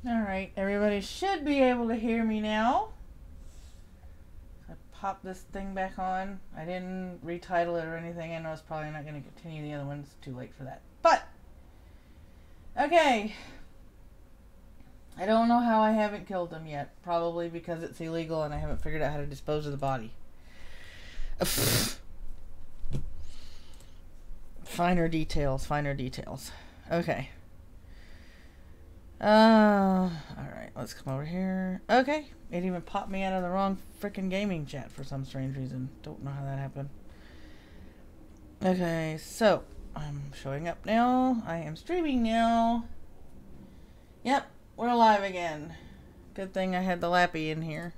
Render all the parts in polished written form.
Alright, everybody should be able to hear me now. I popped this thing back on. I didn't retitle it or anything. I know it's probably not going to continue the other one. It's too late for that. But, okay. I don't know how I haven't killed him yet. Probably because it's illegal and I haven't figured out how to dispose of the body. Finer details, finer details. Okay. Alright, let's come over here. Okay, it even popped me out of the wrong freaking gaming chat for some strange reason. Don't know how that happened. Okay, so, I'm showing up now. I am streaming now. Yep, we're live again. Good thing I had the lappy in here.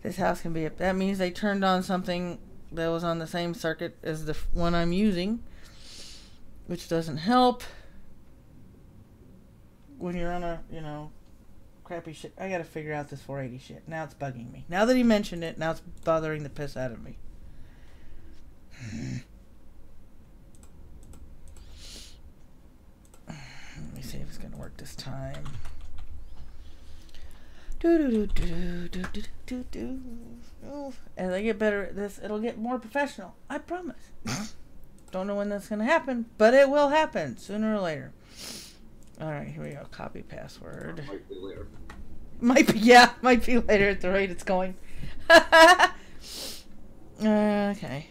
This house can be... That means they turned on something that was on the same circuit as the one I'm using. Which doesn't help when you're on a, you know, crappy shit. I gotta figure out this 480 shit. Now it's bugging me. Now that he mentioned it, now it's bothering the piss out of me. Let me see if it's gonna work this time. As I get better at this, it'll get more professional. I promise. Don't know when that's going to happen, but it will happen sooner or later. Alright, here we go. Copy password. Might be later. Might be, yeah, might be later at the rate it's going. Okay.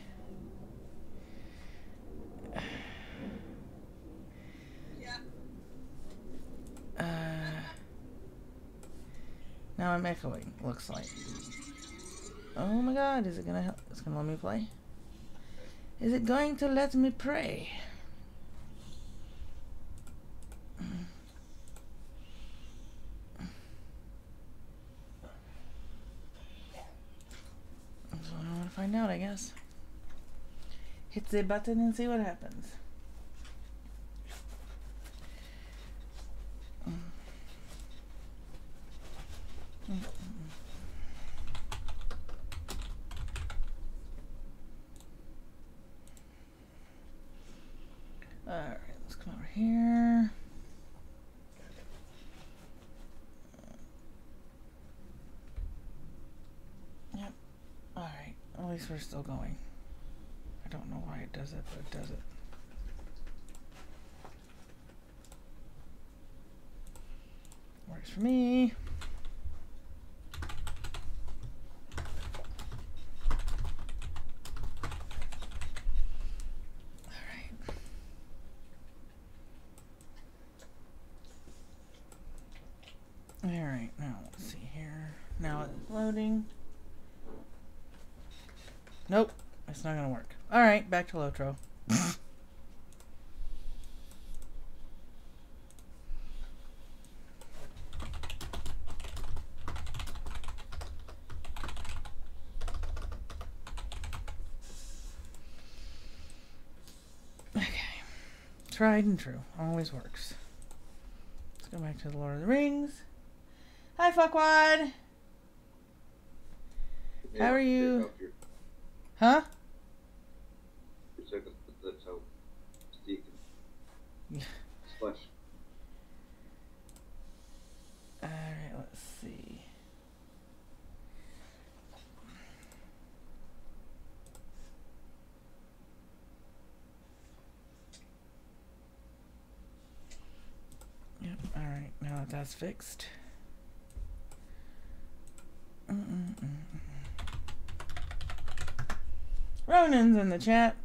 Now I'm echoing, looks like. Oh my god, is it going to help? It's going to let me play? Is it going to let me pray? That's what I want to find out, I guess. Hit the button and see what happens. Alright, let's come over here. Yep. Alright, at least we're still going. I don't know why it does it, but it does it. Works for me. Alright, now let's see here. Now it's loading. Nope, it's not gonna work. Alright, back to Lotro. Okay. Tried and true. Always works. Let's go back to the Lord of the Rings. Hi, Fuckwad. Yeah, how are you? Huh? Huh? That's how Deacon. Splash. Alright, let's see. Yep, alright, now that that's fixed. Ronan's in the chat.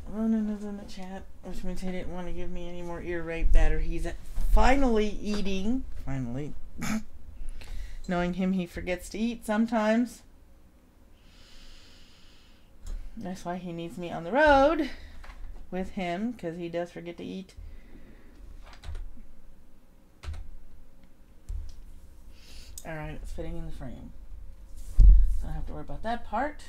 Ronan is in the chat, which means he didn't want to give me any more ear rape. That or he's finally eating. Finally. Knowing him, he forgets to eat sometimes. That's why he needs me on the road with him, because he does forget to eat. Alright, it's fitting in the frame. So I don't have to worry about that part.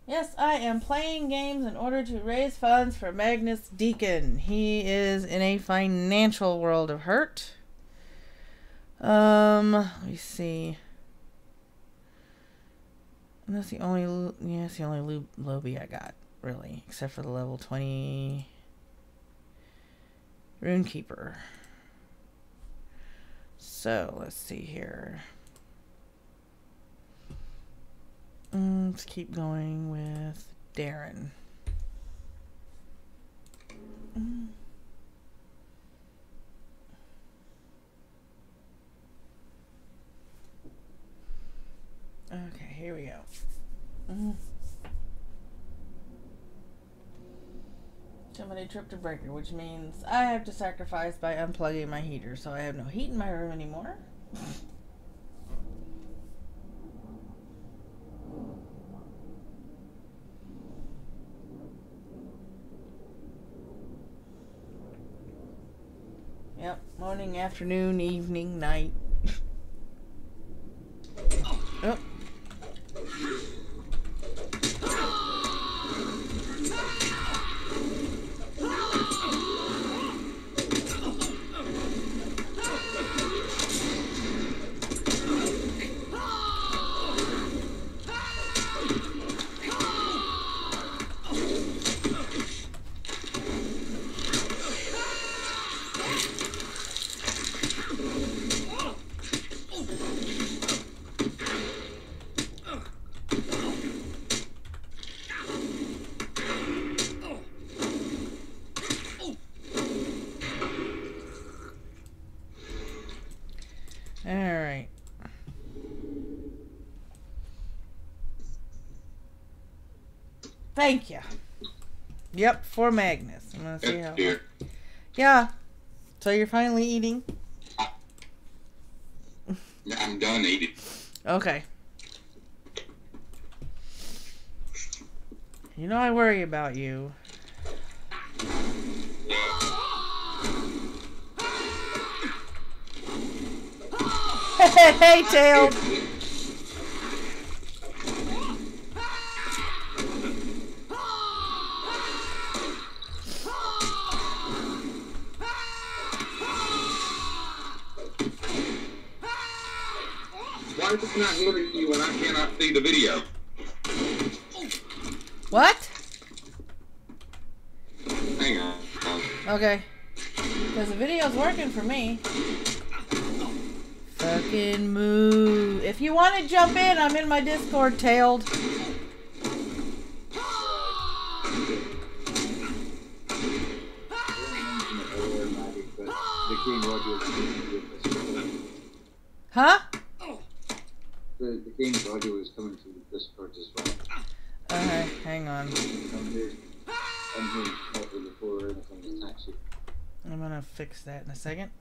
Yes, I am playing games in order to raise funds for Magnus Deacon. He is in a financial world of hurt. Let me see. And that's the only, yeah, it's the only Lobby I got, really, except for the level 20 Runekeeper. So, let's see here. Let's keep going with Darren. Okay, here we go. Somebody tripped a breaker, which means I have to sacrifice by unplugging my heater, so I have no heat in my room anymore. Yep, morning, afternoon, evening, night. Oh. Alright. Thank you. Yep, for Magnus. I'm gonna see how. Yeah. So you're finally eating? I'm done eating. Okay. You know I worry about you. Hey, Tail. Why is it not loading you when I cannot see the video? What? Hang on. Okay. Because the video's working for me. Fucking move. If you want to jump in, I'm in my Discord, Tailed. Huh? The game audio is coming through the Discord as well. Okay, hang on. I'm here before anything attacks you. I'm gonna fix that in a second.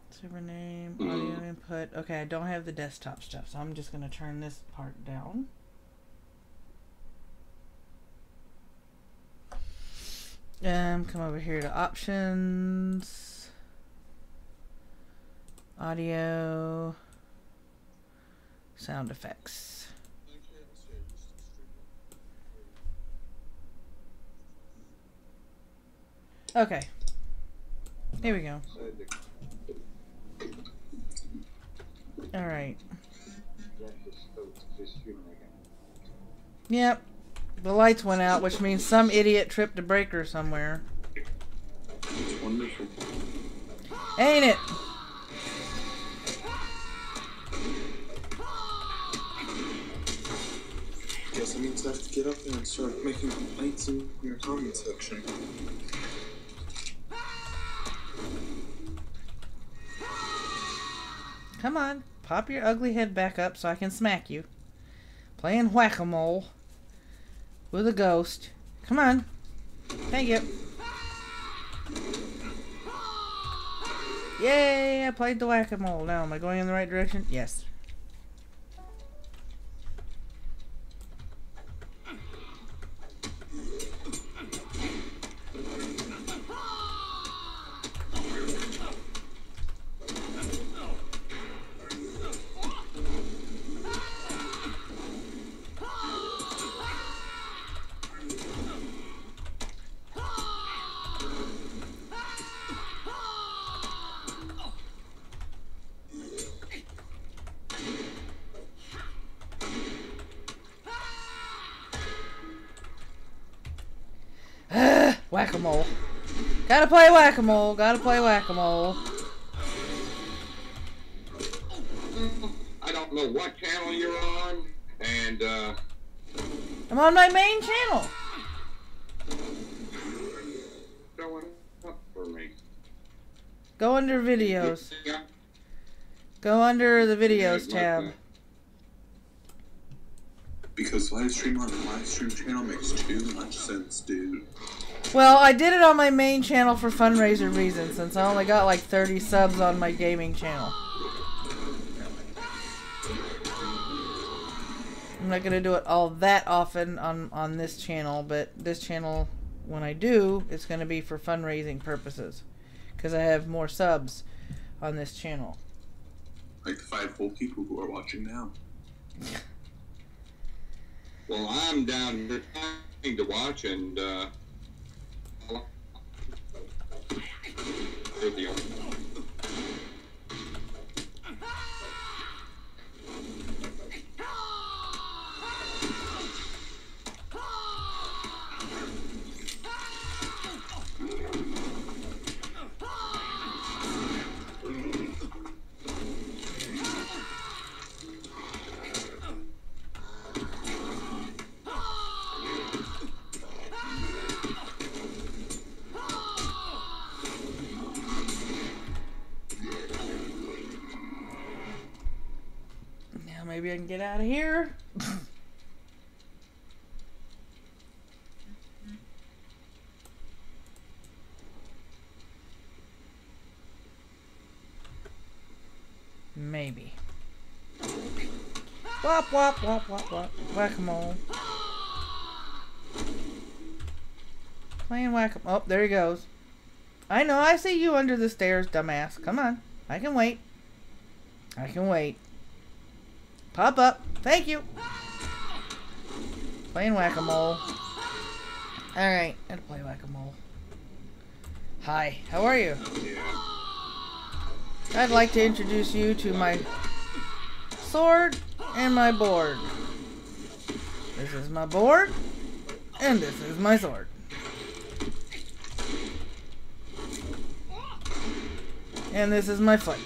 Server name, audio input. Okay, I don't have the desktop stuff, so I'm just gonna turn this part down. Come over here to options, audio, sound effects. Okay, here we go. All right. Yep. The lights went out, which means some idiot tripped a breaker somewhere. Wonderful. Ain't it? Guess I need to have to get up there and start making complaints in your comment section. Come on, pop your ugly head back up so I can smack you. Playing whack-a-mole with a ghost. Come on. Thank you. Yay, I played the whack-a-mole. Now, am I going in the right direction? Yes. Whack-a-mole. Gotta play whack-a-mole. Gotta play whack-a-mole. I don't know what channel you're on, and I'm on my main channel. showing up for me. Go under videos. Yeah. Go under the videos tab. Because live stream on the live stream channel makes too much sense, dude. Well, I did it on my main channel for fundraiser reasons, since I only got like 30 subs on my gaming channel. I'm not gonna do it all that often on this channel, but this channel, when I do, it's gonna be for fundraising purposes, because I have more subs on this channel. Like the 5 whole people who are watching now. Well, I'm down here trying to watch, and you're the only one. Maybe I can get out of here. Maybe. Wop, wop, wop, wop, wop. Whack-a-mole. Playing whack-a-mole. Oh, there he goes. I know, I see you under the stairs, dumbass. Come on. I can wait. I can wait. Pop up. Thank you. Playing whack-a-mole. Alright, gotta play whack-a-mole. Hi, how are you? I'd like to introduce you to my sword and my board. This is my board, and this is my sword. And this is my foot.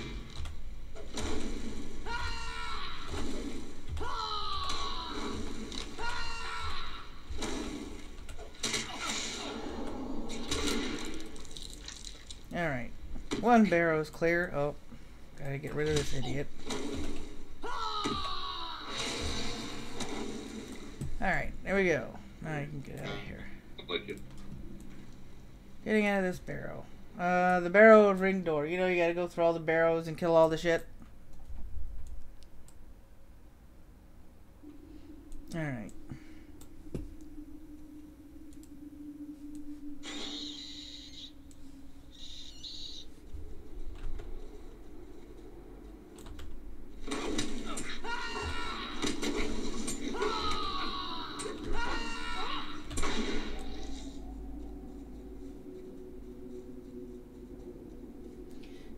Alright. One barrow's clear. Oh, gotta get rid of this idiot. Alright, there we go. Now I can get out of here. Getting out of this barrow. The barrow of ring door. You know, you gotta go through all the barrows and kill all the shit. Alright.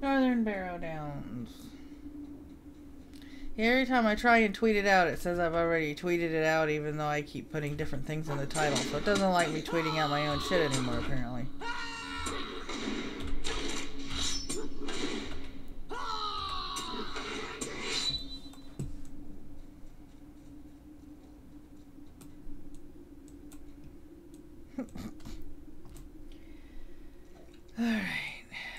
Northern Barrow Downs. Every time I try and tweet it out, it says I've already tweeted it out, even though I keep putting different things in the title. So it doesn't like me tweeting out my own shit anymore, apparently. Alright.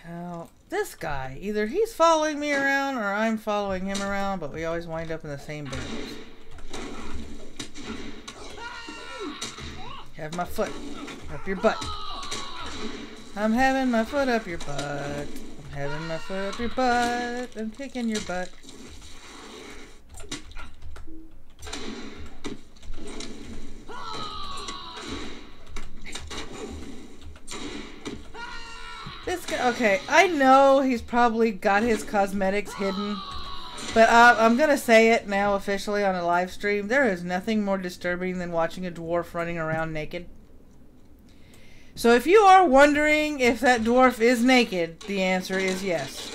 Now, this guy, either he's following me around or I'm following him around, but we always wind up in the same barrels. Have my foot up your butt. I'm having my foot up your butt. I'm having my foot up your butt. I'm kicking your butt. This guy, okay, I know he's probably got his cosmetics hidden, but I'm gonna say it now officially on a live stream. There is nothing more disturbing than watching a dwarf running around naked. So if you are wondering if that dwarf is naked, the answer is yes.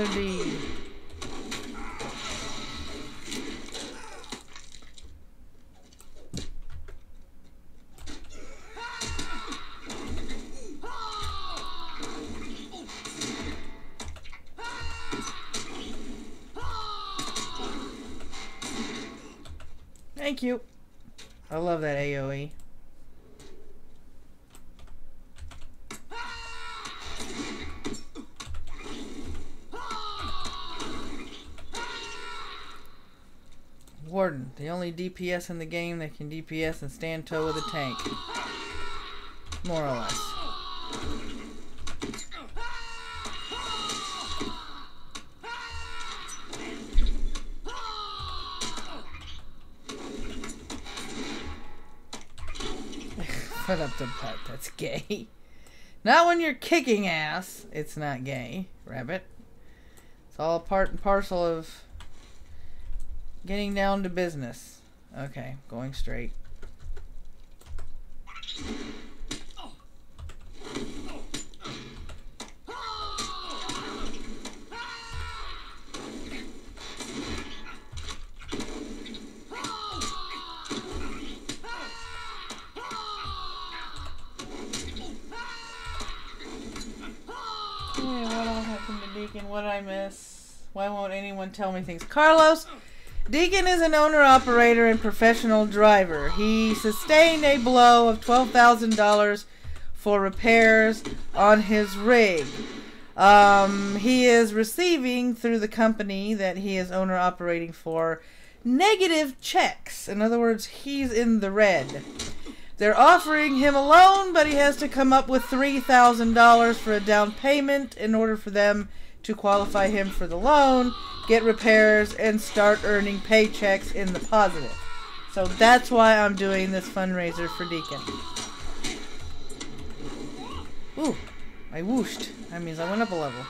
Moody. Thank you. I love that AoE. Warden, the only DPS in the game that can DPS and stand toe with a tank. More or less. Put up the butt, that's gay. Not when you're kicking ass. It's not gay, rabbit. It's all part and parcel of getting down to business. Okay, going straight. What all happened to Deacon? What did I miss? Why won't anyone tell me things? Carlos, Deacon is an owner-operator and professional driver. He sustained a blow of $12,000 for repairs on his rig. He is receiving, through the company that he is owner-operating for, negative checks. In other words, he's in the red. They're offering him a loan, but he has to come up with $3,000 for a down payment in order for them to qualify him for the loan, get repairs, and start earning paychecks in the positive. So that's why I'm doing this fundraiser for Deacon. Ooh, I whooshed. That means I went up a level.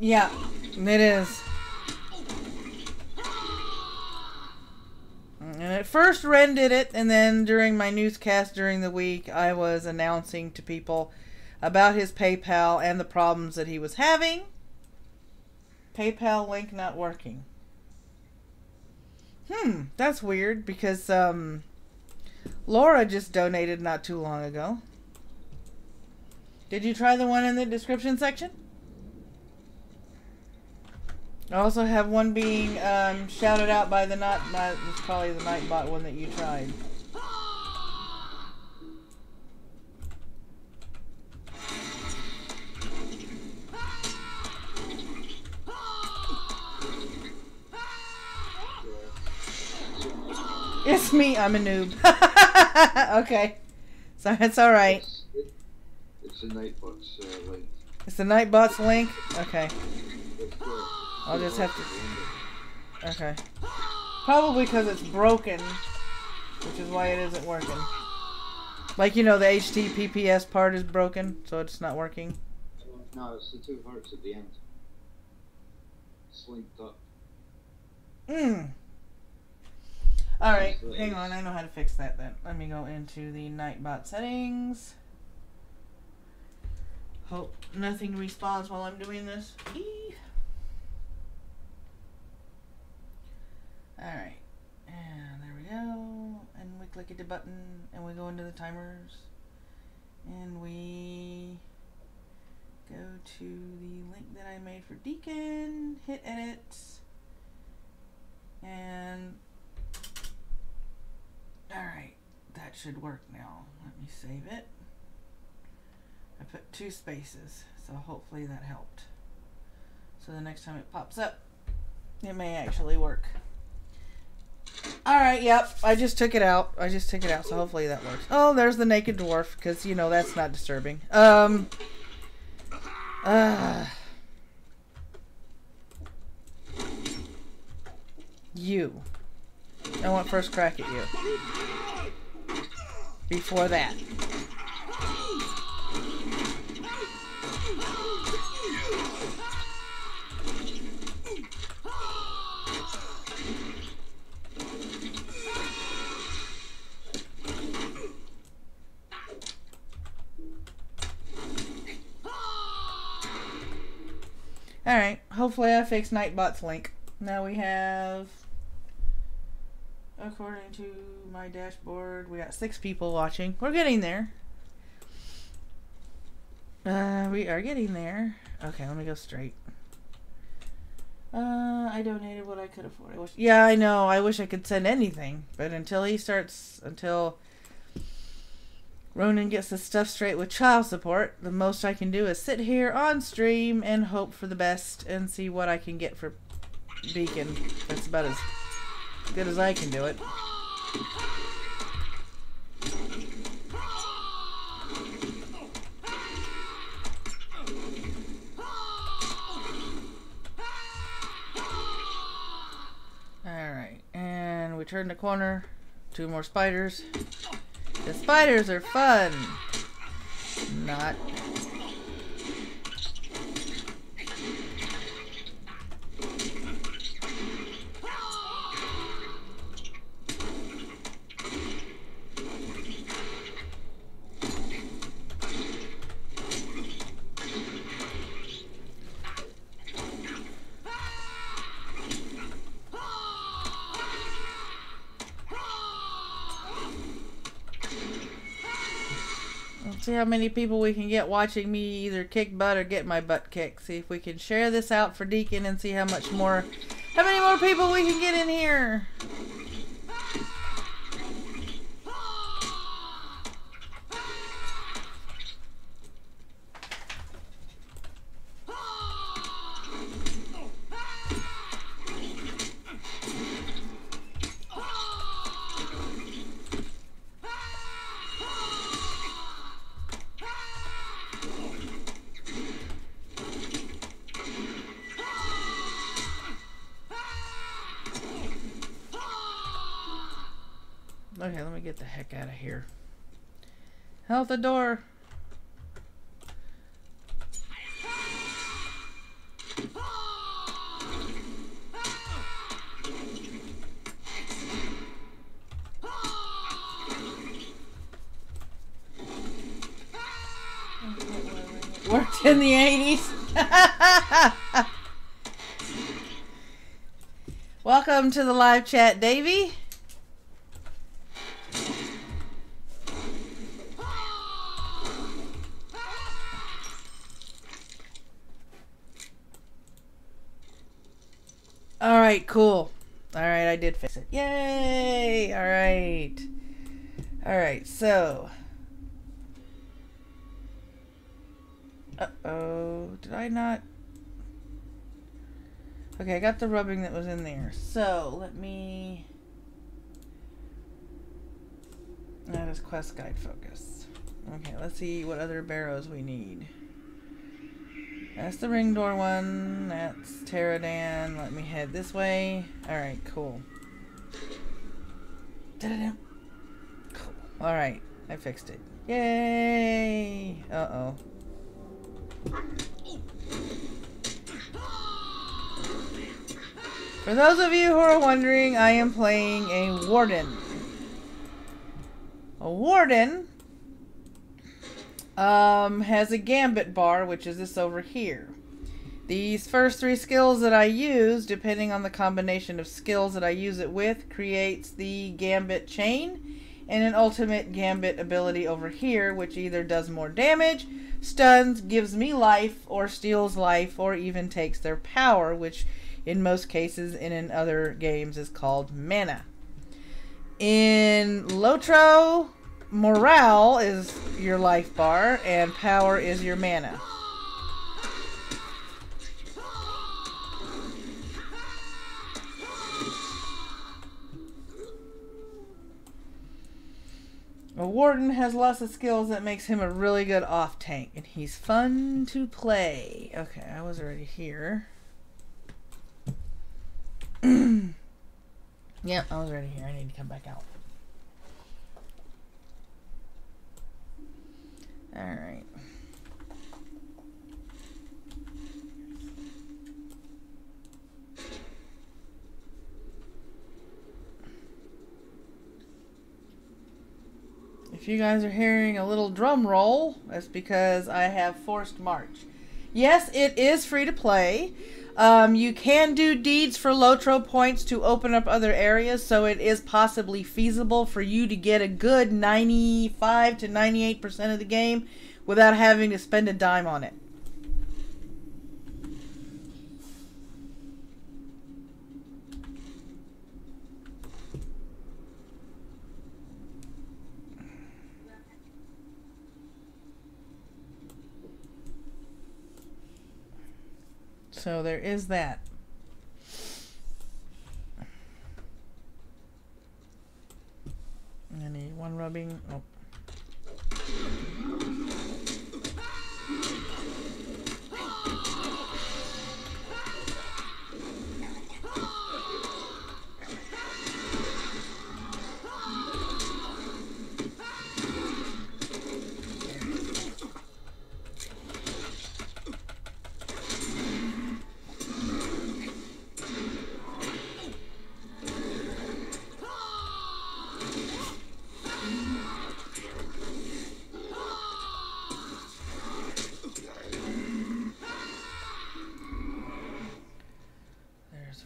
Yeah, it is. And at first Wren did it, and then during my newscast during the week, I was announcing to people about his PayPal and the problems that he was having. PayPal link not working. That's weird, because Laura just donated not too long ago. Did you try the one in the description section? I also have one being shouted out by the it's probably the Nightbot one that you tried. It's me, I'm a noob. Okay. So it's alright. It's the Nightbot's link. It's the Nightbot's link? Okay. I'll just have to... Okay. Probably because it's broken, which is why it isn't working. Like, you know, the HTTPS part is broken, so it's not working. No, it's the 2 hearts at the end. It's linked up. Alright, hang on, I know how to fix that then. Let me go into the Nightbot settings. Hope nothing respawns while I'm doing this. Alright, and there we go, and we click the button, and we go into the timers, and we go to the link that I made for Deacon, hit edit, and alright, that should work now. Let me save it. I put 2 spaces, so hopefully that helped. So the next time it pops up, it may actually work. Alright, yep, I just took it out. So hopefully that works. Oh, there's the naked dwarf, because, you know, that's not disturbing. You. I want first crack at you. Before that. Alright, hopefully I fixed Nightbot's link. Now we have, according to my dashboard, we got 6 people watching. We're getting there. We are getting there. Okay, let me go straight. I donated what I could afford. Yeah, I know. I wish I could send anything. But until Ronan gets the stuff straight with child support, the most I can do is sit here on stream and hope for the best and see what I can get for Deacon. That's about as good as I can do it. Alright, and we turn the corner. 2 more spiders. The spiders are fun. Not. See how many people we can get watching me either kick butt or get my butt kicked. See if we can share this out for Deacon and see how many more people we can get in here. Okay, let me get the heck out of here. Out the door. Worked in the 80s. Welcome to the live chat, Davey. Alright, cool. Alright, I did fix it. Yay! Alright. Alright, so. Uh-oh. Did I not? Okay, I got the rubbing that was in there. So, let me. That is quest guide focus. Okay, let's see what other barrows we need. That's the ring door one. That's Pterodan. Let me head this way. Alright, cool. Da-da-da. Cool. Alright, I fixed it. Yay! Uh-oh. For those of you who are wondering, I am playing a Warden. A Warden has a gambit bar, which is this over here. These first 3 skills that I use, depending on the combination of skills that I use it with, creates the gambit chain and an ultimate gambit ability over here, which either does more damage, stuns, gives me life, or steals life, or even takes their power, which in most cases and in other games is called mana. In Lotro, morale is your life bar and power is your mana. A Warden has lots of skills that makes him a really good off tank, and he's fun to play. Okay, I was already here. Yeah, I was already here. I need to come back out. Alright. If you guys are hearing a little drum roll, that's because I have forced march. Yes, it is free to play. You can do deeds for Lotro points to open up other areas, so it is possibly feasible for you to get a good 95 to 98% of the game without having to spend a dime on it. So there is that. I need one rubbing. Oh.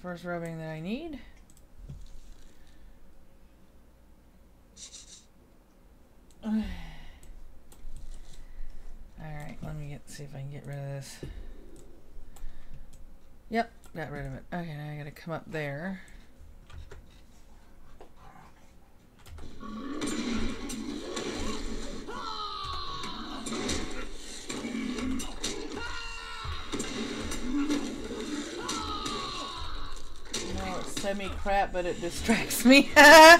First rubbing that I need. Alright, let me see if I can get rid of this. Yep, got rid of it. Okay, now I gotta come up there. Semi-crap, but it distracts me. I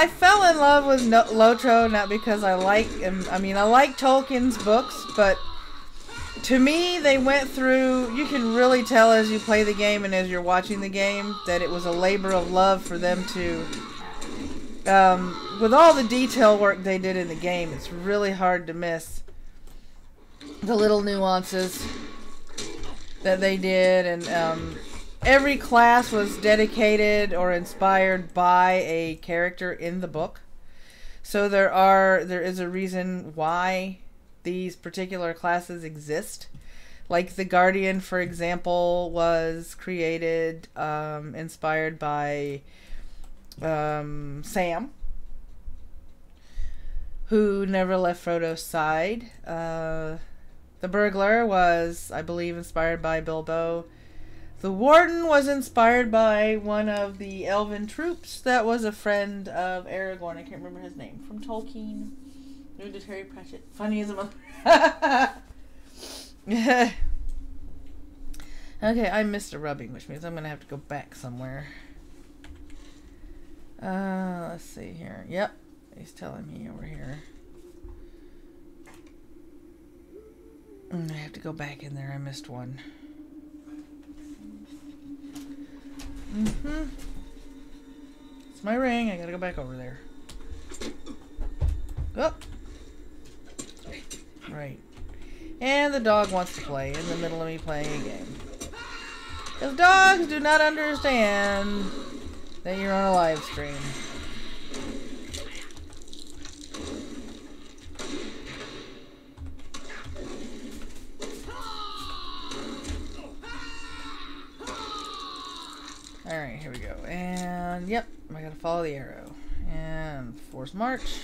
fell in love with Lotro not because I like Tolkien's books, but to me they went through, you can really tell as you play the game and as you're watching the game that it was a labor of love for them to, with all the detail work they did in the game, it's really hard to miss the little nuances that they did, and every class was dedicated or inspired by a character in the book. So there is a reason why these particular classes exist. Like the Guardian, for example, was created inspired by Sam, who never left Frodo's side. The Burglar was, I believe, inspired by Bilbo. The Warden was inspired by one of the elven troops that was a friend of Aragorn. I can't remember his name. From Tolkien. Who did Harry Pratchett? Funny as a mother. Okay, I missed a rubbing, which means I'm going to have to go back somewhere. Let's see here. Yep, he's telling me over here. I have to go back in there. I missed one. It's my ring. I gotta go back over there. Oh. Right. And the dog wants to play in the middle of me playing a game. Because dogs do not understand that you're on a live stream. Alright, here we go. And, yep, I gotta follow the arrow. And force march.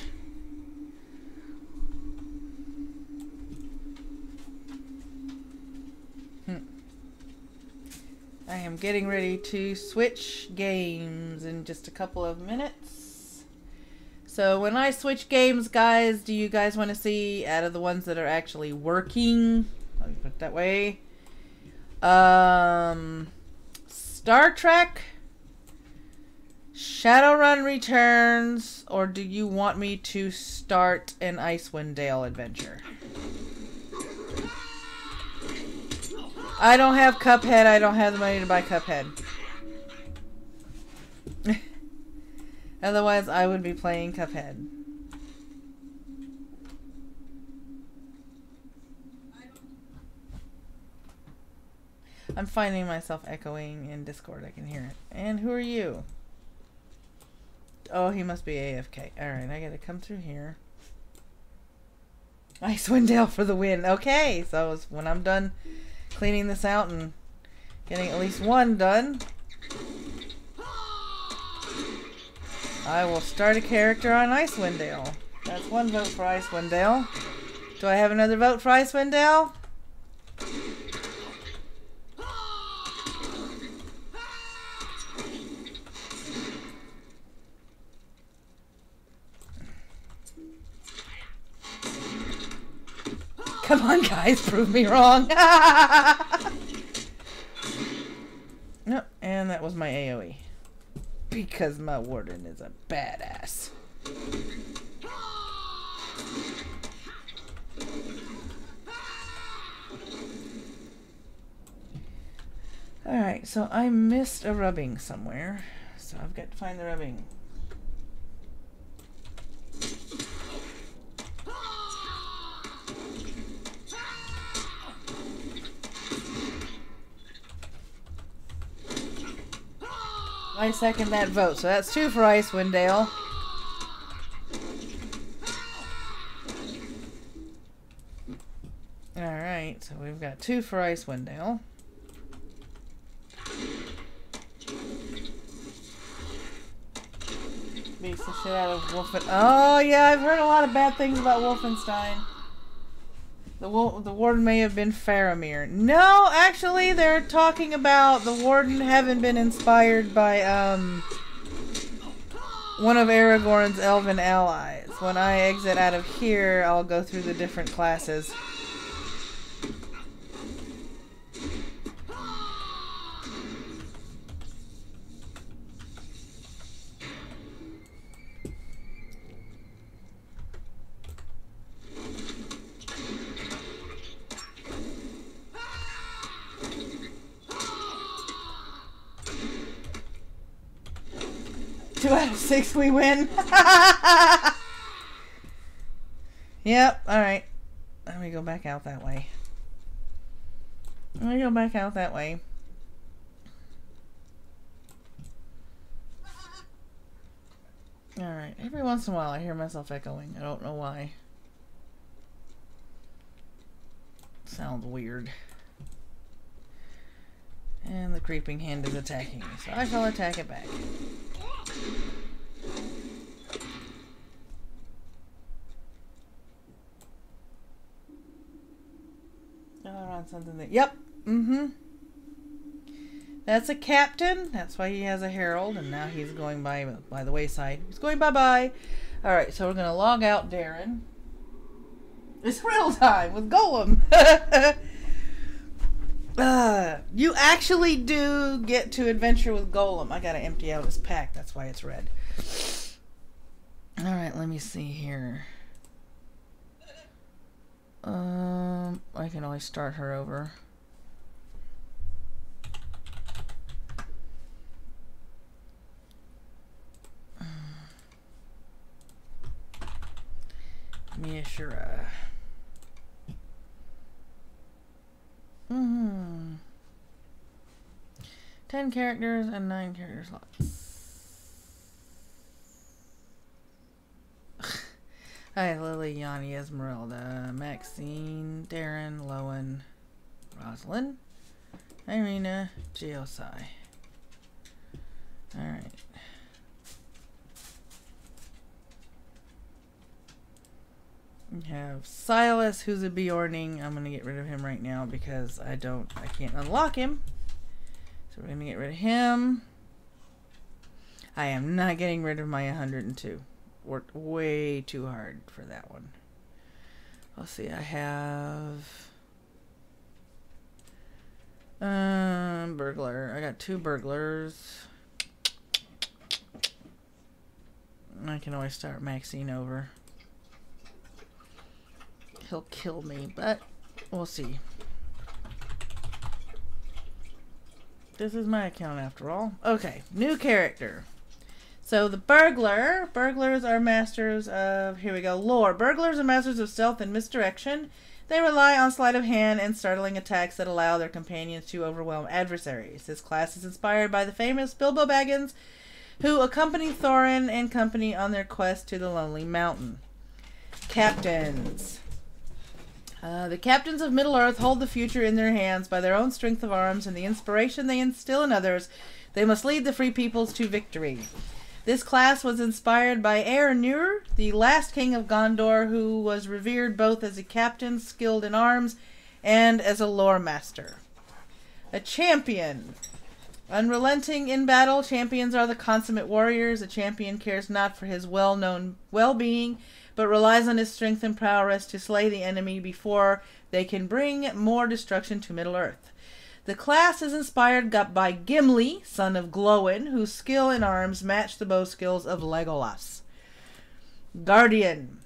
I am getting ready to switch games in just a couple of minutes. So when I switch games, guys, do you guys want to see, out of the ones that are actually working, let me put it that way, Star Trek, Shadowrun Returns, or do you want me to start an Icewind Dale adventure? I don't have Cuphead. I don't have the money to buy Cuphead. Otherwise, I would be playing Cuphead. I'm finding myself echoing in Discord. I can hear it. And who are you? Oh, he must be AFK. Alright, I gotta come through here. Icewind Dale for the win. Okay, so when I'm done cleaning this out and getting at least one done, I will start a character on Icewind Dale. That's one vote for Icewind Dale. Do I have another vote for Icewind Dale? Come on, guys, prove me wrong. Nope, and that was my AoE. Because my warden is a badass. Alright, so I missed a rubbing somewhere. So I've got to find the rubbing. I second that vote. So that's 2 for Icewind Dale. Alright, so we've got 2 for Icewind Dale. Beats the shit out of Wolfen. Oh yeah, I've heard a lot of bad things about Wolfenstein. The warden may have been Faramir. No, actually, they're talking about the warden having been inspired by one of Aragorn's elven allies. When I exit out of here, I'll go through the different classes. Two out of 6 we win. Yep, alright. Let me go back out that way. Let me go back out that way. Alright, every once in a while I hear myself echoing. I don't know why. Sounds weird. And the creeping hand is attacking me, so I shall attack it back. On something that, yep, that's a captain. That's why he has a herald, and now he's going by the wayside. He's going bye-bye. Alright, so we're going to log out Darren. It's real time with Golem. You actually do get to adventure with Golem. I gotta empty out his pack. That's why it's red. Alright, let me see here. I can always start her over. Miyashura. 10 characters and 9 character slots. Hi, Lily, Yanni, Esmeralda, Maxine, Darren, Lowen, Rosalind, Irina, Geosai. Alright. We have Silas, who's a Bjorning. I'm gonna get rid of him right now because I can't unlock him. So we're gonna get rid of him. I am not getting rid of my 102. Worked way too hard for that one. Let's see, I have burglar. I got 2 burglars. I can always start Maxine over. He'll kill me, but we'll see. This is my account after all. Okay, new character. So the burglars are masters of, here we go, lore. Burglars are masters of stealth and misdirection. They rely on sleight of hand and startling attacks that allow their companions to overwhelm adversaries. This class is inspired by the famous Bilbo Baggins, who accompany Thorin and company on their quest to the Lonely Mountain. Captains. The captains of Middle-earth hold the future in their hands by their own strength of arms and the inspiration they instill in others. They must lead the free peoples to victory. This class was inspired by Eärnur, the last king of Gondor, who was revered both as a captain skilled in arms and as a lore master. A champion. Unrelenting in battle, champions are the consummate warriors. A champion cares not for his well-known well-being, but relies on his strength and prowess to slay the enemy before they can bring more destruction to Middle-earth. The class is inspired by Gimli, son of Glóin, whose skill in arms matched the bow skills of Legolas. Guardian.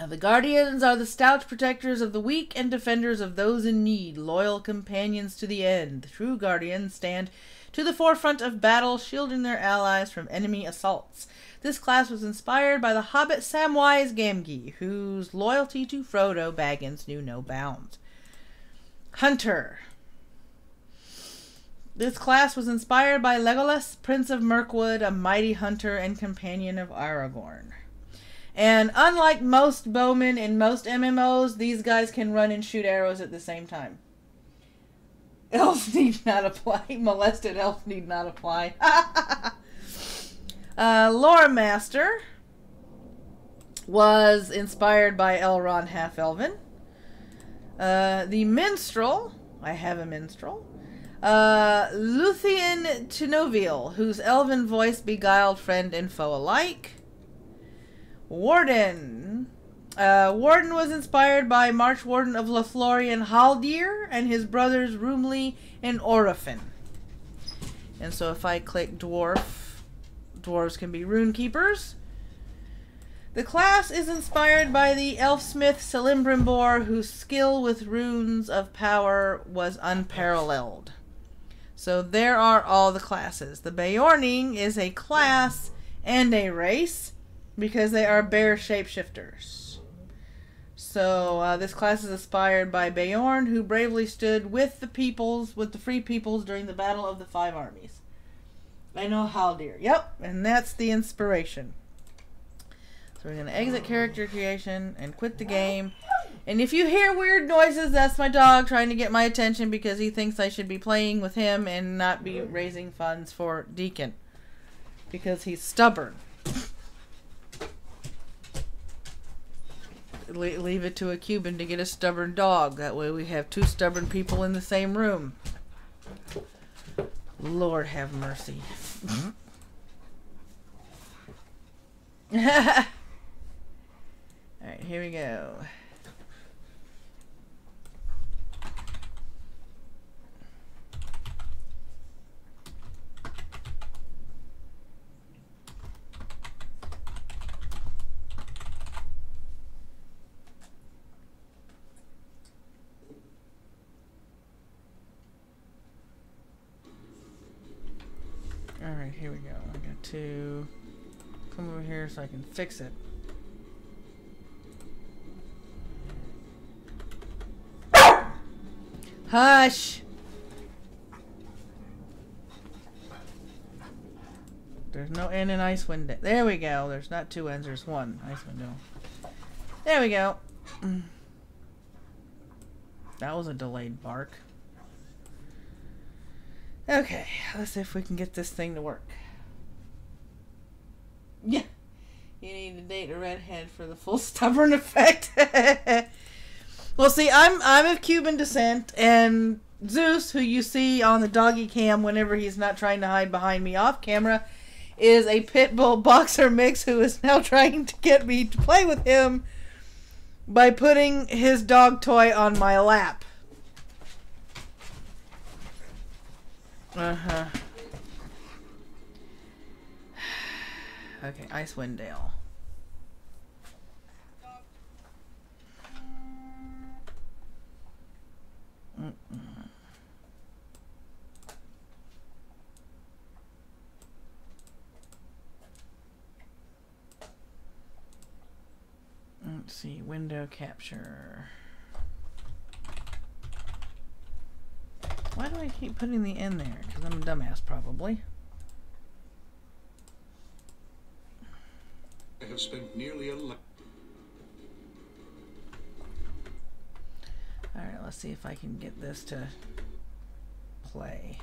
The Guardians are the stout protectors of the weak and defenders of those in need, loyal companions to the end. The true Guardians stand to the forefront of battle, shielding their allies from enemy assaults. This class was inspired by the hobbit Samwise Gamgee, whose loyalty to Frodo Baggins knew no bounds. Hunter. This class was inspired by Legolas, Prince of Mirkwood, a mighty hunter and companion of Aragorn. And unlike most bowmen in most MMOs, these guys can run and shoot arrows at the same time. Elves need not apply. Molested elves need not apply. Lore Master was inspired by Elrond Half-Elven. The Minstrel, I have a minstrel. Luthien Tinovil, whose elven voice beguiled friend and foe alike. Warden. Warden was inspired by Marchwarden of Lothlorien Haldir and his brothers Rumley and Orifin. And so if I click Dwarf, dwarves can be rune keepers. The class is inspired by the elfsmith Celebrimbor, whose skill with runes of power was unparalleled. So there are all the classes. The Beorning is a class and a race, because they are bear shapeshifters. So this class is inspired by Beorn, who bravely stood with the free peoples during the Battle of the Five Armies. I know Haldir. Yep, and that's the inspiration. So we're going to exit character creation and quit the game. And if you hear weird noises, that's my dog trying to get my attention because he thinks I should be playing with him and not be raising funds for Deacon. Because he's stubborn. Leave it to a Cuban to get a stubborn dog. That way we have two stubborn people in the same room. Lord have mercy. Alright, here we go. Alright, here we go. I got to come over here so I can fix it. Hush! There's no N in Icewind Dale. There we go. There's not two N's, there's one. Icewind Dale. There we go. That was a delayed bark. Okay, let's see if we can get this thing to work. Yeah. You need to date a redhead for the full stubborn effect. Well, see, I'm of Cuban descent, and Zeus, who you see on the doggy cam whenever he's not trying to hide behind me off camera, is a pit bull boxer mix who is now trying to get me to play with him by putting his dog toy on my lap. Uh-huh. Okay, Icewind Dale. Let's see, window capture. Why do I keep putting the N there? Because I'm a dumbass, probably. I have spent nearly a life. Alright, let's see if I can get this to play.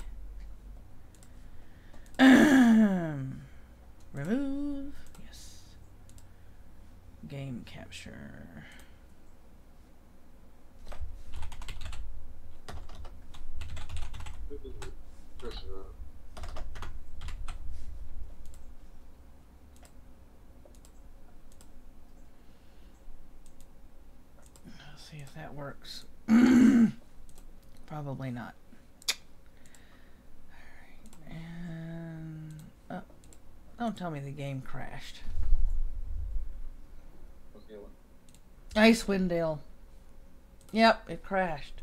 Remove. Yes. Game capture. Pressure up. Let's see if that works. Probably not. Alright, and oh, don't tell me the game crashed. Okay, what? Icewind Dale. Yep, it crashed.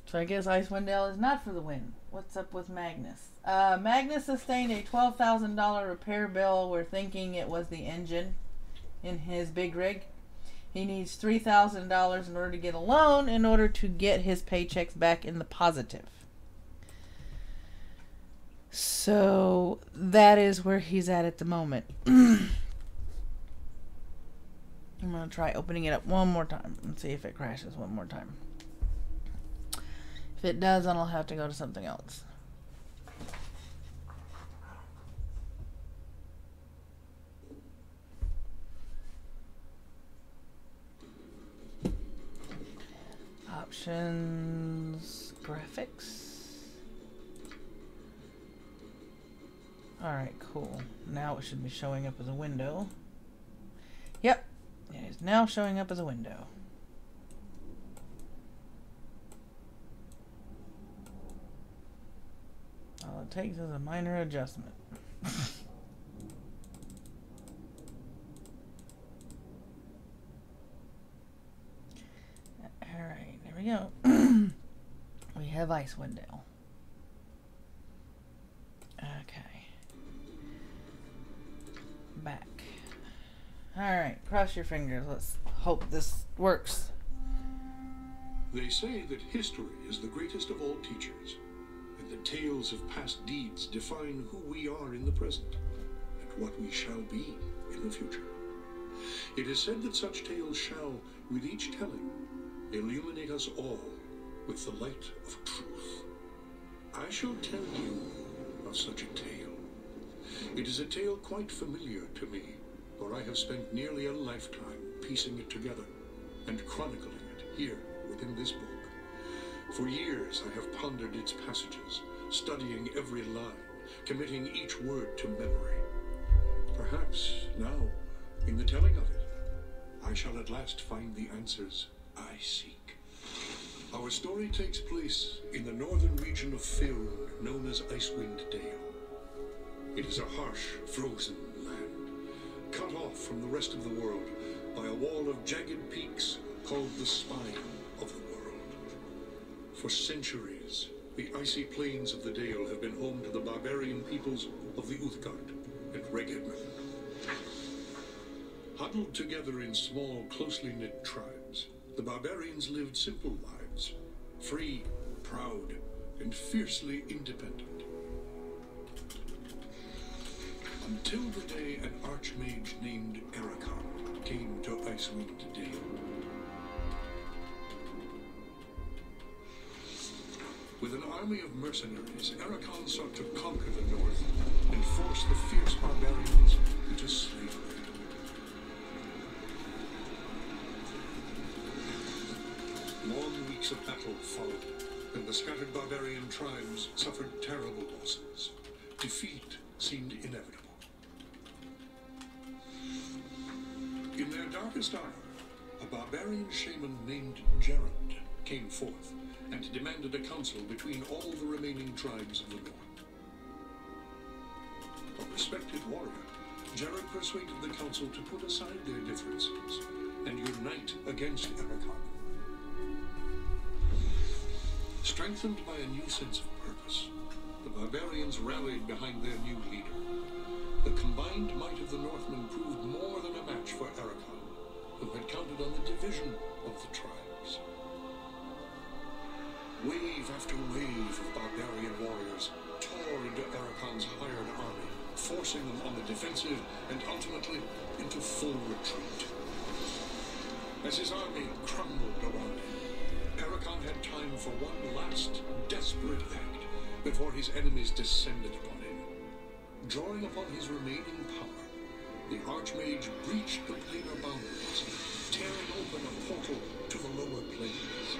So I guess Icewind Dale is not for the win. What's up with Magnus? Magnus sustained a $12,000 repair bill. We're thinking it was the engine in his big rig. He needs $3,000 in order to get a loan in order to get his paychecks back in the positive. So that is where he's at the moment. I'm going to try opening it up one more time and see if it crashes one more time. If it does, then I'll have to go to something else. Options, graphics. Alright, cool. Now it should be showing up as a window. Yep, it is now showing up as a window. All it takes is a minor adjustment. Alright, there we go. We have Icewind Dale. Okay. Back. Alright, cross your fingers. Let's hope this works. They say that history is the greatest of all teachers, and the tales of past deeds define who we are in the present, and what we shall be in the future. It is said that such tales shall, with each telling, illuminate us all with the light of truth. I shall tell you of such a tale. It is a tale quite familiar to me, for I have spent nearly a lifetime piecing it together and chronicling it here within this book. For years I have pondered its passages, studying every line, committing each word to memory. Perhaps now, in the telling of it, I shall at last find the answers I seek. Our story takes place in the northern region of Faerun, known as Icewind Dale. It is a harsh, frozen land, cut off from the rest of the world by a wall of jagged peaks called the Spine of the World. For centuries, the icy plains of the Dale have been home to the barbarian peoples of the Uthgard and Regedman. Huddled together in small, closely knit tribes, the barbarians lived simple lives, free, proud, and fiercely independent. Until the day an archmage named Ericon came to Icewind Dale. With an army of mercenaries, Ericon sought to conquer the north and force the fierce barbarians into slavery. Long weeks of battle followed, and the scattered barbarian tribes suffered terrible losses. Defeat seemed inevitable. In their darkest hour, a barbarian shaman named Gerard came forth and demanded a council between all the remaining tribes of the north. A respected warrior, Gerard persuaded the council to put aside their differences and unite against Ericon. Strengthened by a new sense of purpose, the barbarians rallied behind their new leader. The combined might of the Northmen proved more than a match for Ericon, who had counted on the division of the tribes. Wave after wave of barbarian warriors tore into Ericon's hired army, forcing them on the defensive and ultimately into full retreat. As his army crumbled around him, Ericon had time for one last desperate act before his enemies descended upon him. Drawing upon his remaining power, the Archmage breached the planar boundaries, tearing open a portal to the lower planes.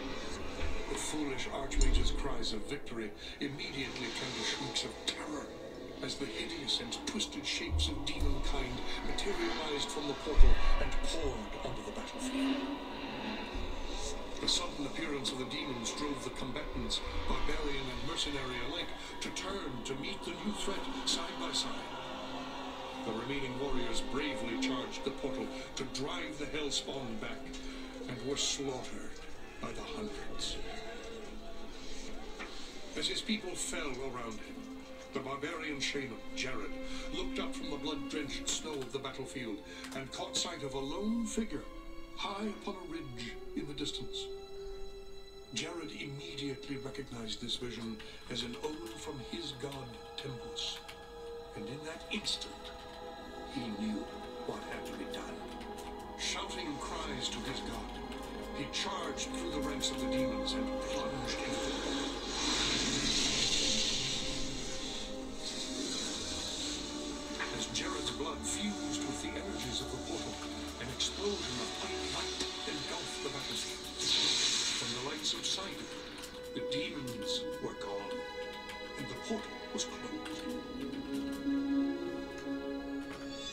The foolish Archmage's cries of victory immediately turned to shrieks of terror as the hideous and twisted shapes of demonkind materialized from the portal and poured onto the battlefield. The sudden appearance of the demons drove the combatants, barbarian and mercenary alike, to turn to meet the new threat side by side. The remaining warriors bravely charged the portal to drive the Hellspawn back, and were slaughtered by the hundreds. As his people fell around him, the barbarian shaman, Jared, looked up from the blood-drenched snow of the battlefield and caught sight of a lone figure high upon a ridge in the distance. Jared immediately recognized this vision as an omen from his god, Tempus, and in that instant, he knew what had to be done. Shouting cries to his god, he charged through the ranks of the demons and plunged into them. As Jared's blood fused with the energies of the portal, an explosion of white light engulfed the battlefield. From the light subsided, the demons were gone, and the portal was closed.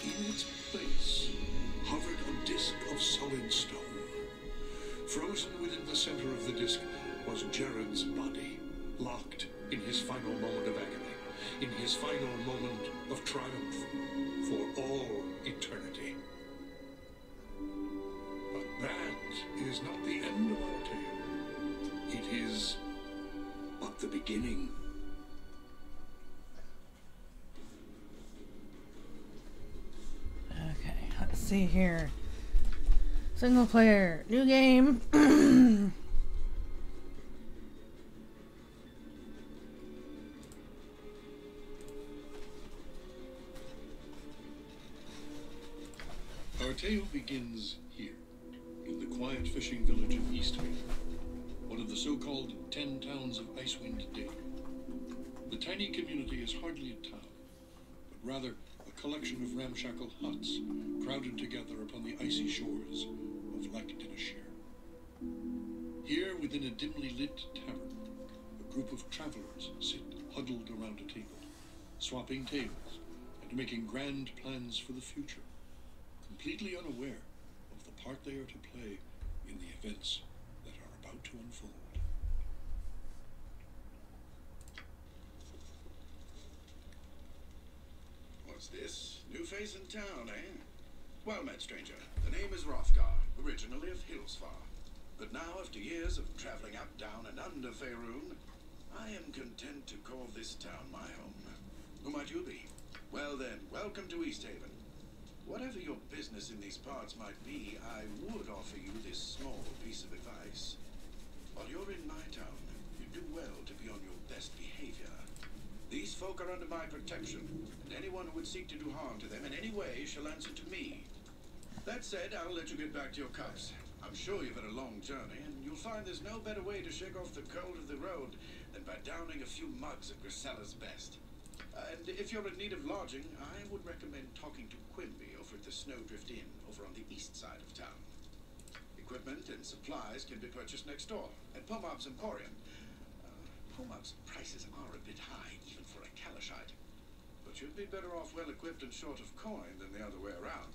In its place hovered a disk of solid stone. Frozen within the center of the disk was Jared's body, locked in his final moment of agony, in his final moment of triumph, for all eternity. But that is not the end of our tale. It is but the beginning. Okay, let's see here. Single player, new game. Our tale begins here, in the quiet fishing village of Easthaven, one of the so-called 10 towns of Icewind Dale. The tiny community is hardly a town, but rather a collection of ramshackle huts crowded together upon the icy shores of Lancashire. Here, within a dimly lit tavern, a group of travelers sit huddled around a table, swapping tales and making grand plans for the future, completely unaware of the part they are to play in the events that are about to unfold. What's this? New face in town, eh? Well met, stranger. The name is Hrothgar, originally of Hillsfar. But now, after years of traveling up, down, and under Faerun, I am content to call this town my home. Who might you be? Well then, welcome to Easthaven. Whatever your business in these parts might be, I would offer you this small piece of advice. While you're in my town, you do well to be on your best behavior. These folk are under my protection, and anyone who would seek to do harm to them in any way shall answer to me. That said, I'll let you get back to your cups. I'm sure you've had a long journey, and you'll find there's no better way to shake off the cold of the road than by downing a few mugs of Grisella's best. And if you're in need of lodging, I would recommend talking to Quimby over at the Snowdrift Inn over on the east side of town. Equipment and supplies can be purchased next door at Pomab's Emporium. Pomab's prices are a bit high, even for a Kalashite. But you'd be better off well-equipped and short of coin than the other way around.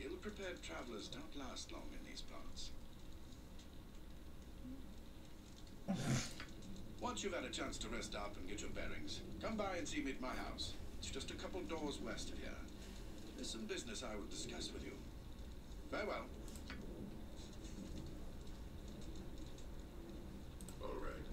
Ill-prepared travelers don't last long in these parts. Once you've had a chance to rest up and get your bearings, come by and see me at my house. It's just a couple doors west of here. There's some business I will discuss with you. Farewell. All right.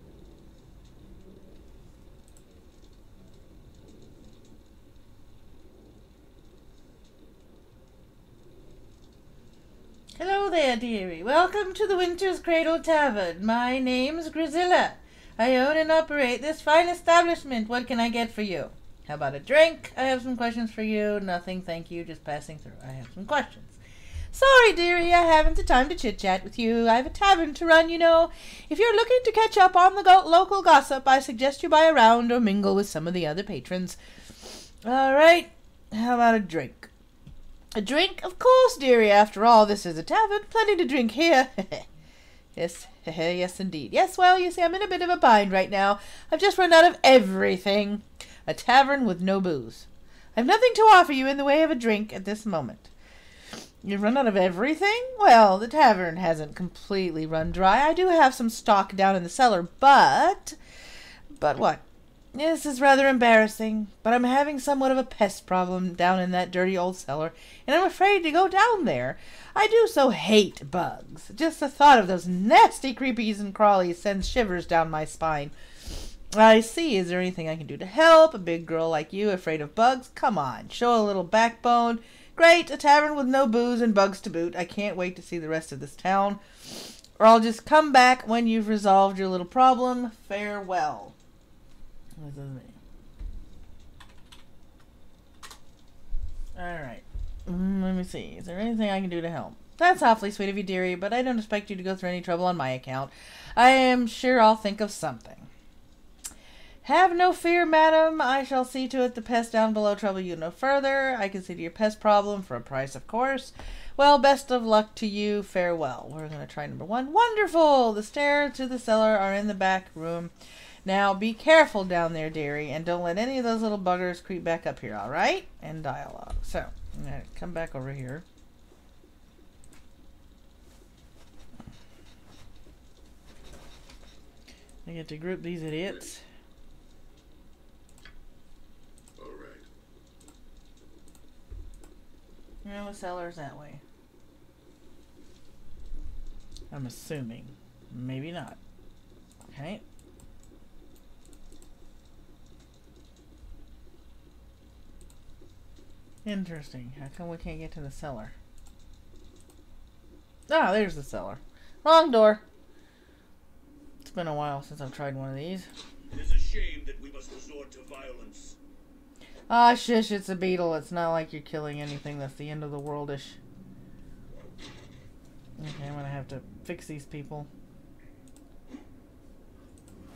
Hello there, dearie. Welcome to the Winter's Cradle Tavern. My name's Grisilla. I own and operate this fine establishment. What can I get for you? How about a drink? I have some questions for you. Nothing, thank you. Just passing through. I have some questions. Sorry, dearie, I haven't the time to chit-chat with you. I have a tavern to run, you know. If you're looking to catch up on the local gossip, I suggest you buy a round or mingle with some of the other patrons. All right, how about a drink? A drink? Of course, dearie. After all, this is a tavern. Plenty to drink here. Yes, yes, indeed. Yes, well, you see, I'm in a bit of a bind right now. I've just run out of everything. A tavern with no booze. I've nothing to offer you in the way of a drink at this moment. You've run out of everything? Well, the tavern hasn't completely run dry. I do have some stock down in the cellar, but what? This is rather embarrassing, but I'm having somewhat of a pest problem down in that dirty old cellar, and I'm afraid to go down there. I do so hate bugs. Just the thought of those nasty creepies and crawlies sends shivers down my spine. I see. Is there anything I can do to help? A big girl like you, afraid of bugs? Come on, show a little backbone. Great, a tavern with no booze and bugs to boot. I can't wait to see the rest of this town. Or I'll just come back when you've resolved your little problem. Farewell. This is me. Alright. Let me see. Is there anything I can do to help? That's awfully sweet of you, dearie, but I don't expect you to go through any trouble on my account. I am sure I'll think of something. Have no fear, madam. I shall see to it the pests down below trouble you no further. I can see to your pest problem for a price, of course. Well, best of luck to you. Farewell. We're going to try number 1. Wonderful! The stairs to the cellar are in the back room. Now, be careful down there, dearie, and don't let any of those little buggers creep back up here, all right? End dialogue. So, I'm going to come back over here. I get to group these idiots. All right. No, the cellar's that way. I'm assuming. Maybe not. Okay. Interesting. How come we can't get to the cellar? Ah, there's the cellar. Wrong door. It's been a while since I've tried one of these. It is a shame that we must resort to violence. Ah, shush, it's a beetle. It's not like you're killing anything that's the end of the world-ish. Okay, I'm gonna have to fix these people.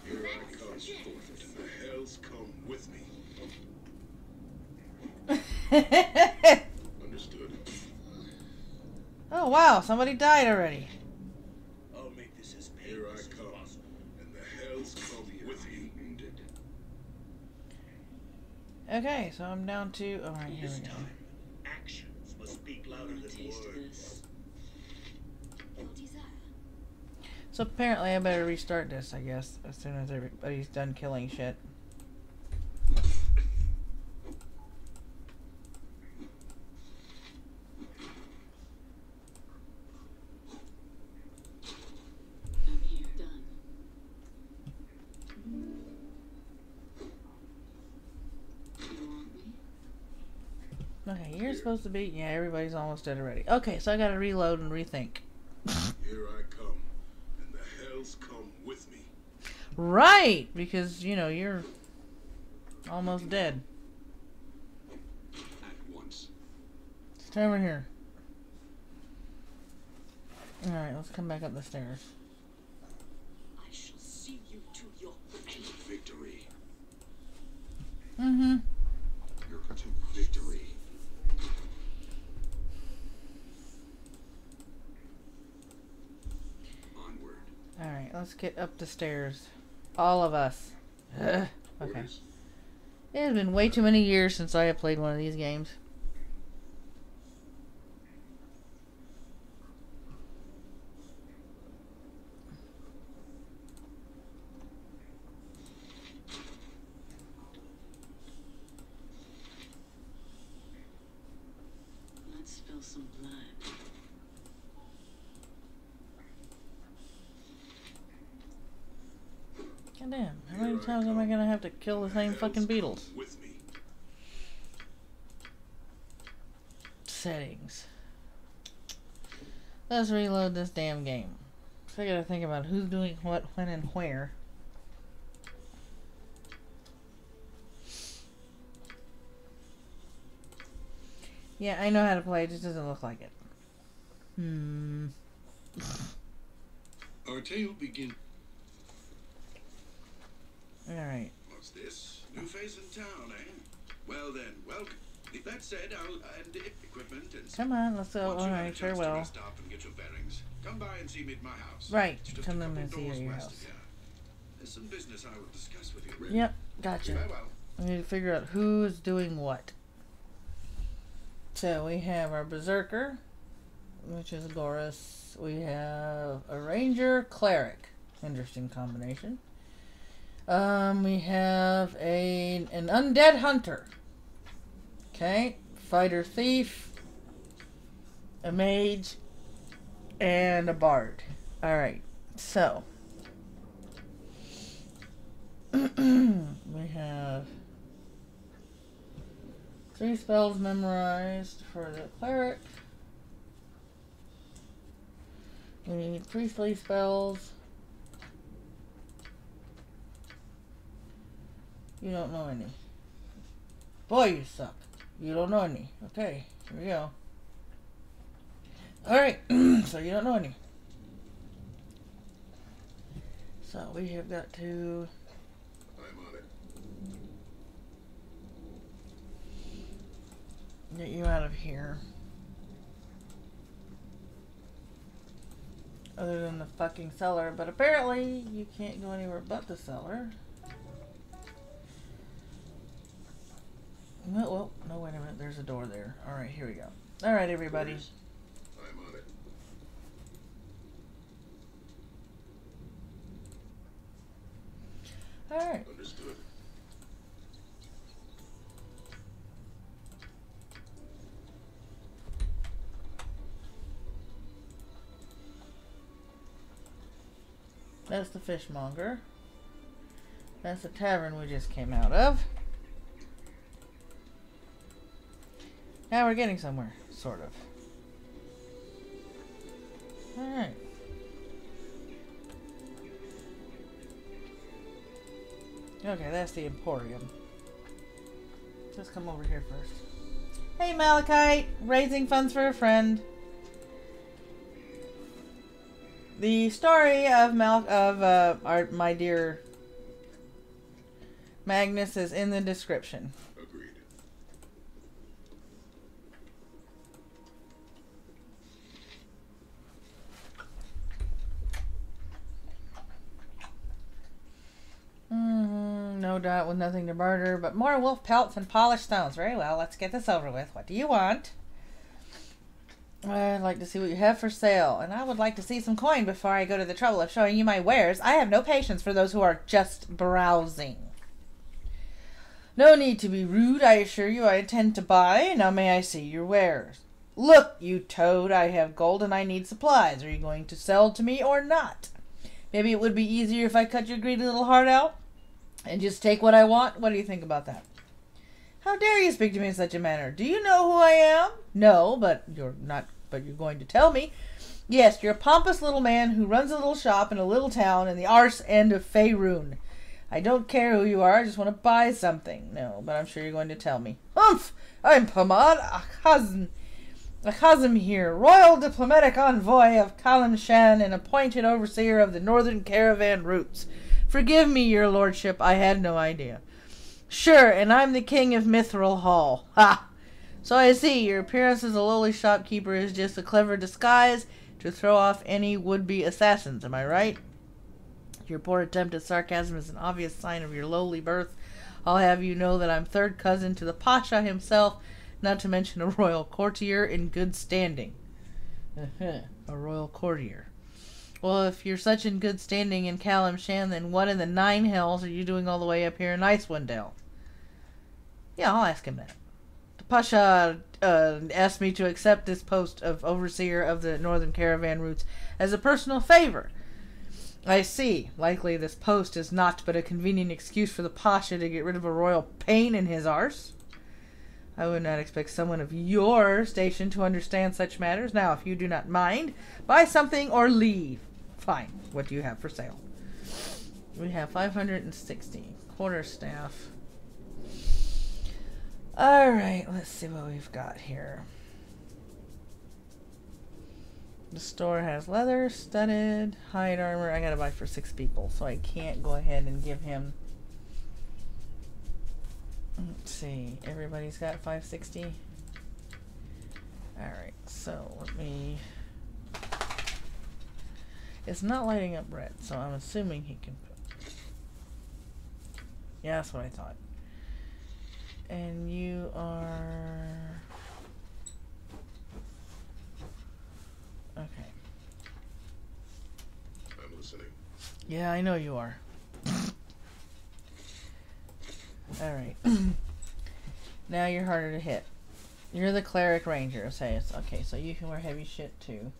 Here I come forth, and the hells come with me. Understood. Oh wow, somebody died already. I'll make this as Here I painless as come, possible. and the hells come with me. Wounded. Okay, so I'm down to... Alright, here This we go. time, actions must speak louder than words. So apparently I better restart this, I guess, as soon as everybody's done killing shit. Okay, you're supposed to be... Yeah, everybody's almost dead already. Okay, so I gotta reload and rethink. Here I come, and the hells come with me. Right! Because, you know, you're almost dead. At once. Stay over here. Alright, let's come back up the stairs. I shall see you to your Victory. Mm-hmm. Your to victory. Onward. Alright, let's get up the stairs. All of us. Ugh. Okay. Orders. It has been way too many years since I have played one of these games. Let's spill some blood. Goddamn, how many times am I gonna have to kill the same fucking beetles? With me. Settings. Let's reload this damn game. So I gotta think about who's doing what, when, and where. Yeah, I know how to play, it just doesn't look like it. Our tale begins. Alright. What's this? New face in town, eh? Well then, welcome. That said, I'll and equipment and Come on, let's go. once you have a Alright, chance to farewell. rest up and get your bearings, come by and see me at my house. Right, It's just come a in couple and see you doors at your west house. of here. There's some business I will discuss with you. Yep, gotcha. Farewell. I need to figure out who's doing what. So we have our Berserker, which is Goris. We have a Ranger Cleric. Interesting combination. We have an Undead Hunter. Okay. Fighter Thief. A Mage. And a Bard. Alright. So. We have 3 spells memorized for the Cleric. We need priestly spells. You don't know any. Boy, you suck. You don't know any. Okay, here we go. Alright, so you don't know any. So we have got to... I'm on it. get you out of here. Other than the fucking cellar, but apparently you can't go anywhere but the cellar. No, no, wait a minute. There's a door there. Alright, here we go. Alright, everybody. I'm on it. Alright. Understood. That's the fishmonger. That's the tavern we just came out of. Now we're getting somewhere, sort of. Alright. Okay, that's the Emporium. Let's come over here first. Hey, Malachite! Raising funds for a friend. The story of my dear Magnus is in the description. Agreed. No doubt with nothing to barter, but more wolf pelts and polished stones. Very well, let's get this over with. What do you want? I'd like to see what you have for sale, and I would like to see some coin before I go to the trouble of showing you my wares. I have no patience for those who are just browsing. No need to be rude, I assure you. I intend to buy. Now may I see your wares? Look, you toad, I have gold and I need supplies. Are you going to sell to me or not? Maybe it would be easier if I cut your greedy little heart out and just take what I want. What do you think about that? How dare you speak to me in such a manner? Do you know who I am? No, but you're going to tell me. Yes, you're a pompous little man who runs a little shop in a little town in the arse end of Faerun. I don't care who you are, I just want to buy something. No, but I'm sure you're going to tell me. Humph! I'm Hamad Akhazim here, royal diplomatic envoy of Kalimshan and appointed overseer of the northern caravan routes. Forgive me, your lordship, I had no idea. Sure, and I'm the king of Mithril Hall. Ha! So I see, your appearance as a lowly shopkeeper is just a clever disguise to throw off any would-be assassins, am I right? Your poor attempt at sarcasm is an obvious sign of your lowly birth. I'll have you know that I'm third cousin to the Pasha himself, not to mention a royal courtier in good standing. A royal courtier. Well, if you're such in good standing in Kalimshan, then what in the 9 hells are you doing all the way up here in Icewind Dale? Yeah, I'll ask him that. The Pasha asked me to accept this post of overseer of the northern caravan routes as a personal favor. I see. Likely this post is not but a convenient excuse for the Pasha to get rid of a royal pain in his arse. I would not expect someone of your station to understand such matters. Now, if you do not mind, buy something or leave. Fine. What do you have for sale? We have 560. Quarterstaff. Alright, let's see what we've got here. The store has leather, studded, hide armor. I gotta buy for 6 people, so I can't go ahead and give him. Let's see. Everybody's got 560. Alright, so let me. It's not lighting up red, so I'm assuming he can put. Yeah, that's what I thought. And you are. Okay. I'm listening. Yeah, I know you are. Alright. Now you're harder to hit. You're the cleric ranger, say it's okay, so you can wear heavy shit too.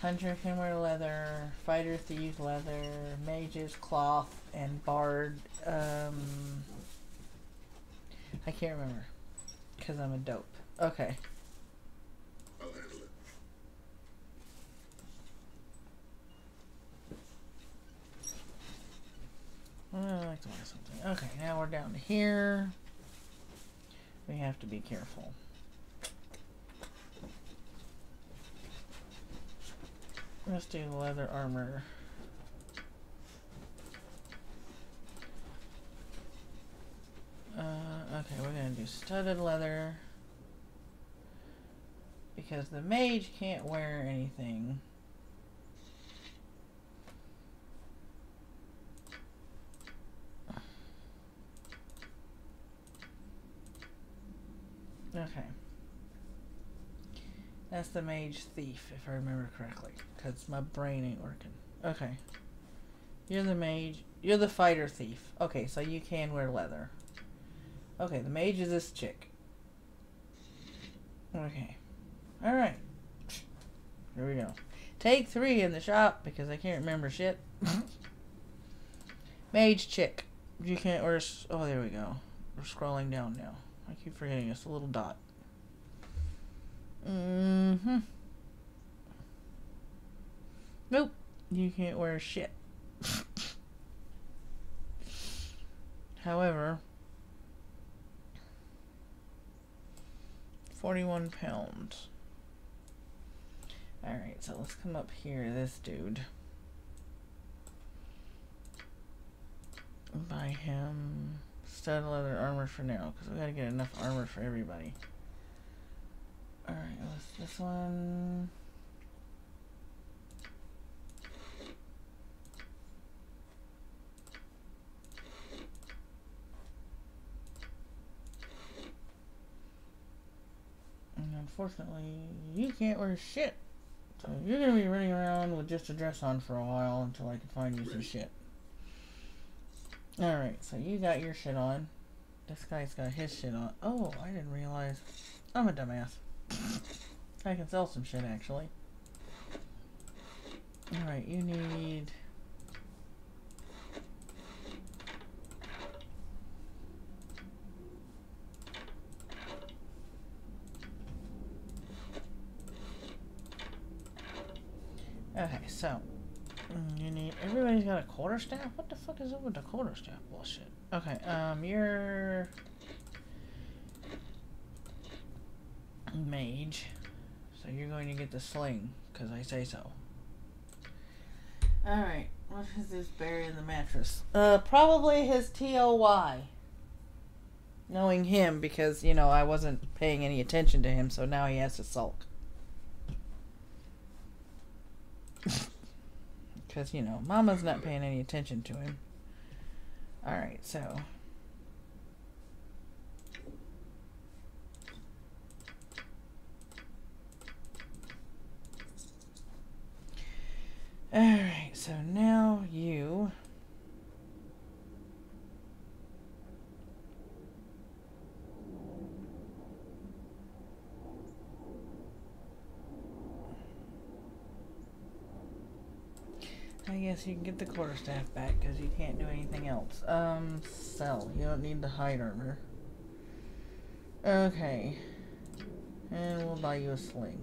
Hunter can wear leather, fighter thief leather, mages cloth, and bard I can't remember because I'm a dope. Okay. I'll handle it. I like to wear something. Okay, now we're down to here. We have to be careful. Let's do leather armor. Okay, we're gonna do studded leather because the mage can't wear anything. Okay. That's the mage thief, if I remember correctly, because my brain ain't working. Okay. You're the mage. You're the fighter thief. Okay, so you can wear leather. Okay, the mage is this chick. Okay. Alright. Here we go. Take 3 in the shop, because I can't remember shit. Mage chick. You can't wear... Oh, there we go. We're scrolling down now. I keep forgetting it's a little dot. Nope. You can't wear shit. However, 41 pounds. Alright, so let's come up here to this dude. Buy him stud leather armor for now, because we gotta get enough armor for everybody. Alright, what's this one? And unfortunately, you can't wear shit. So you're gonna be running around with just a dress on for a while until I can find you some shit. Alright, so you got your shit on. This guy's got his shit on. Oh, I didn't realize. I'm a dumbass. I can sell some shit, actually. Alright, you need... Okay, so... You need... Everybody's got a quarterstaff? What the fuck is up with the quarterstaff bullshit? Okay, you're... mage. So you're going to get the sling, because I say so. Alright, what is this buried in the mattress? Probably his TOY. Knowing him, because, you know, I wasn't paying any attention to him, so now he has to sulk. Because, you know, Mama's not paying any attention to him. Alright, so... Alright, so now you... I guess you can get the quarterstaff back because you can't do anything else. Sell. You don't need the hide armor. Okay. And we'll buy you a sling.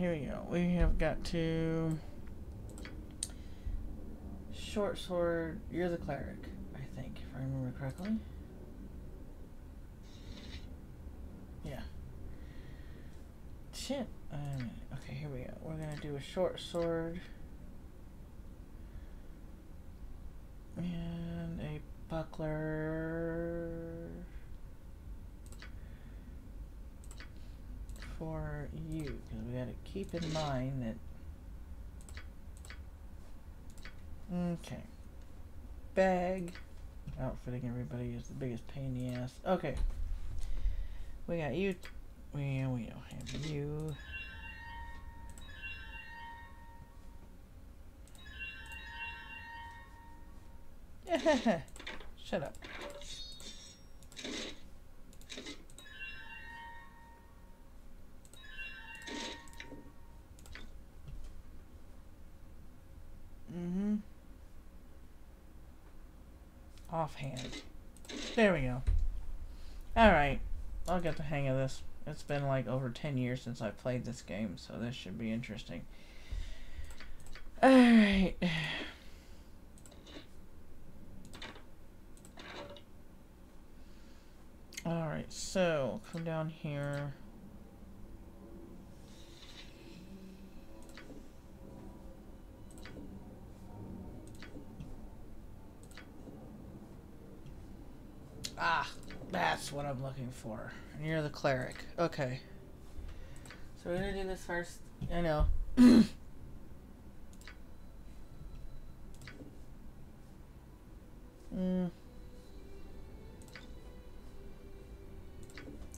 here we go. We have got to short sword. You're the cleric, I think, if I remember correctly. Yeah. Shit. Okay, here we go. We're gonna do a short sword and a buckler for you, because we gotta keep in mind that. Okay. Bag. Outfitting everybody is the biggest pain in the ass. Okay. We got you. We don't have you. Shut up. Offhand. There we go. Alright. I'll get the hang of this. It's been like over 10 years since I played this game, so this should be interesting. Alright. Alright, so come down here. Ah, that's what I'm looking for. And you're the cleric. Okay. So we're gonna do this first. I know.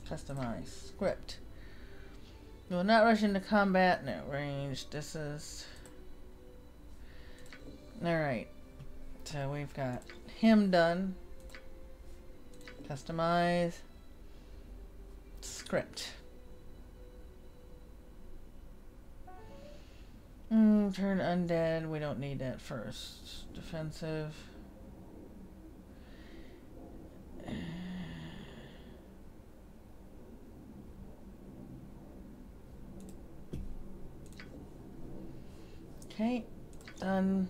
Customize. Script. You will not rush into combat. No, ranged. This is... Alright. So we've got him done. Customize. Script. Turn undead. We don't need that first. Defensive. Okay. Done.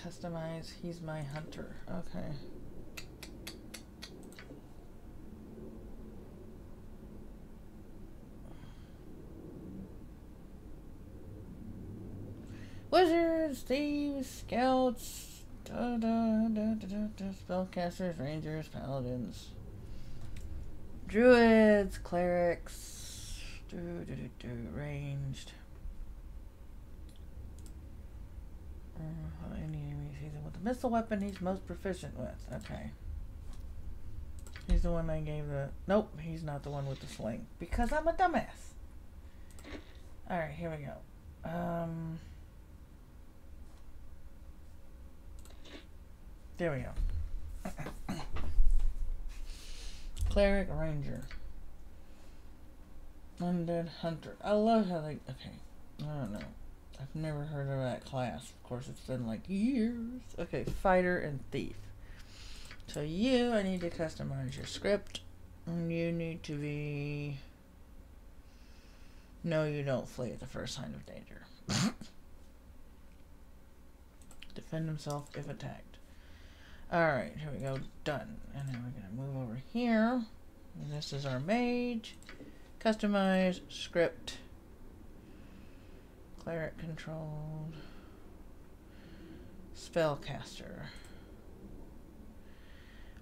Customize. He's my hunter. Okay. Wizards, thieves, scouts, spellcasters, rangers, paladins, druids, clerics, ranged. Any enemies with the missile weapon he's most proficient with. Okay. He's the one I gave the... Nope, he's not the one with the sling. Because I'm a dumbass. Alright, here we go. There we go. Cleric, ranger. Undead, hunter. I love how they... Okay. I don't know. I've never heard of that class. Of course, it's been like years. Okay, fighter and thief. So you, I need to customize your script. And you need to be... No, you don't flee at the first sign of danger. Defend himself if attacked. Alright, here we go. Done. And then we're going to move over here. And this is our mage. Customize script. Cleric controlled. Spellcaster.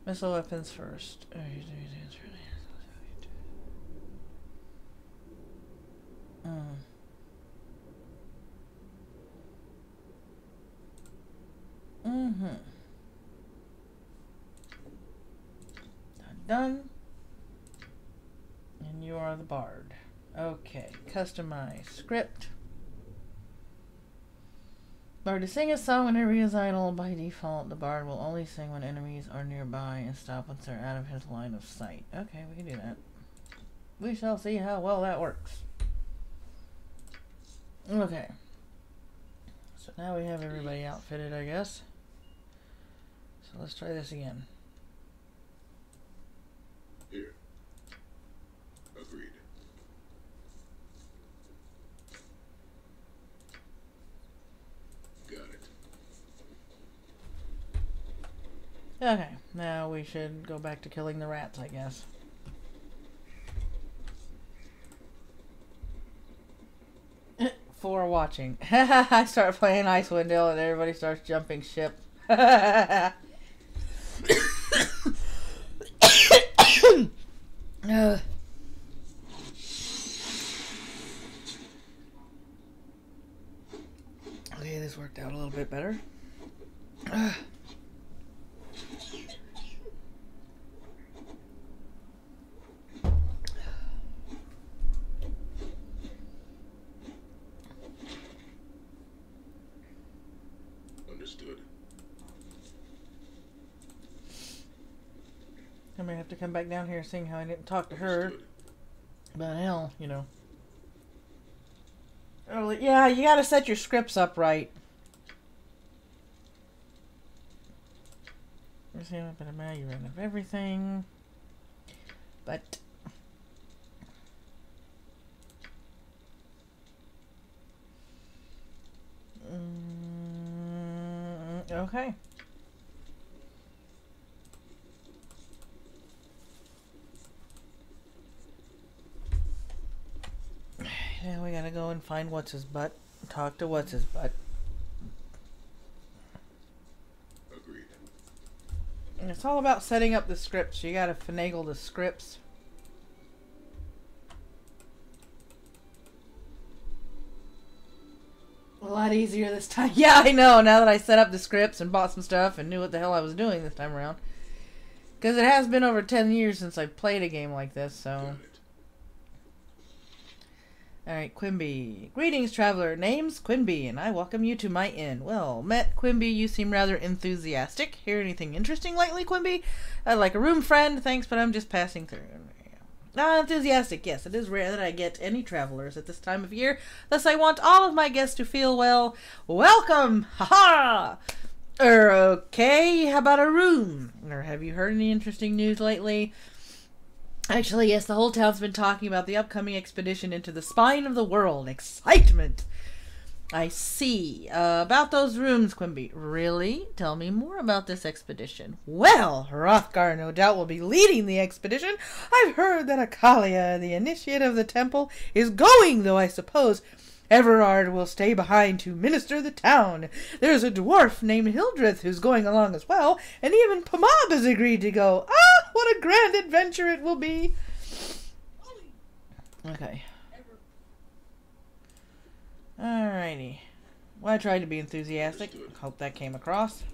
Missile weapons first. Done. And you are the bard. Okay. Customize script. Bard to sing a song whenever he is idle. By default, the bard will only sing when enemies are nearby and stop once they're out of his line of sight. Okay, we can do that. We shall see how well that works. Okay. So now we have everybody outfitted, I guess. So let's try this again. Here. Agreed. Okay, now we should go back to killing the rats, I guess. For watching. I start playing Icewind Dale and everybody starts jumping ship. Okay, this worked out a little bit better. Understood. I may have to come back down here seeing how I didn't talk to her. Understood. But hell, you know. Oh, yeah, you gotta set your scripts up right. Let's see a bit of Maddy ran of everything. But okay. Now we gotta go and find what's his butt. Talk to what's his butt. Agreed. And it's all about setting up the scripts. You gotta finagle the scripts. A lot easier this time. Yeah, I know. Now that I set up the scripts and bought some stuff and knew what the hell I was doing this time around. Because it has been over 10 years since I played a game like this, so... Got it. Alright, Quimby. Greetings, traveler. Name's Quimby, and I welcome you to my inn. Well met, Quimby. You seem rather enthusiastic. Hear anything interesting lately, Quimby? I'd like a room, friend. Thanks, but I'm just passing through. Ah, enthusiastic. Yes, it is rare that I get any travelers at this time of year. Thus, I want all of my guests to feel, well, welcome! Ha-ha! Okay, how about a room? Or have you heard any interesting news lately? Actually, yes, the whole town's been talking about the upcoming expedition into the spine of the world. Excitement! I see. About those rooms, Quimby. Really? Tell me more about this expedition. Well, Hrothgar no doubt will be leading the expedition. I've heard that Akalia, the initiate of the temple, is going, though I suppose Everard will stay behind to minister the town. There's a dwarf named Hildreth who's going along as well, and even Pomab has agreed to go. Ah, what a grand adventure it will be. Okay. Alrighty. Well, I tried to be enthusiastic. Hope that came across.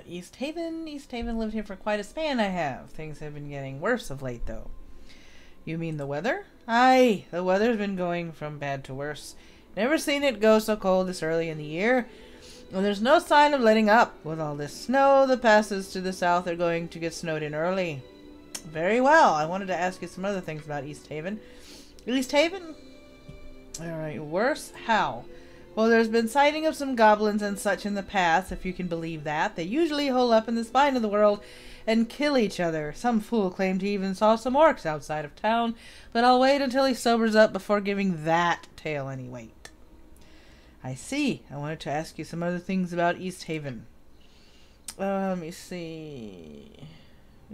East Haven. East Haven lived here for quite a span, I have. Things have been getting worse of late, though. You mean the weather? Aye, the weather's been going from bad to worse. Never seen it go so cold this early in the year. And there's no sign of letting up. With all this snow, the passes to the south are going to get snowed in early. Very well. I wanted to ask you some other things about East Haven. East Haven? Alright, worse? How? Well, there's been sighting of some goblins and such in the past, if you can believe that. They usually hole up in the spine of the world and kill each other. Some fool claimed he even saw some orcs outside of town, but I'll wait until he sobers up before giving that tale any weight. I see. I wanted to ask you some other things about East Haven. Let me see.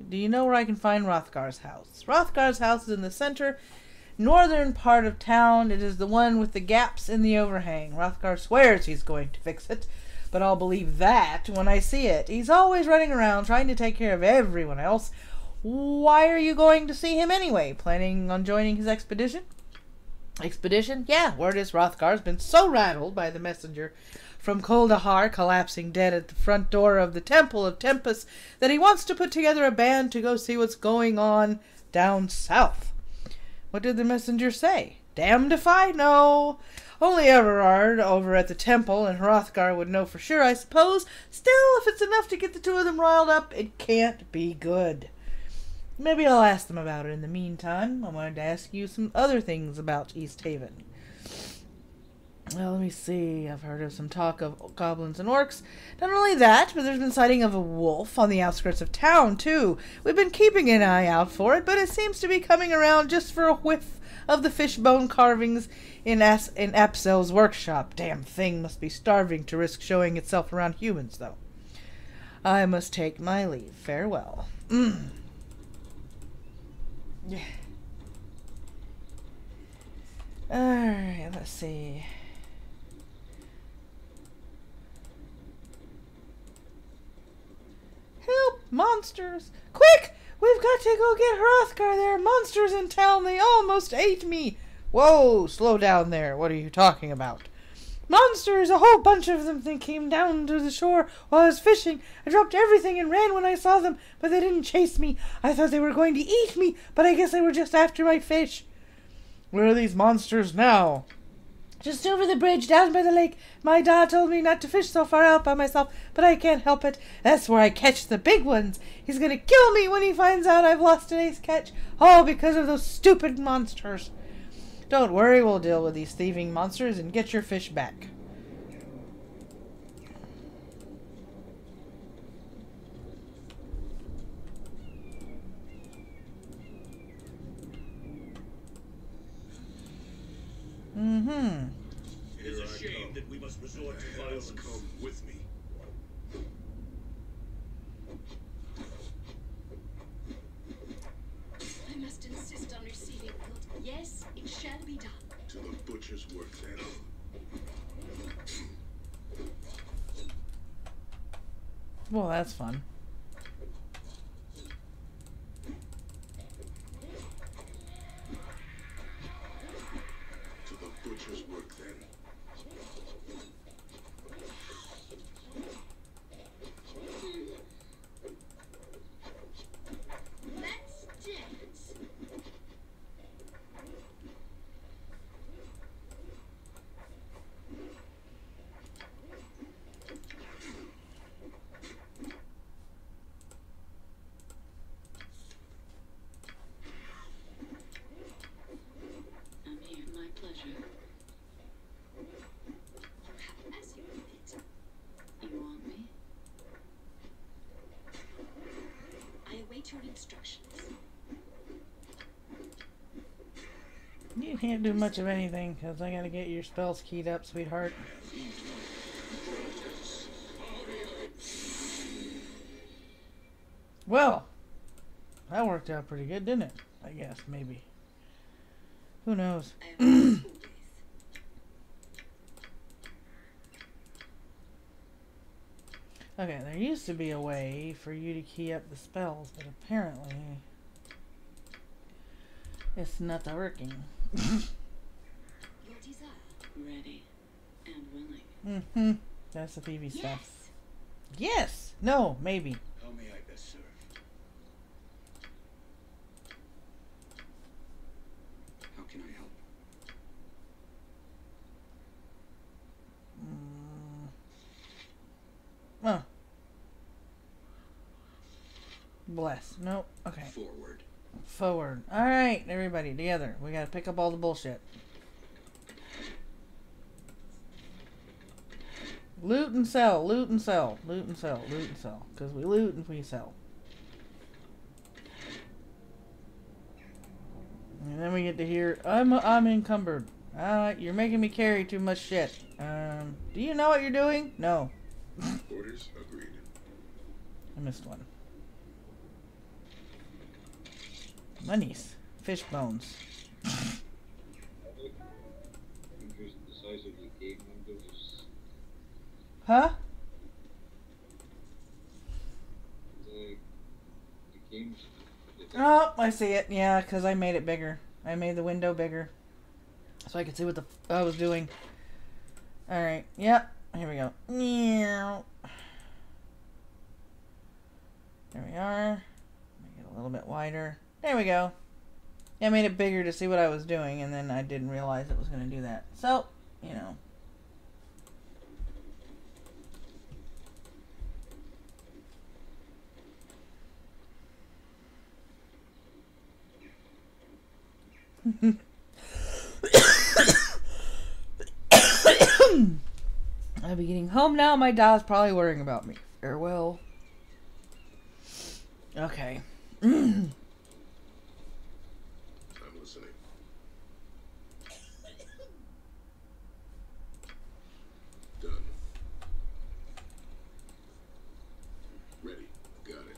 Do you know where I can find Hrothgar's house? Hrothgar's house is in the center northern part of town. It is the one with the gaps in the overhang. Hrothgar swears he's going to fix it, but I'll believe that when I see it. He's always running around trying to take care of everyone else. Why are you going to see him anyway? Planning on joining his expedition? Expedition? Yeah, word is Hrothgar's been so rattled by the messenger from Koldahar collapsing dead at the front door of the Temple of Tempest that he wants to put together a band to go see what's going on down south. What did the messenger say? Damned if I know. Only Everard over at the temple and Hrothgar would know for sure, I suppose. Still, if it's enough to get the two of them riled up, it can't be good. Maybe I'll ask them about it in the meantime. I wanted to ask you some other things about East Haven. Well, let me see. I've heard of some talk of goblins and orcs. Not only that, but there's been sighting of a wolf on the outskirts of town, too. We've been keeping an eye out for it, but it seems to be coming around just for a whiff of the fishbone carvings in Apsel's workshop. Damn thing must be starving to risk showing itself around humans, though. I must take my leave. Farewell. Yeah. Alright, let's see. Help! Monsters! Quick! We've got to go get Hrothgar. There are monsters in town. They almost ate me. Whoa! Slow down there. What are you talking about? Monsters! A whole bunch of them. They came down to the shore while I was fishing. I dropped everything and ran when I saw them, but they didn't chase me. I thought they were going to eat me, but I guess they were just after my fish. Where are these monsters now? Just over the bridge, down by the lake. My dad told me not to fish so far out by myself, but I can't help it. That's where I catch the big ones. He's gonna kill me when he finds out I've lost today's catch. All because of those stupid monsters. Don't worry, we'll deal with these thieving monsters and get your fish back. It is a shame that we must resort to violence. Come with me. I must insist on receiving quilt. Yes, it shall be done. To the butcher's work, then. Well, that's fun. To the butcher's work, then. Let's dance. I'm here, my pleasure. You have as you want it. You want me? I await your instructions. You can't do much of anything, because I gotta get your spells keyed up, sweetheart. Well, that worked out pretty good, didn't it? I guess, maybe. Who knows? I have 4 days. Okay, there used to be a way for you to key up the spells, but apparently it's not working. Your desire. Ready and willing. That's the PV Yes. stuff. Yes! No, maybe. How may I best serve? How can I help? Oh. Bless. Nope. Okay. Forward. Forward. Alright, everybody, together. We gotta pick up all the bullshit. Loot and sell, loot and sell, loot and sell, loot and sell. Because we loot and we sell. And then we get to hear, I'm encumbered. You're making me carry too much shit. Do you know what you're doing? No. Orders agreed. I missed one. Monies. Fish bones. I think the size of the game windows. Huh? The games. Oh, I see it. Yeah, because I made it bigger. I made the window bigger. So I could see what the I was doing. Alright. Yep. Here we go. There we are. Make it a little bit wider. There we go. I made it bigger to see what I was doing, and then I didn't realize it was going to do that. So, you know. be getting home now. My dad's probably worrying about me. Farewell. Okay. I'm listening. Done. Ready. Got it.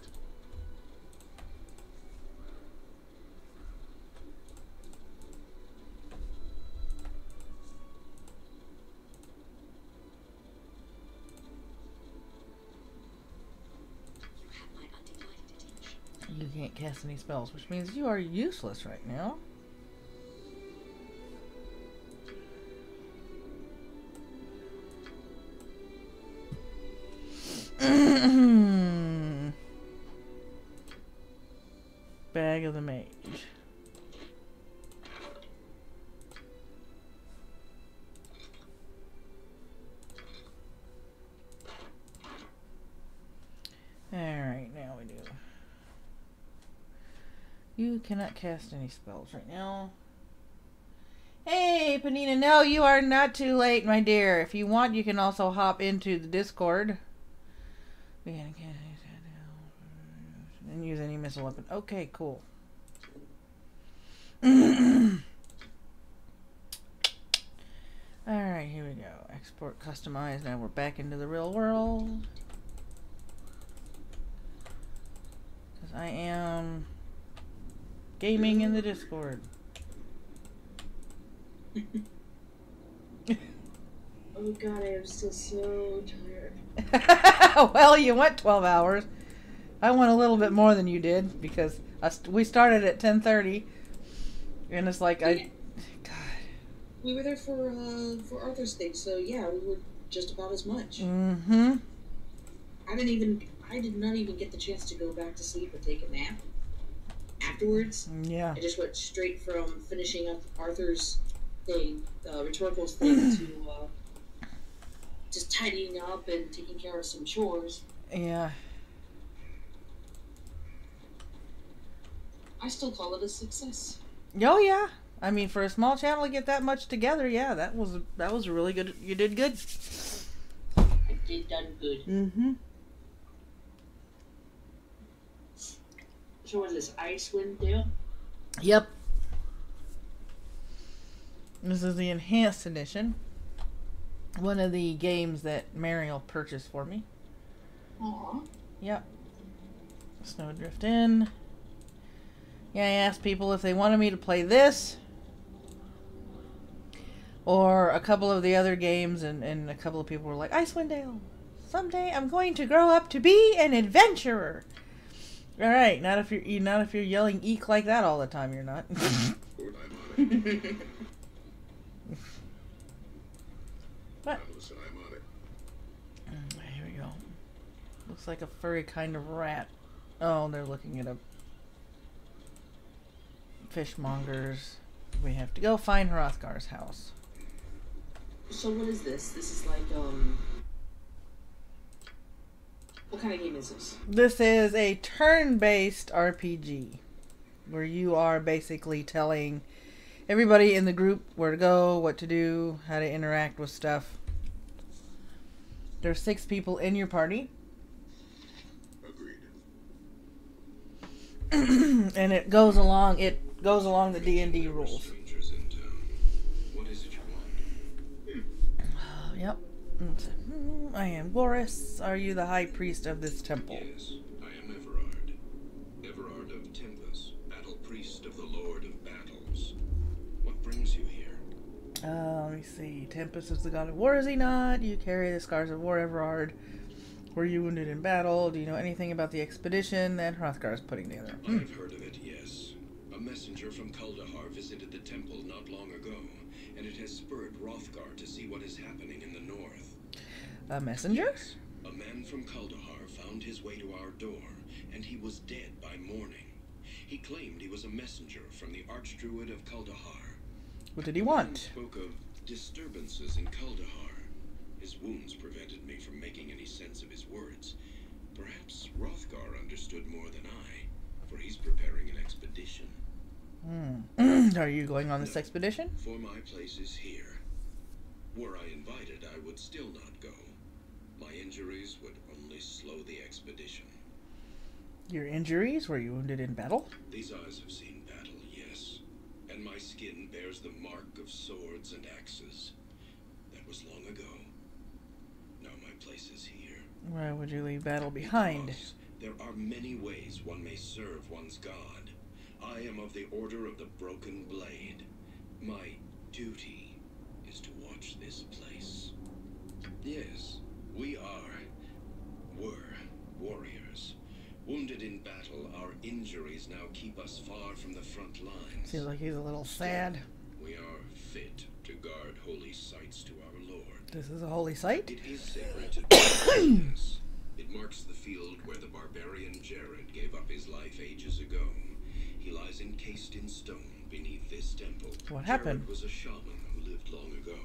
You can't cast any spells, which means you are useless right now. Bag of the Mage. Alright, now we do. You cannot cast any spells right now. Hey, Panina, no, you are not too late, my dear. If you want, you can also hop into the Discord. And use any missile weapon. Okay, cool. Alright, here we go. Export, customize. Now we're back into the real world. Because I am gaming in the Discord. Oh god, I am still so tired. Well, you went 12 hours. I went a little bit more than you did because we started at 10:30, and it's like God. We were there for Arthur's thing, so yeah, we were just about as much. Mm-hmm. I did not even get the chance to go back to sleep and take a nap afterwards. Yeah. I just went straight from finishing up Arthur's thing, Rhetorical's thing, to just tidying up and taking care of some chores. Yeah. I still call it a success. Oh yeah. I mean, for a small channel to get that much together, yeah, that was really good. You did good. I did done good. Mm-hmm. So what is this, Icewind Dale? Yep. This is the Enhanced Edition. One of the games that Mariel purchased for me. Aww. Yep. Snowdrift in. Yeah, I asked people if they wanted me to play this or a couple of the other games, and a couple of people were like, Icewind Dale, someday I'm going to grow up to be an adventurer. All right, not if you're yelling eek like that all the time. You're not. What? I'm on it. Here we go. Looks like a furry kind of rat. Oh, they're looking at a fishmonger's. We have to go find Hrothgar's house. So what is this? This is like, what kind of game is this? This is a turn-based RPG where you are basically telling everybody in the group where to go, what to do, how to interact with stuff. There's 6 people in your party. Agreed. And it goes along the D&D rules. Strangers in town. What is it you want? Yep. I am Boris. Are you the high priest of this temple? Yes, I am Everard. Everard of Tempus, battle priest of the Lord of Battles. What brings you here? Let me see. Tempest is the god of war, is he not? You carry the scars of war, Everard. Were you wounded in battle? Do you know anything about the expedition that Hrothgar is putting together? I've heard of it, yes. A messenger from Kuldahar visited the temple not long ago, and it has spurred Hrothgar to see what is happening in the north. A messenger? Yes, a man from Kuldahar found his way to our door, and he was dead by morning. He claimed he was a messenger from the Archdruid of Kuldahar. What did he The man want? spoke of disturbances in Kuldahar. His wounds prevented me from making any sense of his words. Perhaps Hrothgar understood more than I, for he's preparing an expedition. Are you going on this expedition? For my place is here. Were I invited, I would still not go. My injuries would only slow the expedition. Your injuries? Were you wounded in battle? These eyes have seen battle, yes. And my skin bears the mark of swords and axes. That was long ago. Now my place is here. Why would you leave battle behind? Because there are many ways one may serve one's god. I am of the Order of the Broken Blade. My duty is to watch this place. Yes, were warriors. Wounded in battle, our injuries now keep us far from the front lines. Seems like he's a little sad. We are fit to guard holy sites to our Lord. This is a holy site? It is sacred to yes. It marks the field where the barbarian Jared gave up his life ages ago. He lies encased in stone beneath this temple. What happened? Jared was a shaman who lived long ago.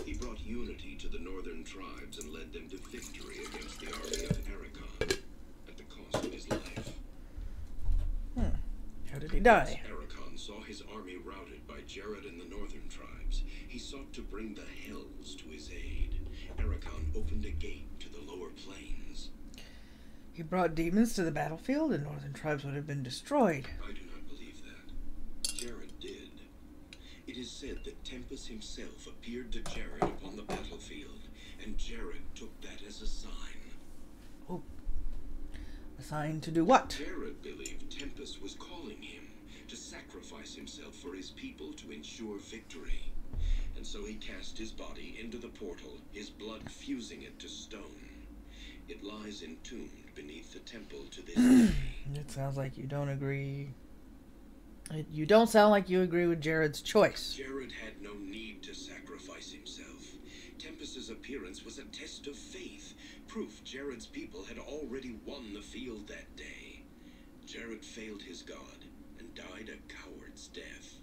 He brought unity to the northern tribes and led them to victory against the army of Ericon at the cost of his life. How did he die? As Ericon saw his army routed by Jared and the northern tribes, he sought to bring the Hells to his aid. Ericon opened a gate to the lower plains. He brought demons to the battlefield and northern tribes would have been destroyed. I do not believe that. Jared did. It is said that Tempest himself appeared to Jared upon the battlefield, and Jared took that as a sign. Oh. A sign to do what? Jared believed Tempest was calling him to sacrifice himself for his people to ensure victory. And so he cast his body into the portal, his blood fusing it to stone. It lies entombed beneath the temple to this day. It sounds like you don't agree. You don't sound like you agree with Jared's choice. Jared had no need to sacrifice himself. Tempest's appearance was a test of faith, proof Jared's people had already won the field that day. Jared failed his god and died a coward's death.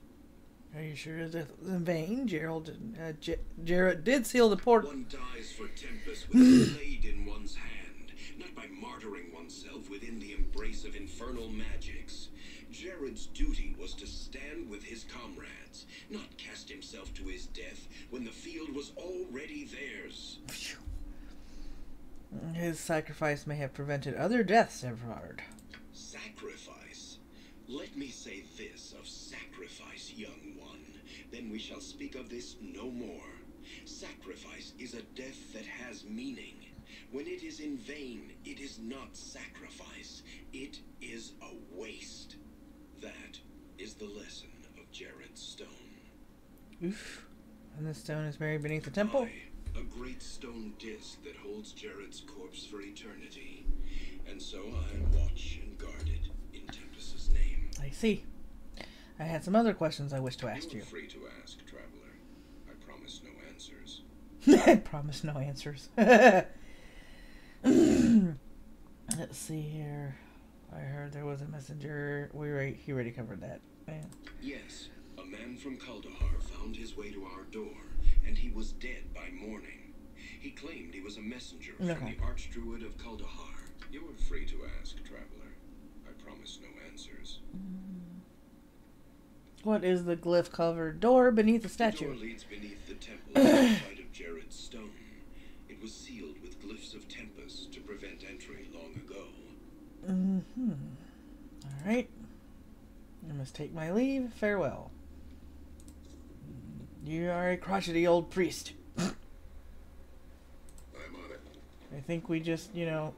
Are you sure that in vain? Jared did seal the portal. One dies for Tempest with a blade in one's hand, not by martyring oneself within the embrace of infernal magics. Jared's duty was to stand with his comrades, not cast himself to his death when the field was already theirs. His sacrifice may have prevented other deaths, Everard. Sacrifice? Let me say this of sacrifice, young one. Then we shall speak of this no more. Sacrifice is a death that has meaning. When it is in vain, it is not sacrifice. It is a waste. That is the lesson of Jared's stone. Oof. And the stone is buried beneath the temple? Aye, a great stone disc that holds Jared's corpse for eternity. And so I watch and guard it in Tempest's name. I see. I had some other questions I wish to ask you. You're free to ask, traveler. I promise no answers. I promise no answers. Let's see here. I heard there was a messenger. He already covered that. Man. Yes, a man from Kaldahar found his way to our door, and he was dead by morning. He claimed he was a messenger from the Archdruid of Kaldahar. You are free to ask, traveler. I promise no answers. What is the glyph-covered door beneath the statue? The door leads beneath the temple outside of Jared's stone. It was sealed with glyphs of Tempest to prevent entry long ago. Alright. I must take my leave. Farewell. You are a crotchety old priest. I'm on it. I think we just, I await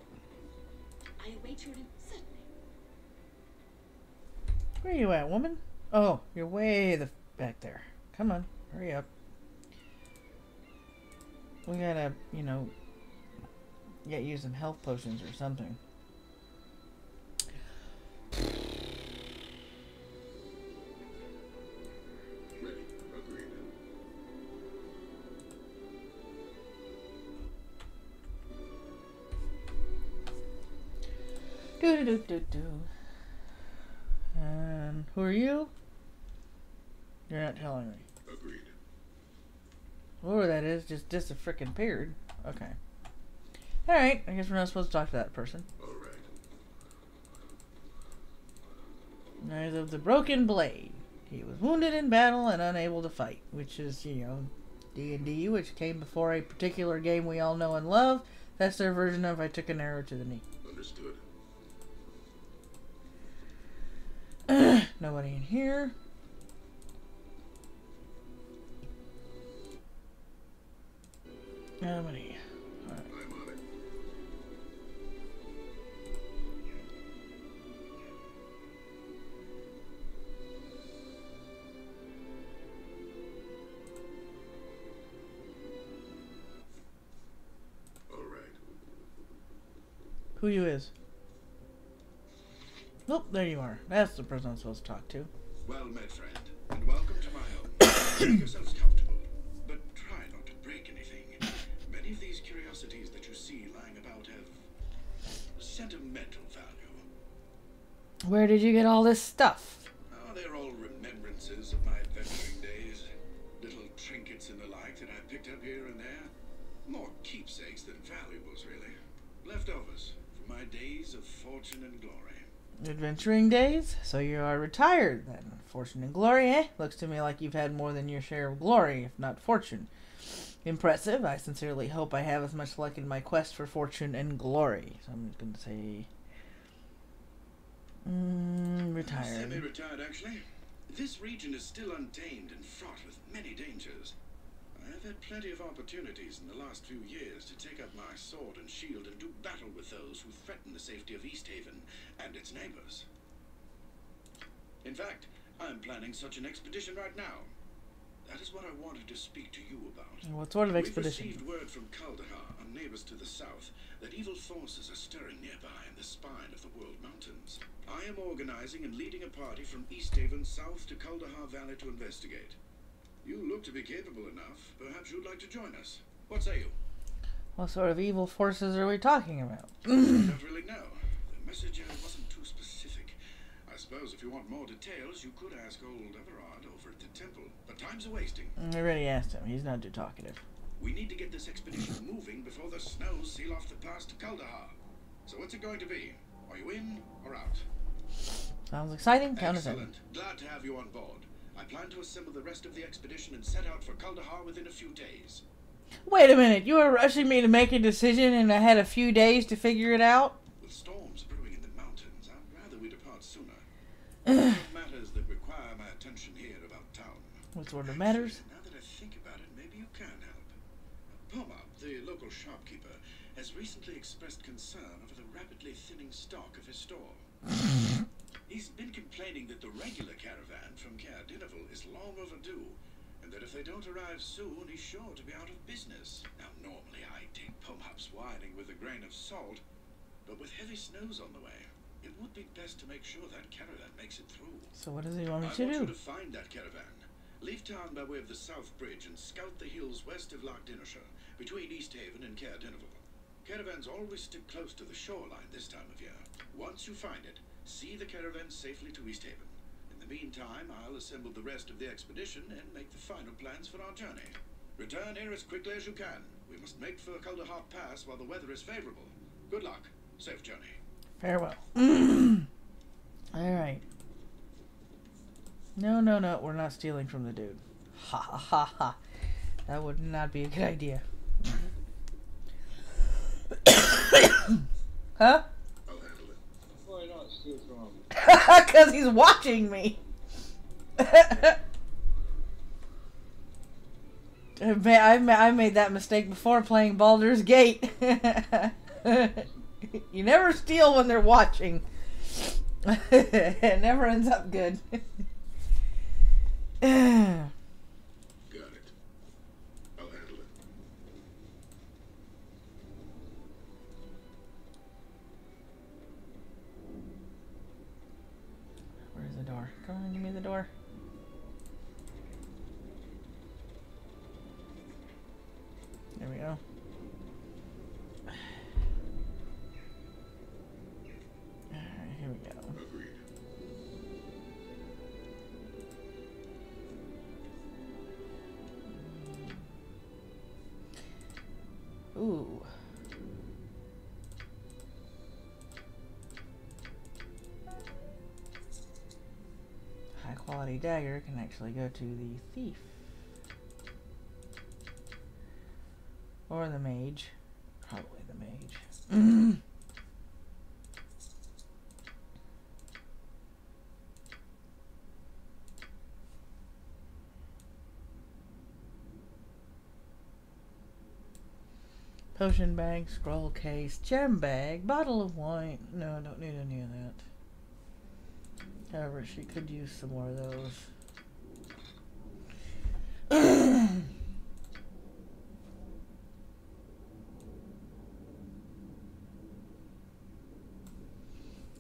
your certainly. Where are you at, woman? Oh, you're way back there. Come on, hurry up. We gotta, get you some health potions or something. Ready. Agreed. Do. Who are you? You're not telling me. Agreed. Whoever that is just a frickin' beard. Okay. Alright, I guess we're not supposed to talk to that person. All right. Knight of the Broken Blade. He was wounded in battle and unable to fight, which is, D&D, which came before a particular game we all know and love, That's their version of I took an arrow to the knee. Understood. Nobody in here. Nobody. Alright. I'm on it. All right. Who you is? Oh, there you are. That's the person I'm supposed to talk to. Well met, friend, and welcome to my home. Make yourselves comfortable, but try not to break anything. Many of these curiosities that you see lying about have sentimental value. Where did you get all this stuff? Oh, they're all remembrances of my adventuring days. Little trinkets and the like that I picked up here and there. More keepsakes than valuables, really. Leftovers from my days of fortune and glory. Adventuring days? So you are retired then. Fortune and glory, eh? Looks to me like you've had more than your share of glory, if not fortune. Impressive. I sincerely hope I have as much luck in my quest for fortune and glory. So I'm going to say... retired. Semi-retired, actually. This region is still untamed and fraught with many dangers. I have had plenty of opportunities in the last few years to take up my sword and shield and do battle with those who threaten the safety of East Haven and its neighbors. In fact, I'm planning such an expedition right now. That is what I wanted to speak to you about. What sort of expedition? We've received word from Kaldahar, our neighbors to the south, that evil forces are stirring nearby in the spine of the World Mountains. I am organizing and leading a party from East Haven south to Kaldahar Valley to investigate. You look to be capable enough. Perhaps you'd like to join us. What say you? What sort of evil forces are we talking about? I don't really know. The messenger wasn't too specific. I suppose if you want more details, you could ask old Everard over at the temple. But time's a-wasting. I already asked him. He's not too talkative. We need to get this expedition moving before the snows seal off the pass to Kaldahar. So what's it going to be? Are you in or out? Sounds exciting. Count us in. Excellent. Glad to have you on board. I plan to assemble the rest of the expedition and set out for Kaldahar within a few days. Wait a minute. You were rushing me to make a decision and I had a few days to figure it out? With storms brewing in the mountains, I'd rather we depart sooner. There are matters that require my attention here about town. What sort of matters? Now that I think about it, maybe you can help. Pomap, the local shopkeeper, has recently expressed concern over the rapidly thinning stock of his store. He's been complaining that the regular caravan from Maddy-MWM is long overdue, and that if they don't arrive soon, he's sure to be out of business. Now, normally I take Pomap's whining with a grain of salt, but with heavy snows on the way, it would be best to make sure that caravan makes it through. So what does he want me I to want do? you to find that caravan. Leave town by way of the South Bridge and scout the hills west of Loch Dinnershire, between East Haven and Maddy-MWM. Caravans always stick close to the shoreline this time of year. Once you find it, see the caravan safely to East Haven. In the meantime, I'll assemble the rest of the expedition and make the final plans for our journey. Return here as quickly as you can. We must make for Kaldahar Pass while the weather is favorable. Good luck. Safe journey. Farewell. Alright. No, we're not stealing from the dude. Ha ha ha ha. That would not be a good idea. Huh? I'll handle it. Why not steal from him? Because he's watching me. I made that mistake before playing Baldur's Gate. You never steal when they're watching. It never ends up good. Got it. I'll handle it. Where's the door? Come on, give me the door. There we go. Alright, here we go. Agreed. Ooh. High quality dagger can actually go to the thief. Or the mage. Probably the mage. Potion bag, scroll case, gem bag, bottle of wine. No, I don't need any of that. However, she could use some more of those.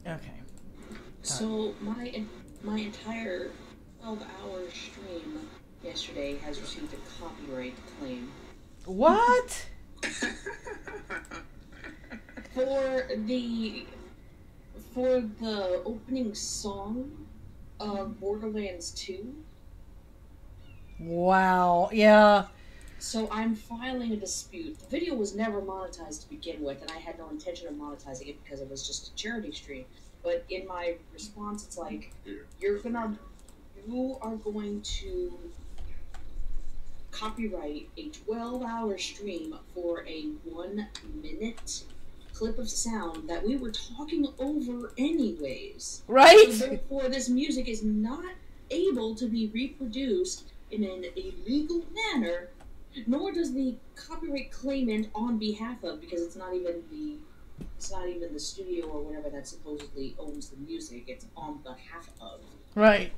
Okay. So my entire 12-hour stream yesterday has received a copyright claim. What? For the opening song of Borderlands 2. Wow. Yeah. So I'm filing a dispute. The video was never monetized to begin with, and I had no intention of monetizing it because it was just a charity stream. But in my response, it's like, you are going to copyright a 12-hour stream for a 1-minute clip of sound that we were talking over anyways. Right? So therefore, this music is not able to be reproduced in an illegal manner, nor does the copyright claimant on behalf of, because it's not even the studio or whatever that supposedly owns the music, it's on behalf of. Right.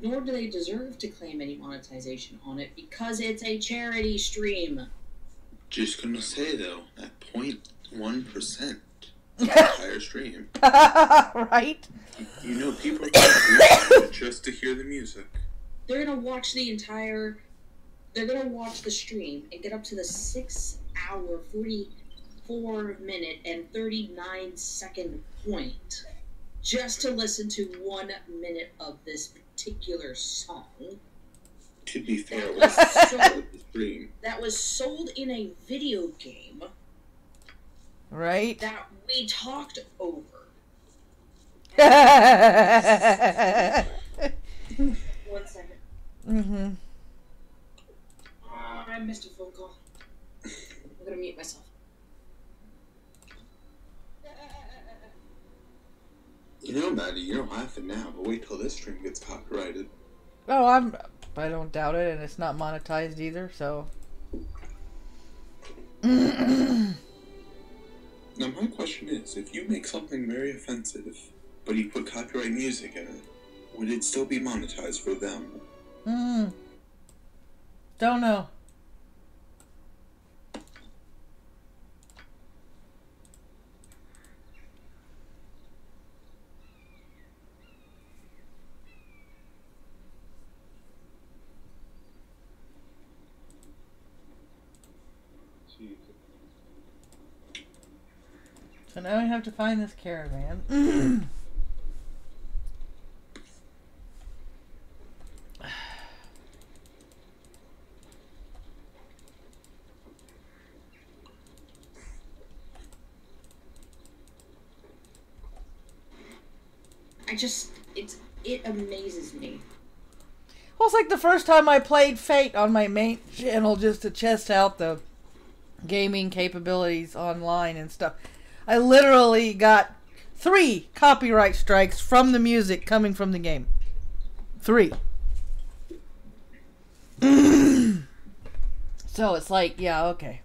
Nor do they deserve to claim any monetization on it because it's a charity stream. Just gonna say though, at 0.1% of the entire stream. Right? You know, people are gonna just to hear the music. They're gonna watch the stream and get up to the 6-hour, 44-minute, and 39-second point just to listen to 1 minute of this particular song. To be fair, that was sold in a video game. Right? That we talked over. 1 second. Mm-hmm. I missed a phone call. I'm gonna mute myself. You know, Maddie, you're laughing now, but wait till this stream gets copyrighted. Oh, I don't doubt it, and it's not monetized either, so. Now, my question is, if you make something very offensive, but you put copyright music in it, would it still be monetized for them? Don't know. So now we have to find this caravan. It amazes me. Well, it's like the first time I played Fate on my main channel just to test out the gaming capabilities online and stuff. I literally got 3 copyright strikes from the music coming from the game. 3. So it's like, yeah, okay.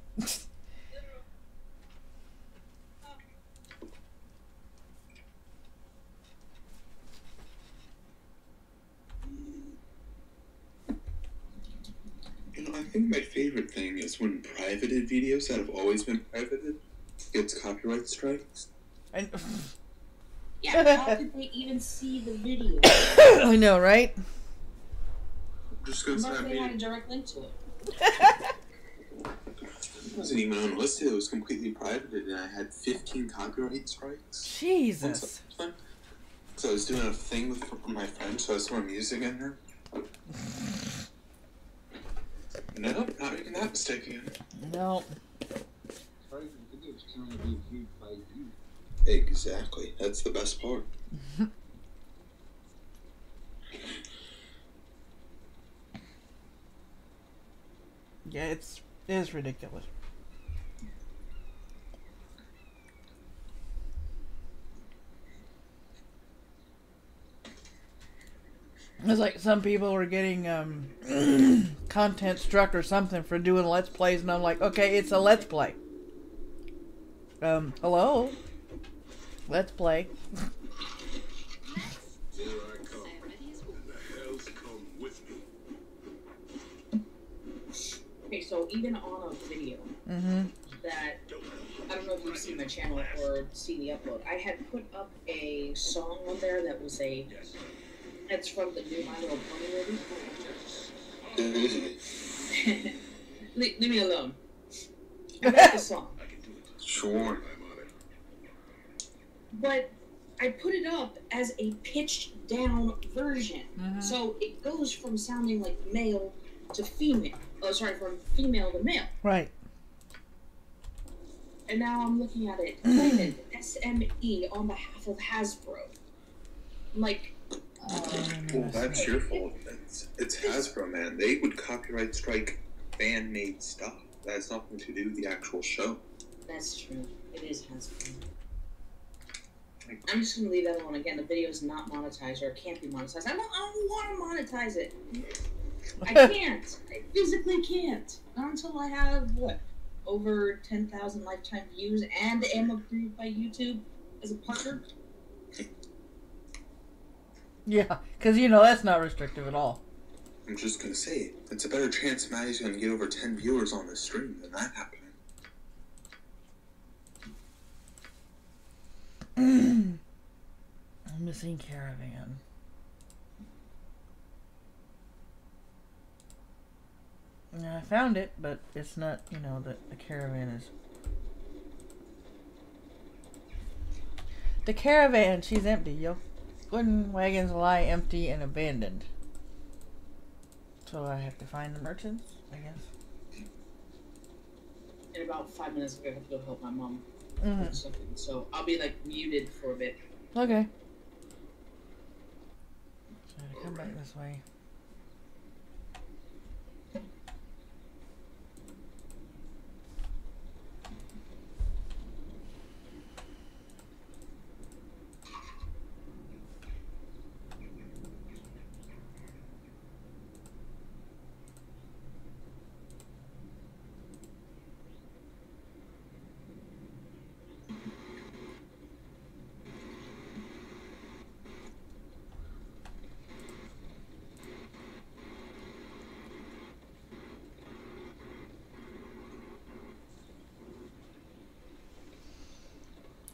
You know, I think my favorite thing is when privated videos that have always been privated gets copyright strikes. And yeah, how did they even see the video? I know, right? I'm just gonna say, They had a direct link to it. It wasn't even unlisted, it was completely privated, and I had 15 copyright strikes. Jesus. So I was doing a thing with my friend, so I was throwing music in her. Nope, not making that mistake again. No. Exactly, that's the best part. Yeah, it's It is ridiculous. It's like some people were getting content struck or something for doing Let's Plays, and I'm like, okay, it's a Let's Play. Hello? Let's play. Here I come, and the hells come with me. Okay, so even on a video that, I don't know if you've seen my channel or seen the upload, I had put up a song on there that was it's from the new My Little Pony movie. Leave me alone. I like the song. Sure. But I put it up as a pitched down version. So it goes from sounding like male to female. Oh, sorry, from female to male. Right. And now I'm looking at it. Claimant SME on behalf of Hasbro. I'm like, well, that's your fault. It's Hasbro, man. They would copyright strike fan-made stuff. That has nothing to do with the actual show. That's true. It is Hasbro. I'm just going to leave that alone. Again, the video is not monetized or can't be monetized. I don't want to monetize it. I can't. I physically can't. Not until I have, over 10,000 lifetime views and am approved by YouTube as a partner. Yeah, because, that's not restrictive at all. I'm just going to say, it's a better chance Maddie's going to get over 10 viewers on this stream than that happening. Missing caravan. Yeah, I found it, but it's not, the caravan is... The caravan, she's empty, yo. Wooden wagons lie empty and abandoned. So I have to find the merchants, I guess. In about 5 minutes, I'm going to have to go help my mom. Something. So I'll be muted for a bit. Okay. So I come back this way.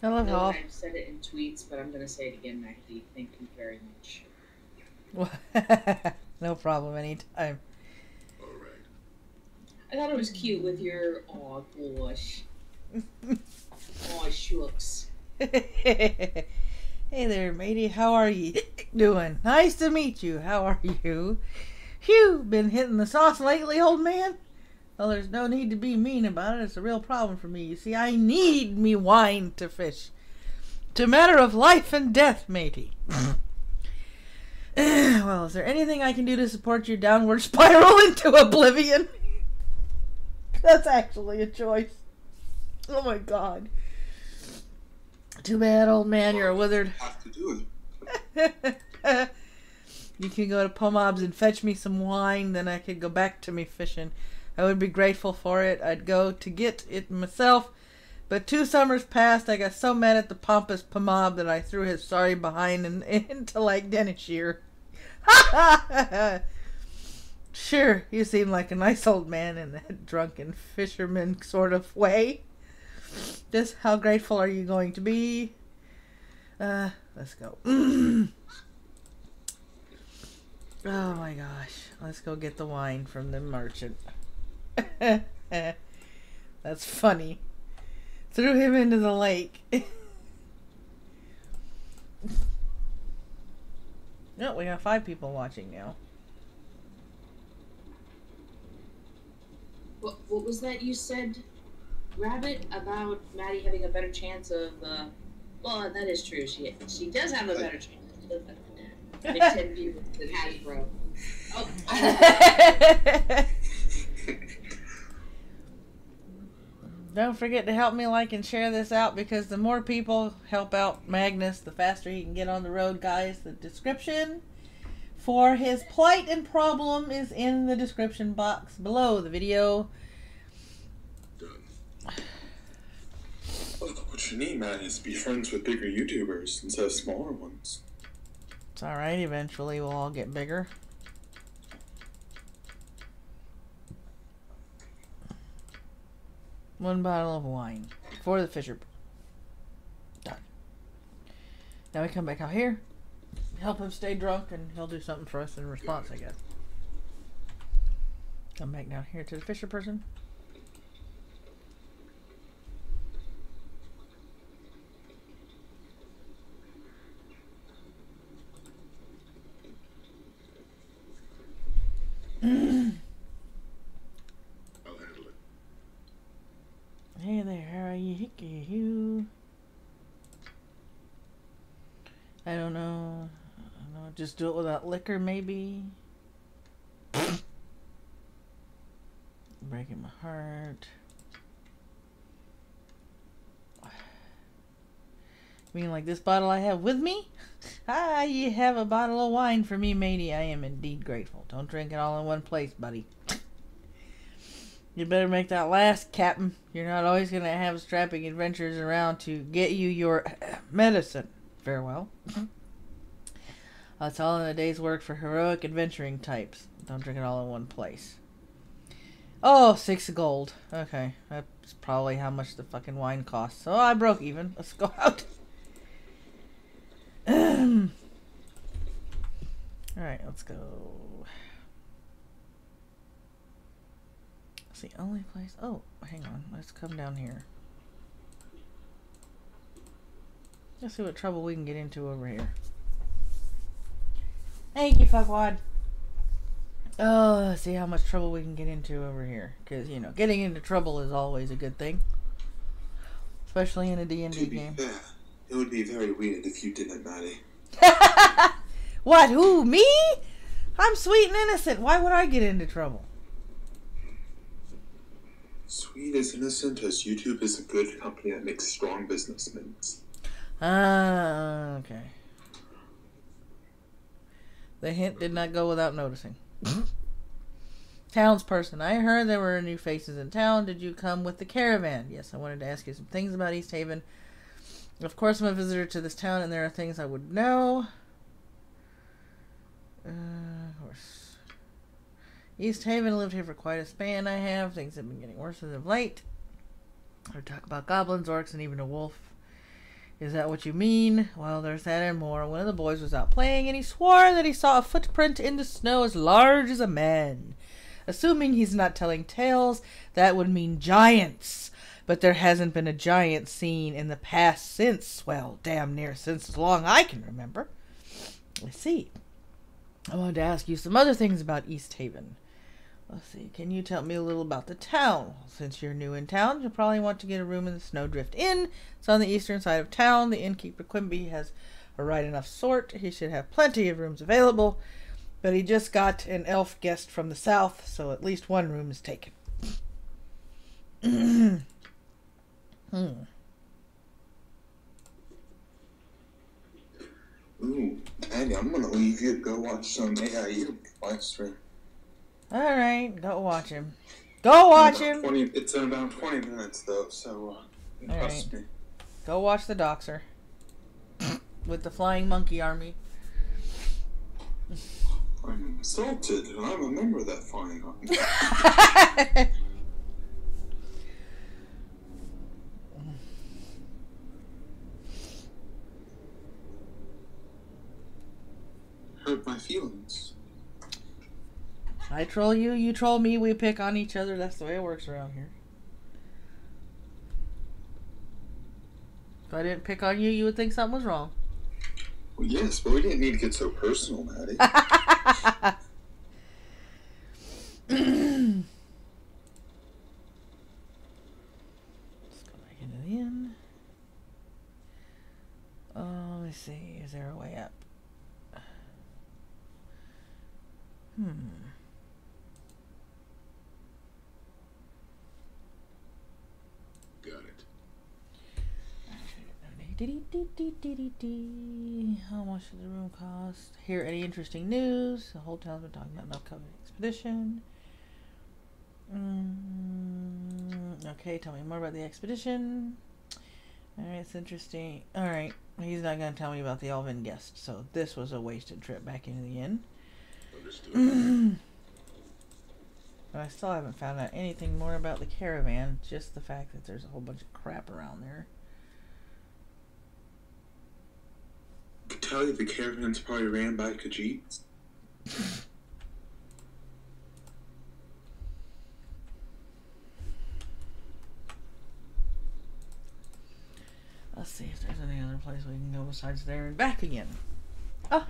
I love how I've said it in tweets, but I'm going to say it again, Magdy. Thank you very much. No problem, anytime. I thought it was cute with your, aw, gosh. Aw, shucks. Hey there, matey. How are you doing? Nice to meet you. How are you? Phew, been hitting the sauce lately, old man? Well, there's no need to be mean about it. It's a real problem for me. You see, I need me wine to fish. It's a matter of life and death, matey. Well, is there anything I can do to support your downward spiral into oblivion? That's actually a choice. Oh my god. Too bad, old man. You're a withered. Have to do it. You can go to Pomob's and fetch me some wine, then I could go back to me fishing. I would be grateful for it. I'd go to get it myself, but 2 summers passed. I got so mad at the pompous Pomob that I threw his sorry behind into Lake Denishire. Sure, you seem like a nice old man in that drunken fisherman sort of way. Just how grateful are you going to be? Let's go. Oh my gosh. Let's go get the wine from the merchant. That's funny. Threw him into the lake. No, we got 5 people watching now. What was that you said, Rabbit, about Maddie having a better chance of, well, that is true. She does have a better chance of 10 viewers than Hasbro. Oh. Don't forget to help me like and share this out, because the more people help out Magnus, the faster he can get on the road, guys. The description for his plight and problem is in the description box below the video. Done. Look, what you need, man, is to be friends with bigger YouTubers instead of smaller ones. It's alright, eventually we'll all get bigger. One bottle of wine for the Fisher. Done. Now we come back out here, help him stay drunk, and he'll do something for us in response, I guess. Come back down here to the Fisher person. Hey there, how are you? You? I don't know. Just do it without liquor, maybe. Breaking my heart. You mean like this bottle I have with me? Ah, you have a bottle of wine for me, matey. I am indeed grateful. Don't drink it all in one place, buddy. You better make that last, Captain. You're not always going to have strapping adventures around to get you your medicine. Farewell. That's all in a day's work for heroic adventuring types. Don't drink it all in one place. Oh, 6 gold. Okay, that's probably how much the fucking wine costs. So I broke even. Let's go out. Alright, let's go. It's the only place. Oh, hang on. Let's come down here. Let's see what trouble we can get into over here. Thank you, fuckwad. Oh, let's see how much trouble we can get into over here. Because, you know, getting into trouble is always a good thing. Especially in a D&D game. Fair, it would be very weird if you didn't, Maddie. What? Who? Me? I'm sweet and innocent. Why would I get into trouble? Sweet is innocent as YouTube is a good company that makes strong businessmen. Ah, okay. The hint did not go without noticing. Townsperson, I heard there were new faces in town. Did you come with the caravan? Yes, I wanted to ask you some things about East Haven. Of course, I'm a visitor to this town, and there are things I would know. Of course. East Haven, lived here for quite a span, I have. Things have been getting worse as of late. I talk about goblins, orcs, and even a wolf. Is that what you mean? Well, there's that and more. One of the boys was out playing, and he swore that he saw a footprint in the snow as large as a man. Assuming he's not telling tales, that would mean giants. But there hasn't been a giant seen in the past since, well, damn near since as long I can remember. Let's see. I wanted to ask you some other things about East Haven. Let's see, can you tell me a little about the town? Since you're new in town, you'll probably want to get a room in the Snowdrift Inn. It's on the eastern side of town. The innkeeper Quimby has a right enough sort. He should have plenty of rooms available, but he just got an elf guest from the south, so at least one room is taken. Ooh, Andy, I'm gonna leave you to go watch some AIU live stream. Alright, go watch him. Go watch him! It's in about 20 minutes, though, so trust me. Go watch the Doxer. With the Flying Monkey Army. I'm insulted, and I'm a member of that flying army. Hurt my feelings. I troll you, you troll me, we pick on each other. That's the way it works around here. If I didn't pick on you, you would think something was wrong. Well, yes, but we didn't need to get so personal, Maddie. Let's go back into the inn. Oh, let me see. Is there a way up? How much did the room cost? Hear any interesting news? The whole town's been talking about an upcoming expedition. Okay, tell me more about the expedition. Alright, it's interesting. Alright, he's not going to tell me about the elven guest, so this was a wasted trip back into the inn. Understood. But I still haven't found out anything more about the caravan, just the fact that there's a whole bunch of crap around there. I can tell you the caravan's probably ran by Khajiits. Let's see if there's any other place we can go besides there and back again. Oh!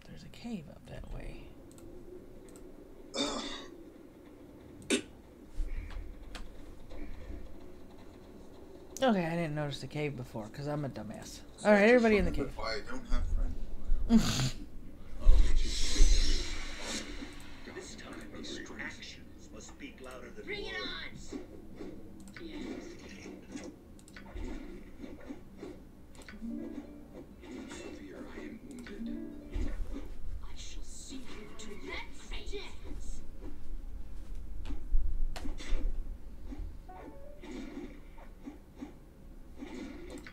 There's a cave up that way. Okay, I didn't notice the cave before because I'm a dumbass. Alright, everybody in the cave. Why I don't have friends. This time, your actions must speak louder than Bring it words. on! Yes. Fear I am wounded. I shall see you to let's dance!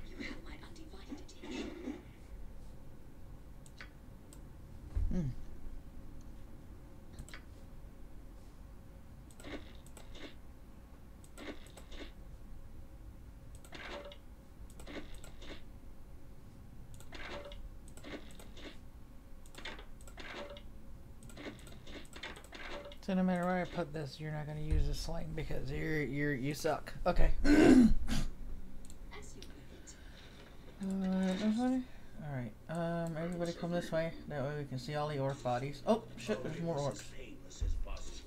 You have my undivided attention. So no matter where I put this, you're not going to use this sling because you suck. Okay. As you will. Alright. Everybody come this way. That way we can see all the orc bodies. Oh, shit, there's more orcs. As painless as possible.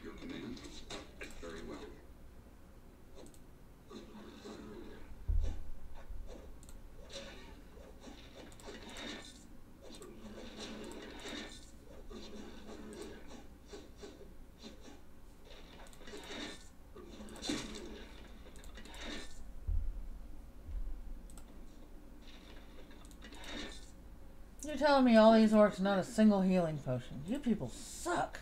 Your command? Very well. You're telling me all these orcs, not a single healing potion. You people suck.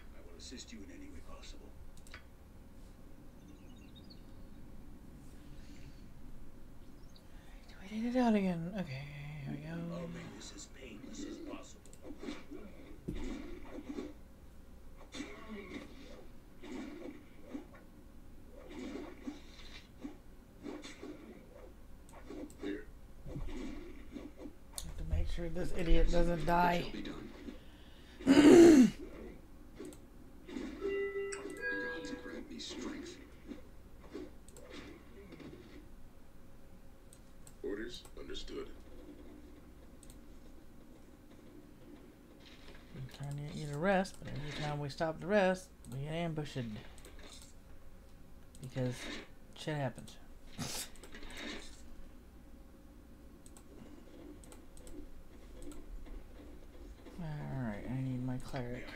I will assist you in any way possible. Wait it out again. Okay, here we I'll go. make this as painless as possible. Here. Have to make sure this idiot doesn't die. It shall be done. The gods grant me strength. Orders understood. I'm trying to get you to rest, but every time we stop to rest, we get ambushed. Because shit happens. Alright, I need my cleric.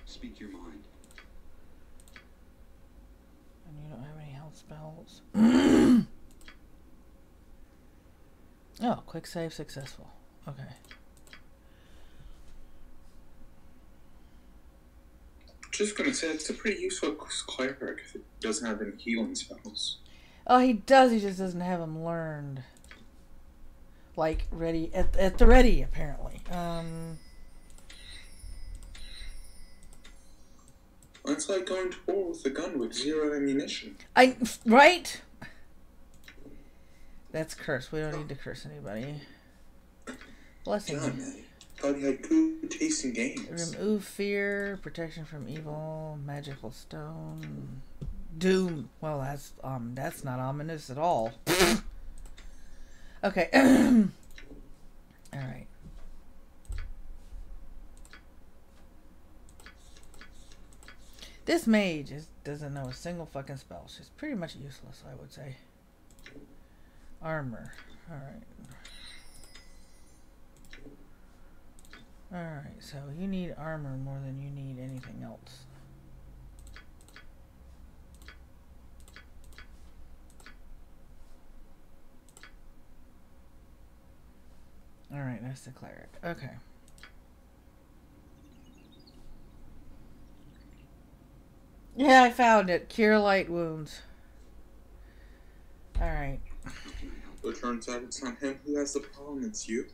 Speak your mind. And you don't have any health spells. Oh, quick save successful. Okay. Just gonna say it's a pretty useful cleric if it doesn't have any healing spells. Oh, he does. He just doesn't have them learned. Like, ready at the ready, apparently. It's like going to war with a gun with 0 ammunition. Right? That's curse. We don't need to curse anybody. Blessing. Done, Maddie. thought he had good taste in games. Remove fear, protection from evil, magical stone, doom. Well, that's not ominous at all. Okay. All right. This mage doesn't know a single fucking spell. She's pretty much useless, I would say. Armor. Alright. Alright, so you need armor more than you need anything else. Alright, that's the cleric. Okay. Yeah, I found it. Cure light wounds. Alright. So it turns out it's not him who has the problem, it's you.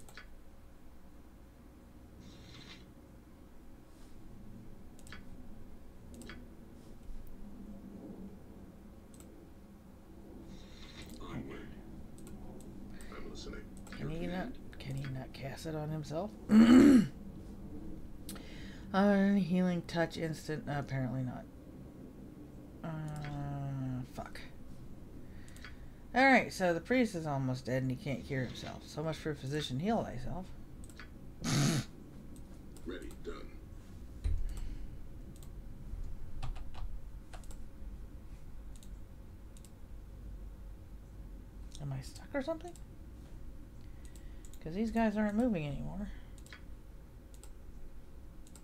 Onward. I'm listening. Can he not cast it on himself? Healing touch instant. Apparently not. Fuck. Alright, so the priest is almost dead and he can't cure himself. So much for physician heal thyself. Ready, done. Am I stuck or something? Because these guys aren't moving anymore.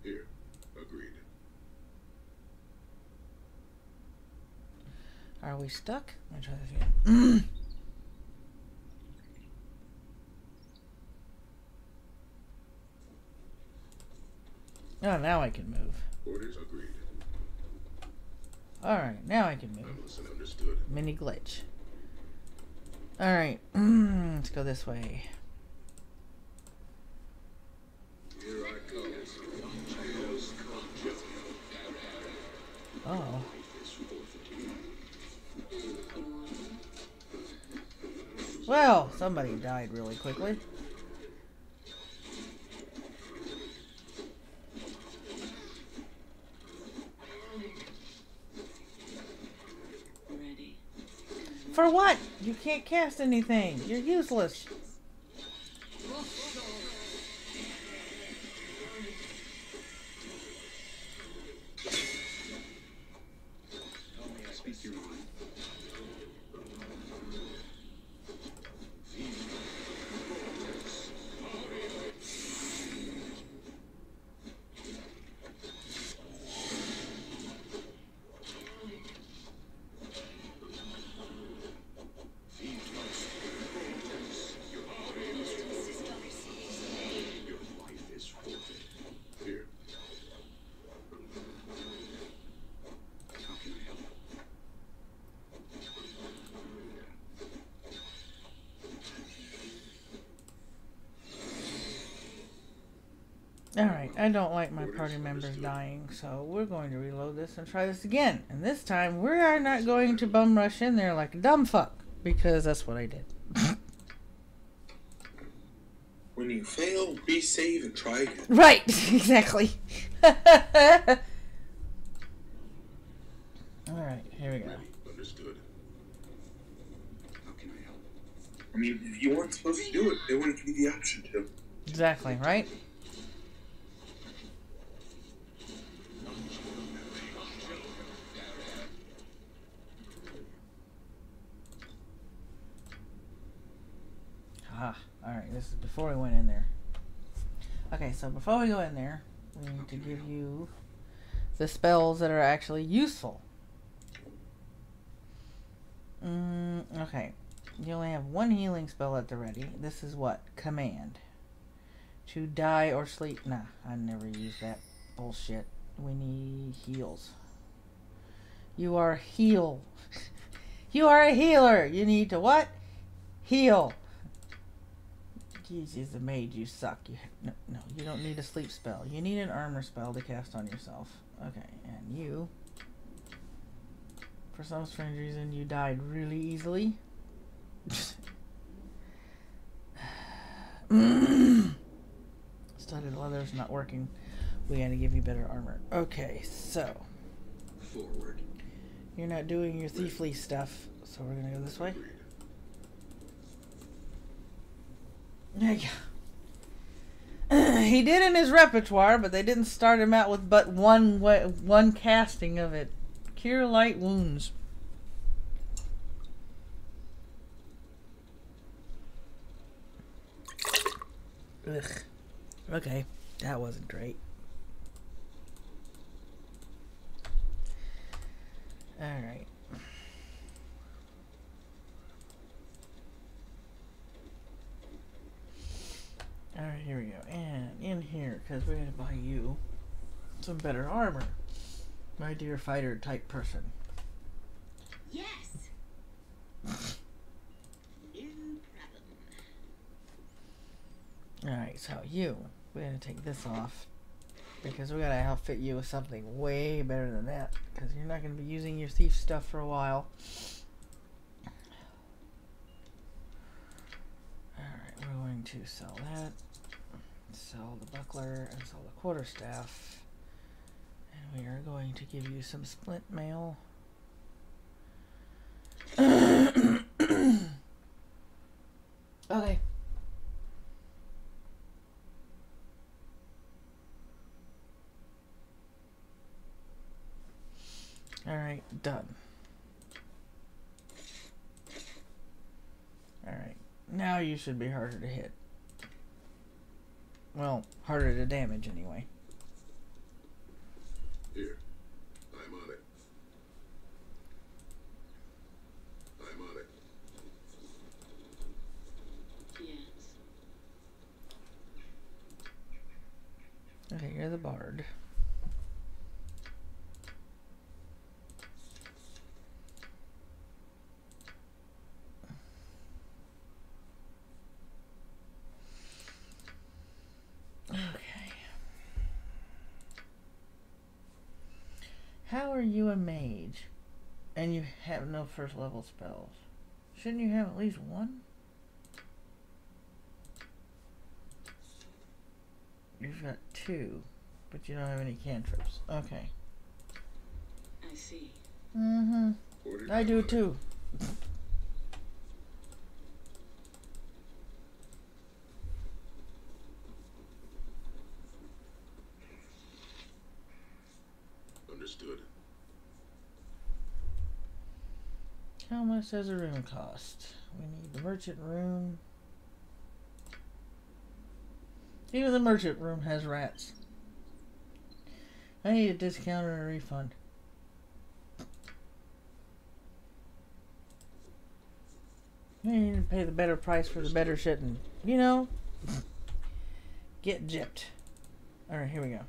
Here. Agreed. Are we stuck? Let me try this again. Oh, now I can move. Orders agreed. Alright, now I can move. I'm listening. Understood. Mini glitch. Alright, let's go this way. Here I come. Oh. Well, somebody died really quickly. Ready. For what? You can't cast anything. You're useless. Speak your mind. Alright, I don't like my party members dying, so we're going to reload this and try this again. And this time, we are not going to bum rush in there like a dumb fuck, because that's what I did. When you fail, resave and try again. Right, exactly. Alright, here we go. Ready. Understood. How can I help? I mean, if you weren't supposed to do it, they wouldn't give you the option to. Exactly, right? Ah, alright, this is before we went in there. Okay, so before we go in there, we need to give you the spells that are actually useful. Okay, you only have one healing spell at the ready. This is what? Command. To die or sleep. Nah, I never use that bullshit. We need heals. You are heal. You are a healer. You need to what? Heal. Jeez, the mage, you suck. No, you don't need a sleep spell. You need an armor spell to cast on yourself. Okay, and you, for some strange reason, you died really easily. Started a lot is not working. We gotta give you better armor. Okay, so. Forward. You're not doing your thiefly stuff, so we're gonna go this way. There you go. He did in his repertoire, but they didn't start him out with but one casting of it. Cure light wounds. Ugh. Okay, that wasn't great. Alright. Alright, here we go. And in here, because we're going to buy you some better armor. My dear fighter type person. Yes. No problem. Alright, so you, we're going to take this off. Because we got to outfit you with something way better than that. Because you're not going to be using your thief stuff for a while. Alright, we're going to sell that. Sell the buckler and sell the quarterstaff. And we are going to give you some splint mail. Okay. Alright, done. Alright, now you should be harder to hit. Well, harder to damage anyway. Here, I'm on it. I'm on it. Yes. Okay, you're the bard. How are you a mage and you have no first level spells? Shouldn't you have at least one? You've got two, but you don't have any cantrips. Okay. I see. Mm-hmm. I do too. Understood. How much does a room cost? We need the merchant room. Even the merchant room has rats. I need a discount or a refund. I need to pay the better price for the better shit and, you know, get gypped. Alright, here we go.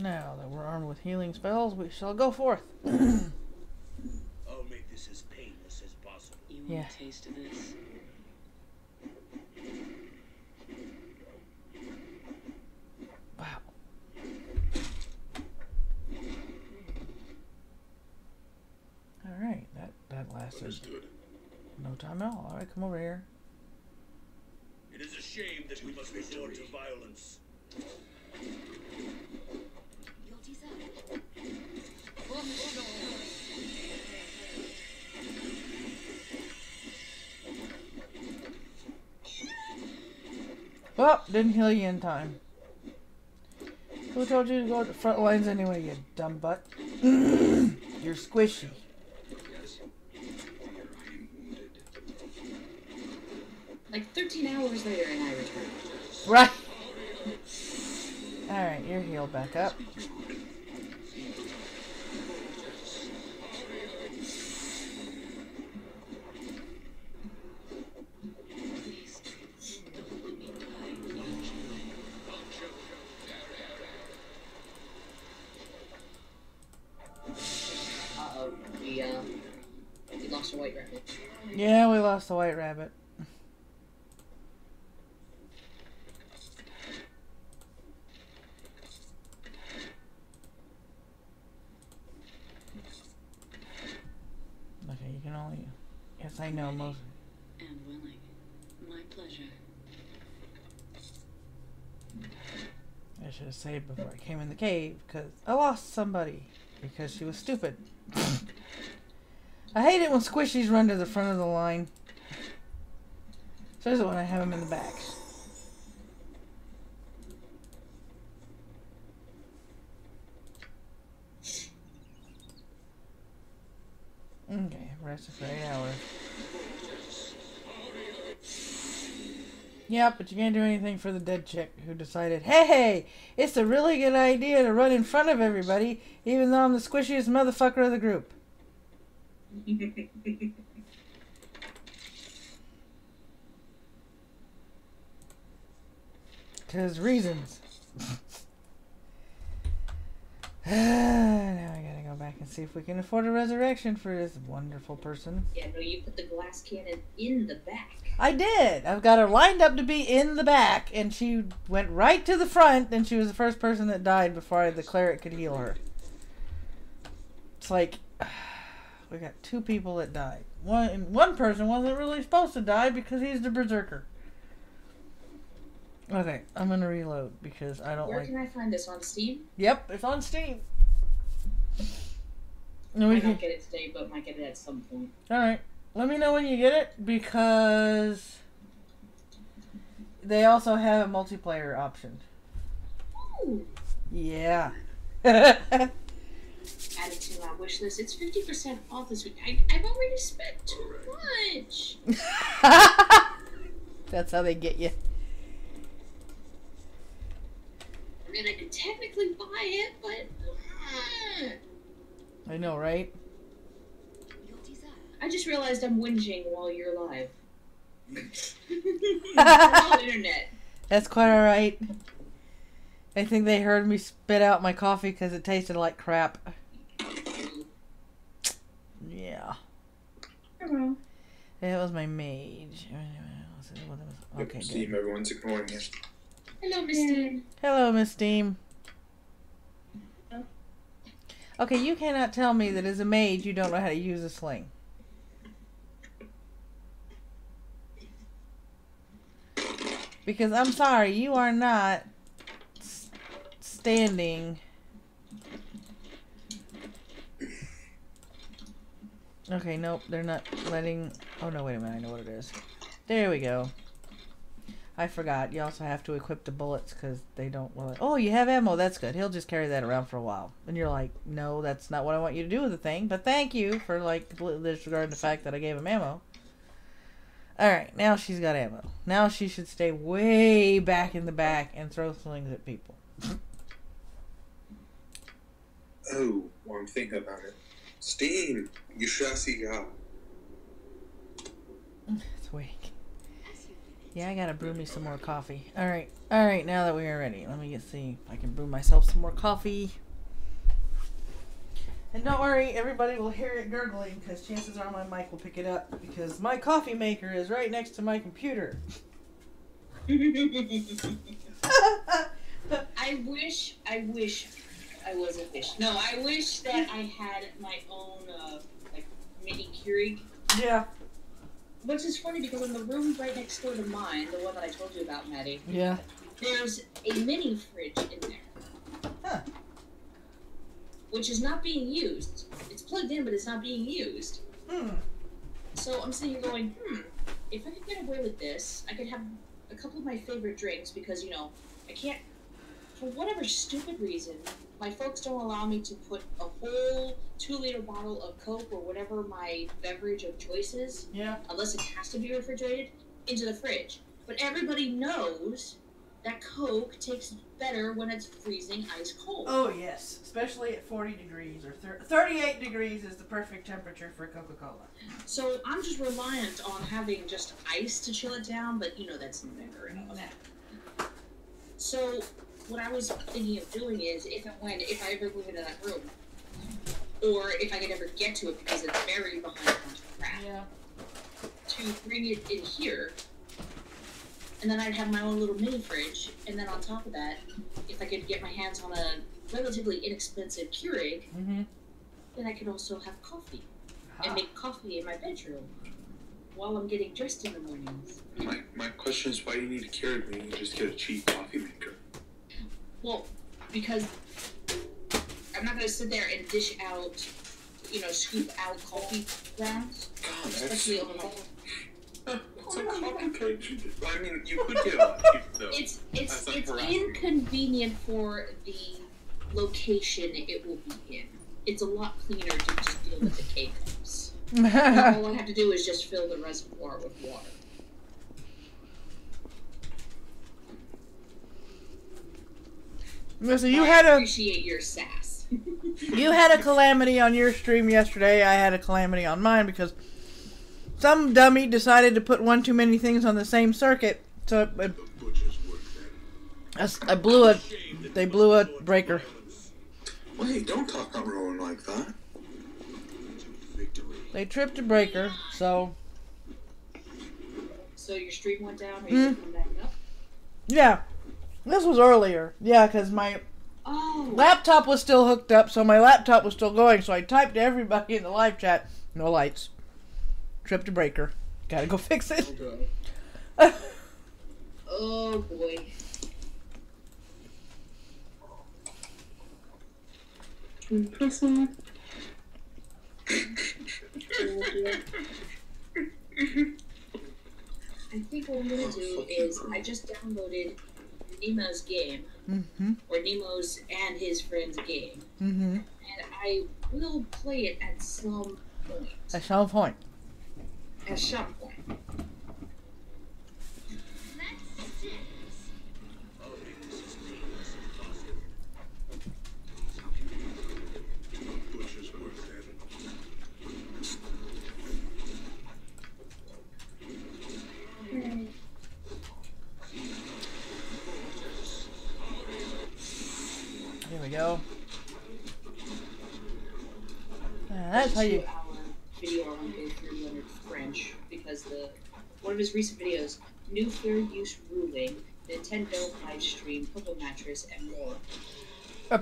Now that we're armed with healing spells, we shall go forth. I'll make this as painless as possible. You want a taste of this? Wow. Alright, that lasted Understood. no time at all. Alright, come over here. It is a shame that we must resort to violence. Well, didn't heal you in time. Who told you to go to the front lines anyway, you dumb butt? You're squishy. Yes. Fear I am wounded. Like 13 hours later, and I returned. Right. Alright, you're healed back up. We lost a white rabbit. Yeah, we lost the white rabbit. Okay, you can only... Yes, I know most... And willing. My pleasure. I should have saved before I came in the cave, because I lost somebody. Because she was stupid. I hate it when squishies run to the front of the line. Especially when I have them in the back. Okay, rested for 8 hours. Yeah, but you can't do anything for the dead chick who decided, hey, it's a really good idea to run in front of everybody, even though I'm the squishiest motherfucker of the group. Because reasons. Now I gotta go back and see if we can afford a resurrection for this wonderful person. Yeah, no, you put the glass cannon in the back. I did. I've got her lined up to be in the back, and she went right to the front, and she was the first person that died before the cleric could heal her. It's like, we got 2 people that died. One person wasn't really supposed to die because he's the berserker. Okay, I'm gonna reload because I don't Where like... can I find this? On Steam? Yep, it's on Steam. I might not get it today, but might get it at some point. Alright. Let me know when you get it, because they also have a multiplayer option. Ooh. Yeah. Add it to my wish list. It's 50% off this week. I've already spent too much. That's how they get you. I mean, I could technically buy it, but... I know, right? I just realized I'm whinging while you're live. No internet. That's quite alright. I think they heard me spit out my coffee because it tasted like crap. Yeah. Hello. It was my mage. Okay, Steve, good. everyone's ignoring you. Hello, Miss Steam. Hello, Miss Steam. Okay, you cannot tell me that as a mage you don't know how to use a sling. Because I'm sorry, you are not standing. Okay, nope, they're not letting... Oh, no, wait a minute, I know what it is. There we go. I forgot. You also have to equip the bullets because they don't... Well, oh, you have ammo. That's good. He'll just carry that around for a while. And you're like, no, that's not what I want you to do with the thing. But thank you for, like, completely disregarding the fact that I gave him ammo. Alright, now she's got ammo. Now she should stay way back in the back and throw slings at people. Oh, well, I'm thinking about it. Steam, you shall see God. It's weak. Yeah, I gotta brew me some more coffee. Alright, alright, now that we are ready, let me see if I can brew myself some more coffee. And don't worry, everybody will hear it gurgling, because chances are my mic will pick it up, because my coffee maker is right next to my computer. I wish I was a fish. No, I wish that I had my own, like, mini Keurig. Yeah. Which is funny because in the room right next door to mine, the one that I told you about, Maddie, Yeah. there's a mini fridge in there. Huh. Which is not being used. It's plugged in, but it's not being used. So I'm sitting here going, if I could get away with this, I could have a couple of my favorite drinks because, you know, I can't, for whatever stupid reason, my folks don't allow me to put a whole 2-liter bottle of Coke or whatever my beverage of choice is, unless it has to be refrigerated, into the fridge. But everybody knows that Coke tastes better when it's freezing ice cold. Oh, yes. Especially at 40 degrees or 38 degrees is the perfect temperature for Coca-Cola. So I'm just reliant on having just ice to chill it down, but you know that's never enough. So what I was thinking of doing is, if I ever move into that room, or if I could ever get to it because it's buried behind a bunch of crap. Yeah. To bring it in here, and then I'd have my own little mini fridge, and then on top of that, if I could get my hands on a relatively inexpensive Keurig, then I could also have coffee and make coffee in my bedroom while I'm getting dressed in the mornings. My question is, why do you need a Keurig when you can just get a cheap coffee maker? Well, because I'm not going to sit there and dish out, scoop out coffee grounds, especially over my... It's so complicated. I mean, you could get a cheap though. It's inconvenient for the location it will be in. It's a lot cleaner to just deal with the K-cups. All I have to do is just fill the reservoir with water. Listen, I appreciate your sass. You had a calamity on your stream yesterday. I had a calamity on mine because some dummy decided to put one too many things on the same circuit, so they blew a breaker. Wait, don't talk about Rowan like that. They tripped a breaker, so... So your stream went down, or you come back up? Yeah. This was earlier. Yeah, because my laptop was still hooked up, so my laptop was still going, so I typed to everybody in the live chat, no lights. Tripped a breaker. Gotta go fix it. Oh boy. I think what I'm gonna do is I just downloaded Nemo's game, or Nemo's and his friend's game, and I will play it at some point. At some point. At some point. There we go. That's how you... Video I want to go through Leonard French, because one of his recent videos, nuclear use ruling, Nintendo live stream, Purple mattress, and more. Yeah.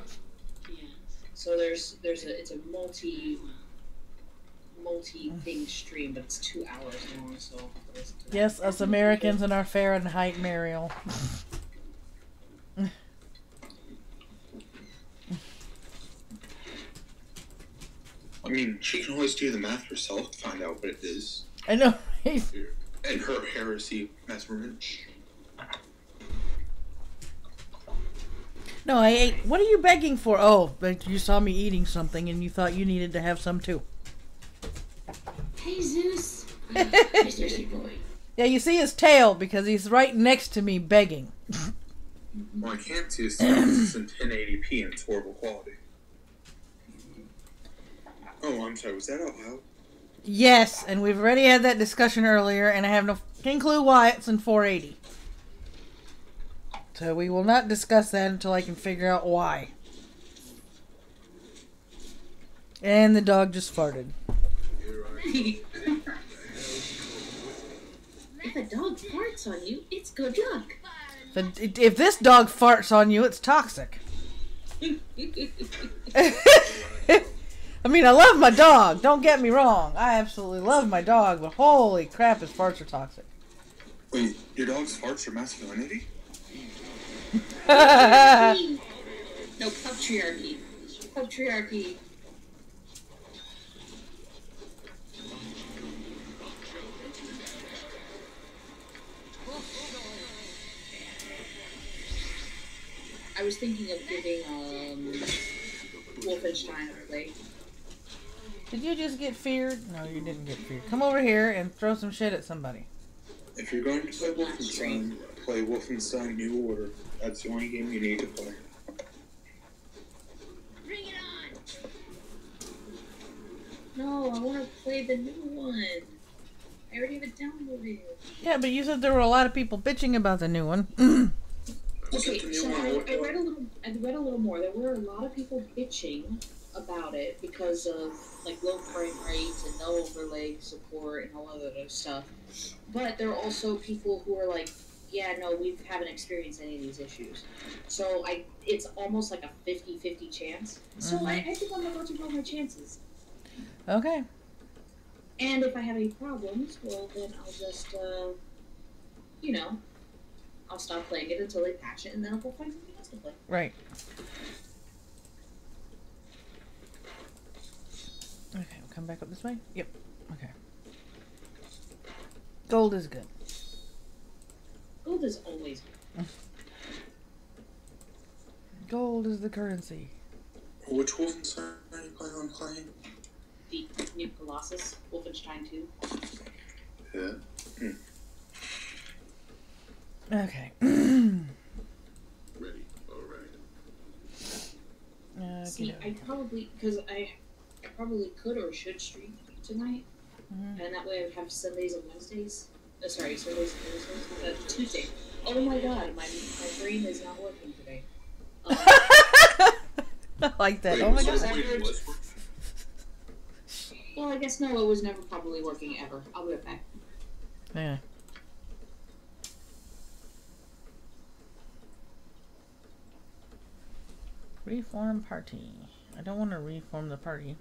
So it's a multi thing stream, but it's 2 hours long. So I'll listen to that. Yes, us Americans and our Fahrenheit Mariel. I mean, she can always do the math herself to find out what it is. I know, right? And her heresy mesmerism. No, I ate. What are you begging for? Oh, but you saw me eating something and you thought you needed to have some too. Hey, Zeus. Mr. Boy. Yeah, you see his tail because he's right next to me begging. Well, I can't see his tail because it's in 1080p and it's horrible quality. Oh, I'm sorry. Was that out loud? Yes, and we've already had that discussion earlier, and I have no fucking clue why it's in 480. So we will not discuss that until I can figure out why. And the dog just farted. If a dog farts on you, it's good luck. If this dog farts on you, it's toxic. I mean, I love my dog. Don't get me wrong. I absolutely love my dog, but holy crap, his farts are toxic. Wait, your dog's farts are masculinity? No, patriarchy. Patriarchy. I was thinking of giving Wolfenstein a play. Did you just get feared? No, you didn't get feared. Come over here and throw some shit at somebody. If you're going to play Wolfenstein New Order. That's the only game you need to play. Bring it on! No, I want to play the new one. I already have it downloaded. Yeah, but you said there were a lot of people bitching about the new one. Okay, so I read a little more. There were a lot of people bitching about it because of like low frame rates and no overlay support and all other stuff. But there are also people who are like, yeah, no, we haven't experienced any of these issues. So it's almost like a 50-50 chance. So I think I'm about to roll my chances. Okay. And if I have any problems, well, then I'll just, I'll stop playing it until they patch it, and then I'll go find something else to play. Right. Okay, we'll come back up this way? Yep. Okay. Gold is good. Gold is always good. Gold is the currency. Which Wolfenstein are you planning on playing? The new Colossus, Wolfenstein 2. Yeah. Okay. Ready. All right. See, I probably could or should stream tonight, and that way I would have Sundays and Wednesdays. Sundays and Wednesdays. Tuesday. Oh my god, my brain is not working today. I like that. Wait, Oh my so god. wait, what's- Well, I guess no, it was never properly working ever. I'll be right back. Yeah. Reform party. I don't want to reform the party.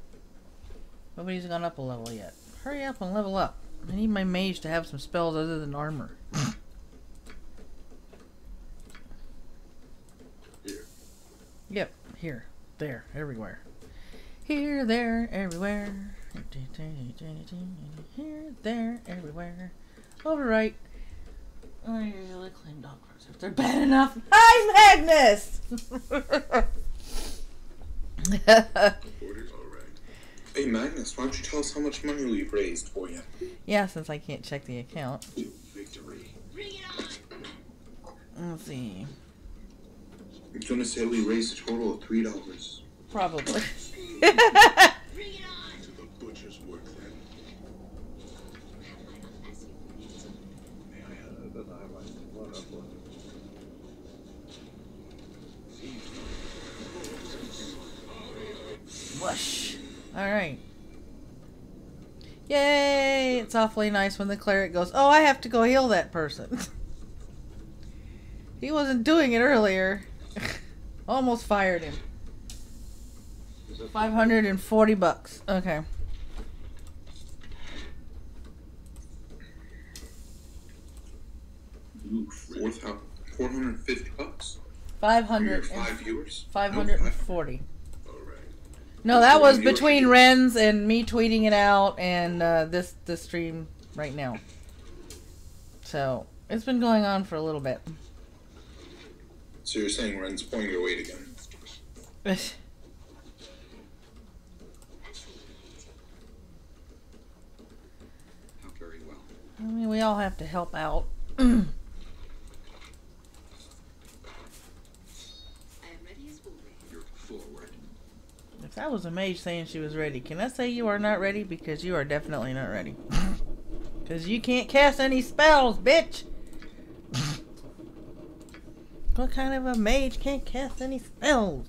Nobody's gone up a level yet. Hurry up and level up. I need my mage to have some spells other than armor. Here. Yep. Here. There. Everywhere. Here, there, everywhere. Here, there, everywhere. Overwrite. I usually claim dog cards if they're bad enough. Hi, Magnus! Orders. All right. Hey Magnus, why don't you tell us how much money we've raised for you? Yeah, since I can't check the account. Victory. Bring it on! Let's see. I'm gonna say we raised a total of $3. Probably. Bring it on! To the butcher's work then. May I have Whoosh. Alright. Yay! It's awfully nice when the cleric goes, oh, I have to go heal that person. He wasn't doing it earlier. Almost fired him. 540 bucks. Okay. Ooh, 450 bucks? 500. 5 viewers? 540. All right. No, that was between Wren's and me tweeting it out and this stream right now. So, it's been going on for a little bit. So you're saying Wren's pulling your weight again? Very well. I mean, we all have to help out. I am ready as always. You're forward. If that was a mage saying she was ready, can I say you are not ready? Because you are definitely not ready. Because you can't cast any spells, bitch! What kind of a mage can't cast any spells?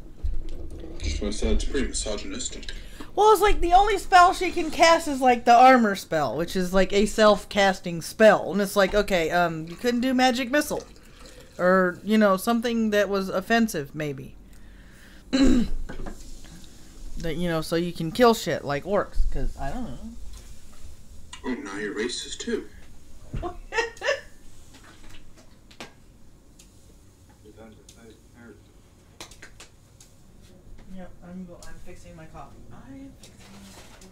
Just want to say it's pretty misogynistic. Well, it's like the only spell she can cast is like the armor spell, which is like a self-casting spell. And it's like, okay, you couldn't do magic missile. Or, you know, something that was offensive, maybe. That, you know, so you can kill shit like orcs, because, I don't know. Oh, now you're racist too. Yep, I'm fixing my coffee.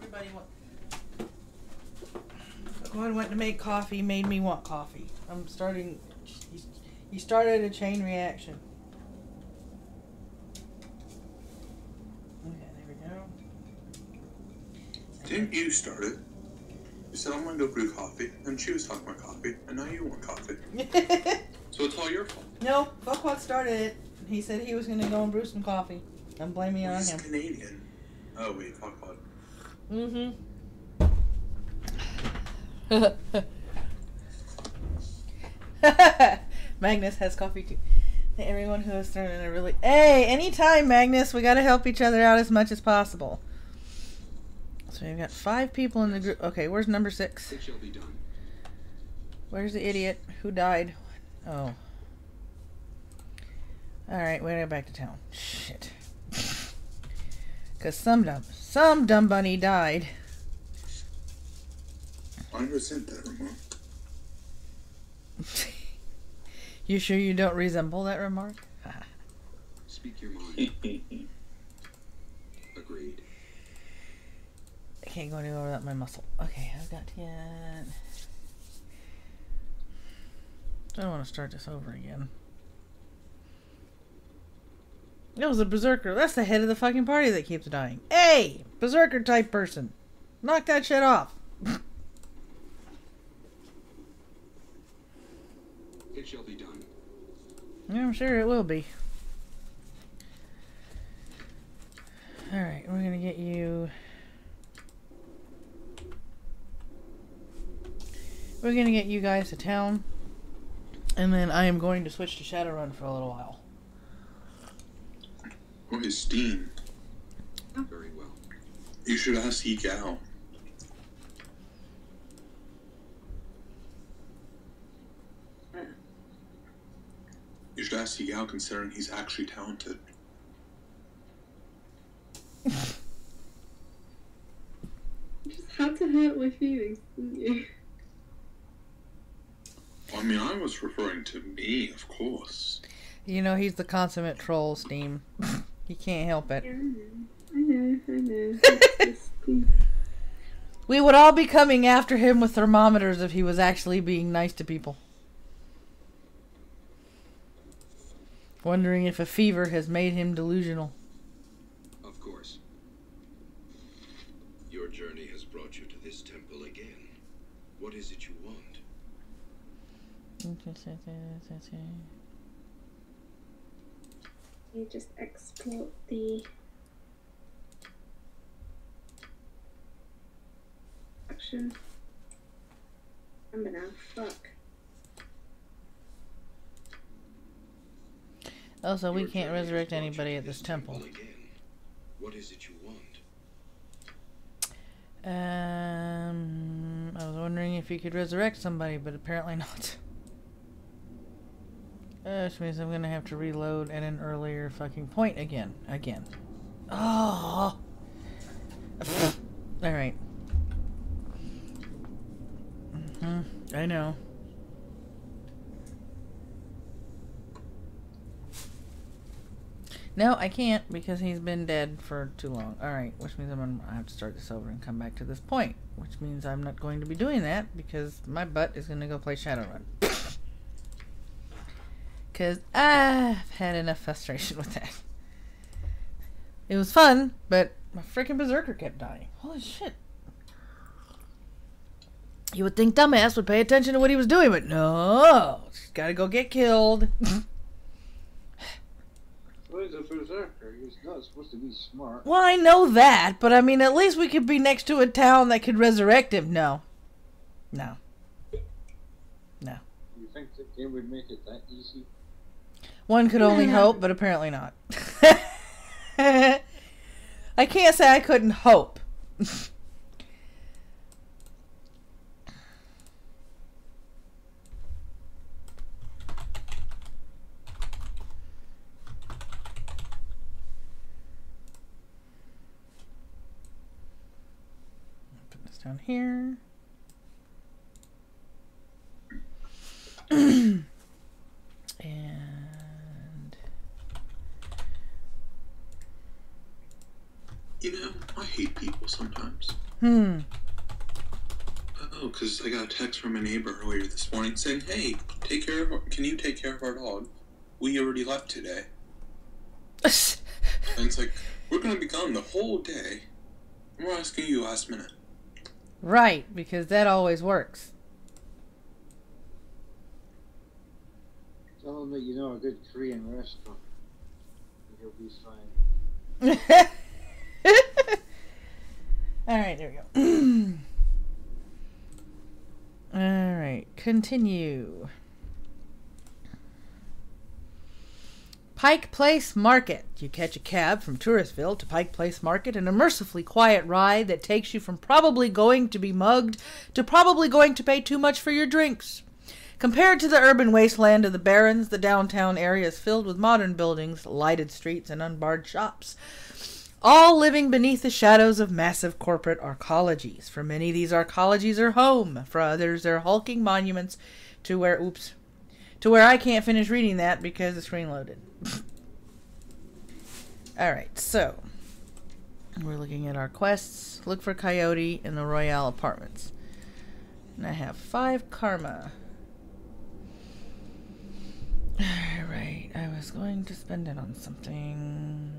Everybody God went to make coffee, made me want coffee. I'm starting. He started a chain reaction. Okay, there we go. Didn't you start it? You said I'm gonna go brew coffee, and she was talking about coffee, and now you want coffee. So it's all your fault. No, Fuckwad started it. He said he was gonna go and brew some coffee. I'm blaming it on He's him. Canadian. Oh wait, Fuckwad. Mm-hmm. Magnus has coffee too. Everyone who has thrown in a really... Hey, anytime, Magnus. We got to help each other out as much as possible. So we've got 5 people in the group. Okay, where's number 6? It shall be done. Where's the idiot who died? Oh. Alright, we gotta go back to town. Shit. Because some dumb bunny died. I resent that remark. You sure you don't resemble that remark? Speak your mind. Agreed. I can't go anywhere without my muscle. Okay, I've got 10. I don't want to start this over again. It was a berserker. That's the head of the fucking party that keeps dying. Hey! Berserker type person. Knock that shit off. It shall be done. Yeah, I'm sure it will be. Alright, we're gonna get you... We're gonna get you guys to town. And then I am going to switch to Shadowrun for a little while. Or his Steam. Very well. You should ask Egal. You should ask Egal, considering he's actually talented. Just had to hurt my feelings, didn't you? I mean, I was referring to me, of course. You know, he's the consummate troll, Steam. He can't help it. Yeah, I know. We would all be coming after him with thermometers if he was actually being nice to people. Wondering if a fever has made him delusional. Of course. Your journey has brought you to this temple again. What is it you want? You just export the action. Remember now, fuck. Also, we can't resurrect anybody at this temple. What is it you want? I was wondering if you could resurrect somebody, but apparently not. Which means I'm gonna have to reload at an earlier fucking point again. Oh! Alright. I know. No, I can't because he's been dead for too long. Alright, which means I'm gonna have to start this over and come back to this point. Which means I'm not going to be doing that because my butt is gonna go play Shadowrun. Because I've had enough frustration with that. It was fun, but my freaking berserker kept dying. Holy shit. You would think dumbass would pay attention to what he was doing, but no. He's gotta go get killed. Well, he's a berserker. He's not supposed to be smart. Well, I know that, but I mean, at least we could be next to a town that could resurrect him. No. No. No. You think the game would make it that easy? One could only hope, but apparently not. I can't say I couldn't hope. Put this down here. And you know, I hate people sometimes. Oh, because I got a text from a neighbor earlier this morning saying, "Hey, can you take care of our dog? We already left today." And it's like, we're gonna be gone the whole day. And we're asking you last minute. Right, because that always works. Tell him that you know a good Korean restaurant. He'll be fine. Alright, there we go. Alright, continue. Pike Place Market. You catch a cab from Touristville to Pike Place Market in a mercifully quiet ride that takes you from probably going to be mugged to probably going to pay too much for your drinks. Compared to the urban wasteland of the Barrens, the downtown area is filled with modern buildings, lighted streets, and unbarred shops, all living beneath the shadows of massive corporate arcologies. For many, these arcologies are home. For others, they're hulking monuments to where I can't finish reading that because the screen loaded. Alright, so we're looking at our quests. Look for Coyote in the Royale Apartments. And I have 5 karma. Alright, I was going to spend it on something.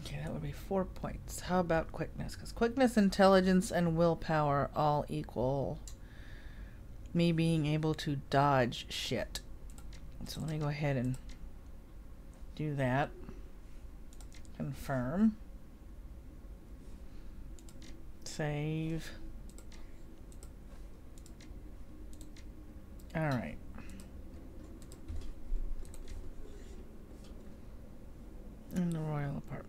Okay, that would be 4 points. How about quickness? Because quickness, intelligence, and willpower all equal me being able to dodge shit. So let me go ahead and do that. Confirm. Save. Alright. In the Royal Apartments.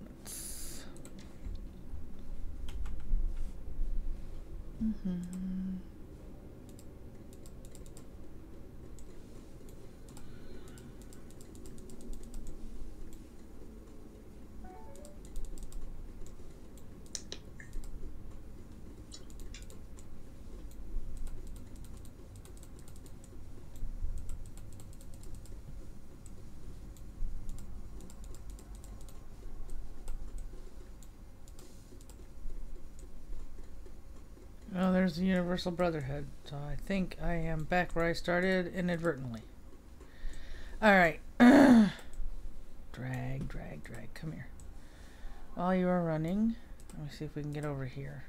Oh, there's the Universal Brotherhood. So I think I am back where I started inadvertently. Alright. Drag. Come here. While you are running, let me see if we can get over here.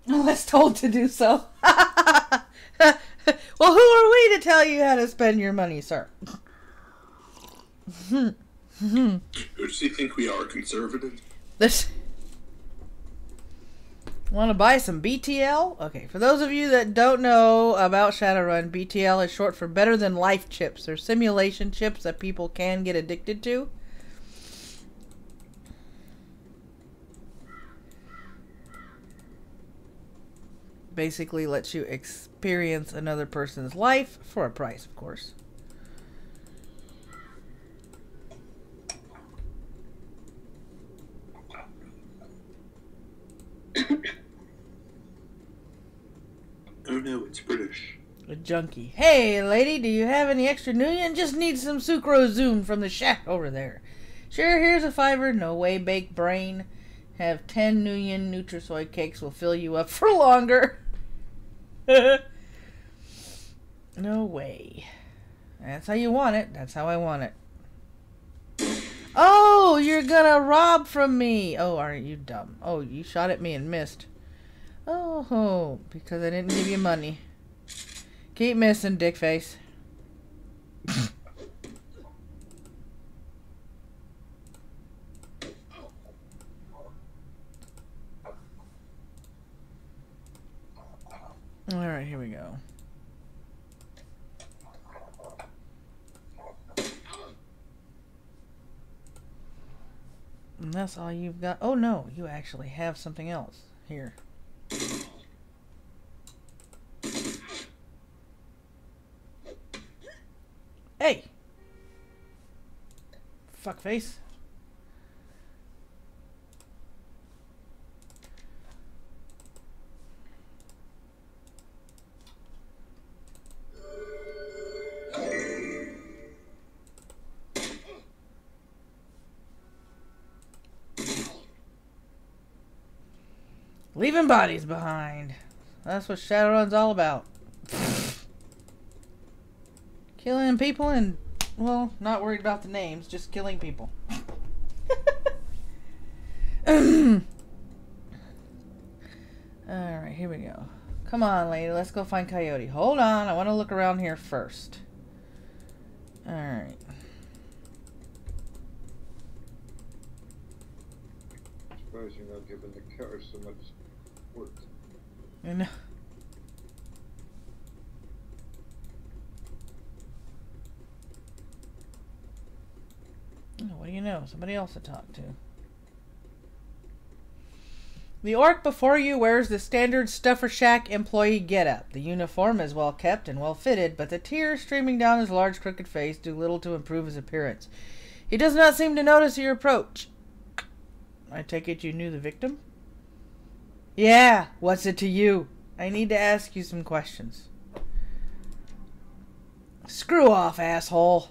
Unless told to do so. Well, who are we to tell you how to spend your money, sir? Who does he think we are, conservative? This... Want to buy some BTL? Okay, for those of you that don't know about Shadowrun, BTL is short for Better Than Life chips. They're simulation chips that people can get addicted to. Basically lets you experience another person's life for a price, of course. Oh no, it's British. A junkie. Hey, lady, do you have any extra Nuyen? Just need some sucrose from the shack over there. Sure, here's a $5. No way, baked brain. Have 10 Nuyen Nutrisoy cakes will fill you up for longer. No way. That's how you want it. That's how I want it. Oh, you're gonna rob from me. Oh, aren't you dumb? Oh, you shot at me and missed. Oh, because I didn't give you money. Keep missing, dick face. Alright, here we go. And that's all you've got. Oh no, you actually have something else. Here. Hey! Fuckface. Leaving bodies behind. That's what Shadowrun's all about. Killing people and, well, not worried about the names, just killing people. Alright, here we go. Come on, lady, let's go find Coyote. Hold on, I want to look around here first. Alright. surprising not giving the car so much support. I know. Oh, what do you know? Somebody else to talk to. The orc before you wears the standard Stuffer Shack employee getup. The uniform is well kept and well fitted, but the tears streaming down his large crooked face do little to improve his appearance. He does not seem to notice your approach. I take it you knew the victim? Yeah, what's it to you? I need to ask you some questions. Screw off, asshole.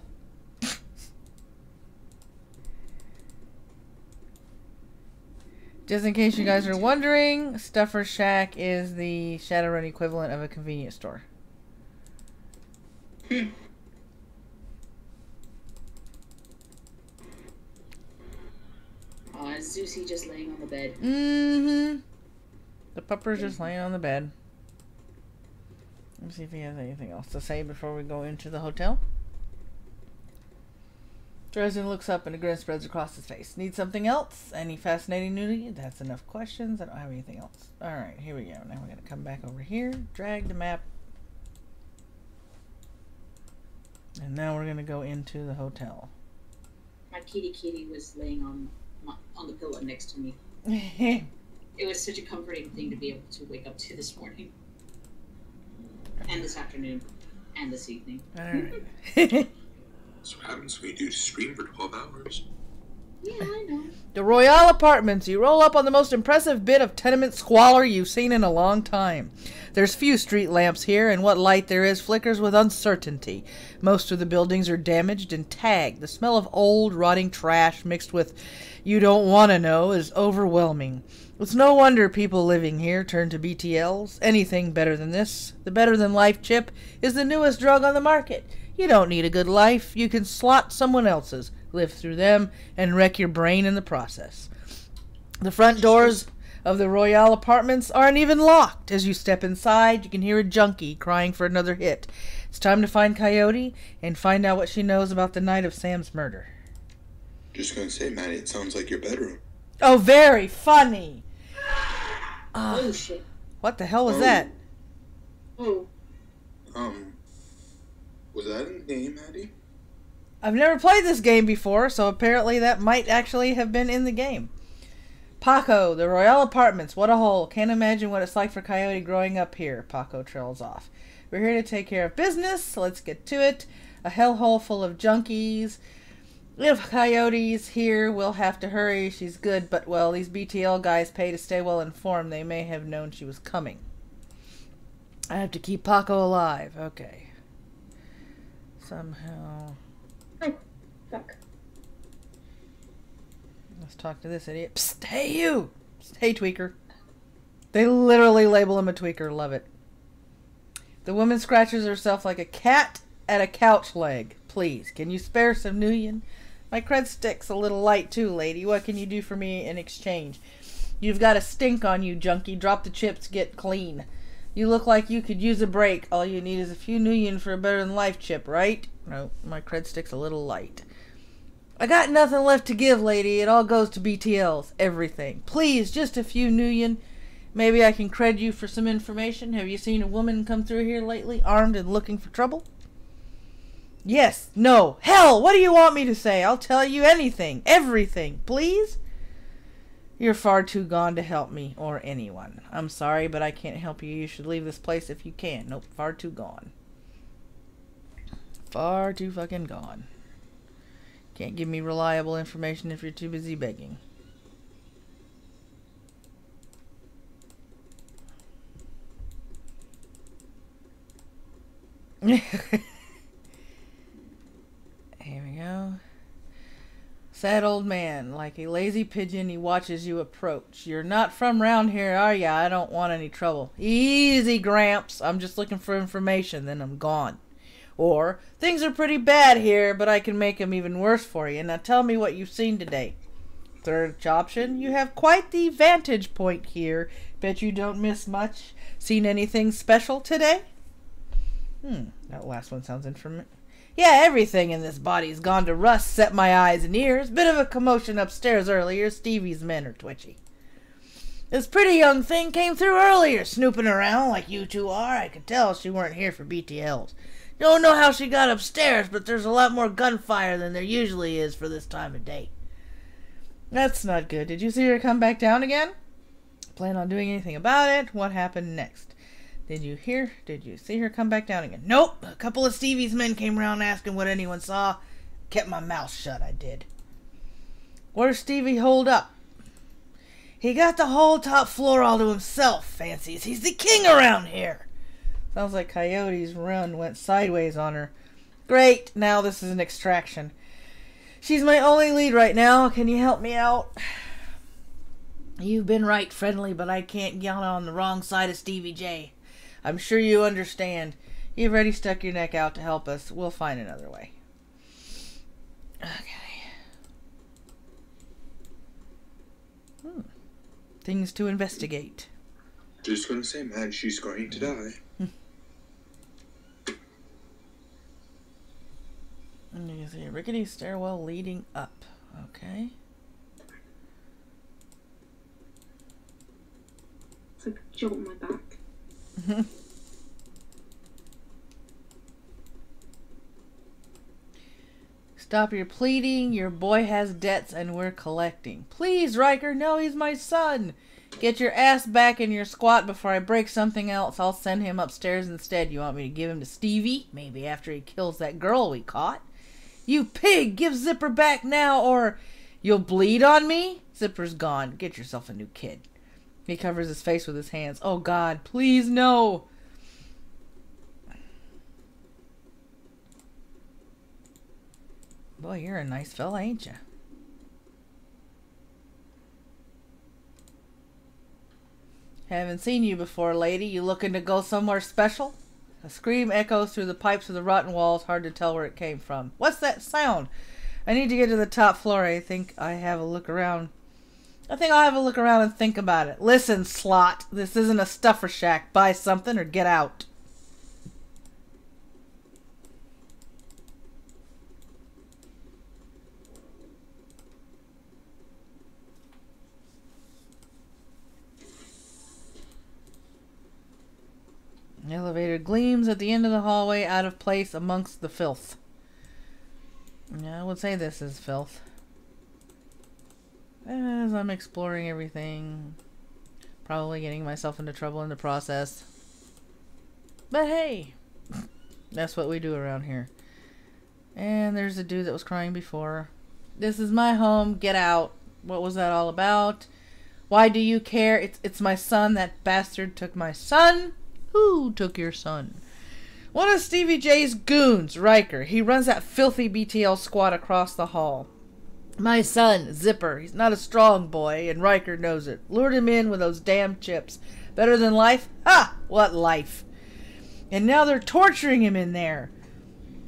Just in case you guys are wondering, Stuffer Shack is the Shadowrun equivalent of a convenience store. Is Zeusy just laying on the bed? Mm-hmm. The pupper's just laying on the bed. Let's see if he has anything else to say before we go into the hotel. Dresden looks up and a grin spreads across his face. Need something else? Any fascinating news to you? That's enough questions. I don't have anything else. Alright, here we go. Now we're going to come back over here. Drag the map. And now we're going to go into the hotel. My kitty was laying on the pillow next to me. It was such a comforting thing to be able to wake up to this morning. And this afternoon. And this evening. Alright. That's what happens when you do stream for 12 hours. Yeah, I know. The Royale Apartments. You roll up on the most impressive bit of tenement squalor you've seen in a long time. There's few street lamps here, and what light there is flickers with uncertainty. Most of the buildings are damaged and tagged. The smell of old, rotting trash mixed with you don't want to know is overwhelming. It's no wonder people living here turn to BTLs. Anything better than this. The Better Than Life chip is the newest drug on the market. You don't need a good life. You can slot someone else's, live through them, and wreck your brain in the process. The front doors of the Royale Apartments aren't even locked. As you step inside, you can hear a junkie crying for another hit. It's time to find Coyote and find out what she knows about the night of Sam's murder. Just gonna say, Maddie, it sounds like your bedroom. Oh, very funny. Oh, shit. What the hell was that? Oh. Was that in the game, Maddie? I've never played this game before, so apparently that might actually have been in the game. Paco, the Royale Apartments, what a hole. Can't imagine what it's like for Coyote growing up here. Paco trails off. We're here to take care of business, so let's get to it. A hellhole full of junkies. If Coyote's here, we'll have to hurry. She's good, but, well, these BTL guys pay to stay well informed. They may have known she was coming. I have to keep Paco alive. Okay. Somehow. Oh, fuck. Let's talk to this idiot. Psst, hey you! Psst, hey tweaker. They literally label him a tweaker. Love it. The woman scratches herself like a cat at a couch leg. Please, can you spare some Nuyen? My cred stick's a little light too, lady. What can you do for me in exchange? You've got a stink on you, junkie. Drop the chips, get clean. You look like you could use a break. All you need is a few Nuyen for a Better Than Life chip, right? No, my cred stick's a little light. I got nothing left to give, lady. It all goes to BTLs. Everything. Please, just a few Nuyen. Maybe I can cred you for some information. Have you seen a woman come through here lately, armed and looking for trouble? Yes. No. Hell, what do you want me to say? I'll tell you anything. Everything. Please? You're far too gone to help me, or anyone. I'm sorry, but I can't help you. You should leave this place if you can. Nope, far too gone. Far too fucking gone. Can't give me reliable information if you're too busy begging. Here we go. Sad old man, like a lazy pigeon, he watches you approach. You're not from round here, are ya? I don't want any trouble. Easy, Gramps. I'm just looking for information, then I'm gone. Or, things are pretty bad here, but I can make them even worse for you. Now tell me what you've seen today. Third option, you have quite the vantage point here. Bet you don't miss much. Seen anything special today? That last one sounds informative. Yeah, everything in this body's gone to rust, set my eyes and ears. Bit of a commotion upstairs earlier. Stevie's men are twitchy. This pretty young thing came through earlier, snooping around like you two are. I could tell she weren't here for BTLs. Don't know how she got upstairs, but there's a lot more gunfire than there usually is for this time of day. That's not good. Did you see her come back down again? Plan on doing anything about it? What happened next? Did you see her come back down again? Nope. A couple of Stevie's men came around asking what anyone saw. Kept my mouth shut, I did. Where's Stevie holed up? He got the whole top floor all to himself, fancies. He's the king around here. Sounds like Coyote's run went sideways on her. Great, now this is an extraction. She's my only lead right now. Can you help me out? You've been right, friendly, but I can't get on the wrong side of Stevie J. I'm sure you understand. You've already stuck your neck out to help us. We'll find another way. Okay. Things to investigate. Just gonna say, Mad, she's going to die. And you can see a rickety stairwell leading up. Okay. It's like a jolt in my back. Stop your pleading. Your boy has debts and we're collecting. Please, Riker. No, he's my son. Get your ass back in your squat before I break something else. I'll send him upstairs instead. You want me to give him to Stevie? Maybe after he kills that girl we caught. You pig! Give Zipper back now or you'll bleed on me? Zipper's gone. Get yourself a new kid. He covers his face with his hands. Oh, God. Please, no. Boy, you're a nice fella, ain't you? Haven't seen you before, lady. You looking to go somewhere special? A scream echoes through the pipes of the rotten walls. Hard to tell where it came from. What's that sound? I need to get to the top floor. I think I'll have a look around and think about it. Listen, Slot. This isn't a stuffer shack. Buy something or get out. The elevator gleams at the end of the hallway, out of place amongst the filth. Yeah, I would say this is filth. As I'm exploring everything, probably getting myself into trouble in the process. But hey, that's what we do around here. And there's a dude that was crying before. This is my home. Get out. What was that all about? Why do you care? It's my son. That bastard took my son. Who took your son? One of Stevie J's goons, Riker. He runs that filthy BTL squad across the hall. My son, Zipper. He's not a strong boy, and Riker knows it. Lured him in with those damn chips. Better than life? Ha! What life? And now they're torturing him in there.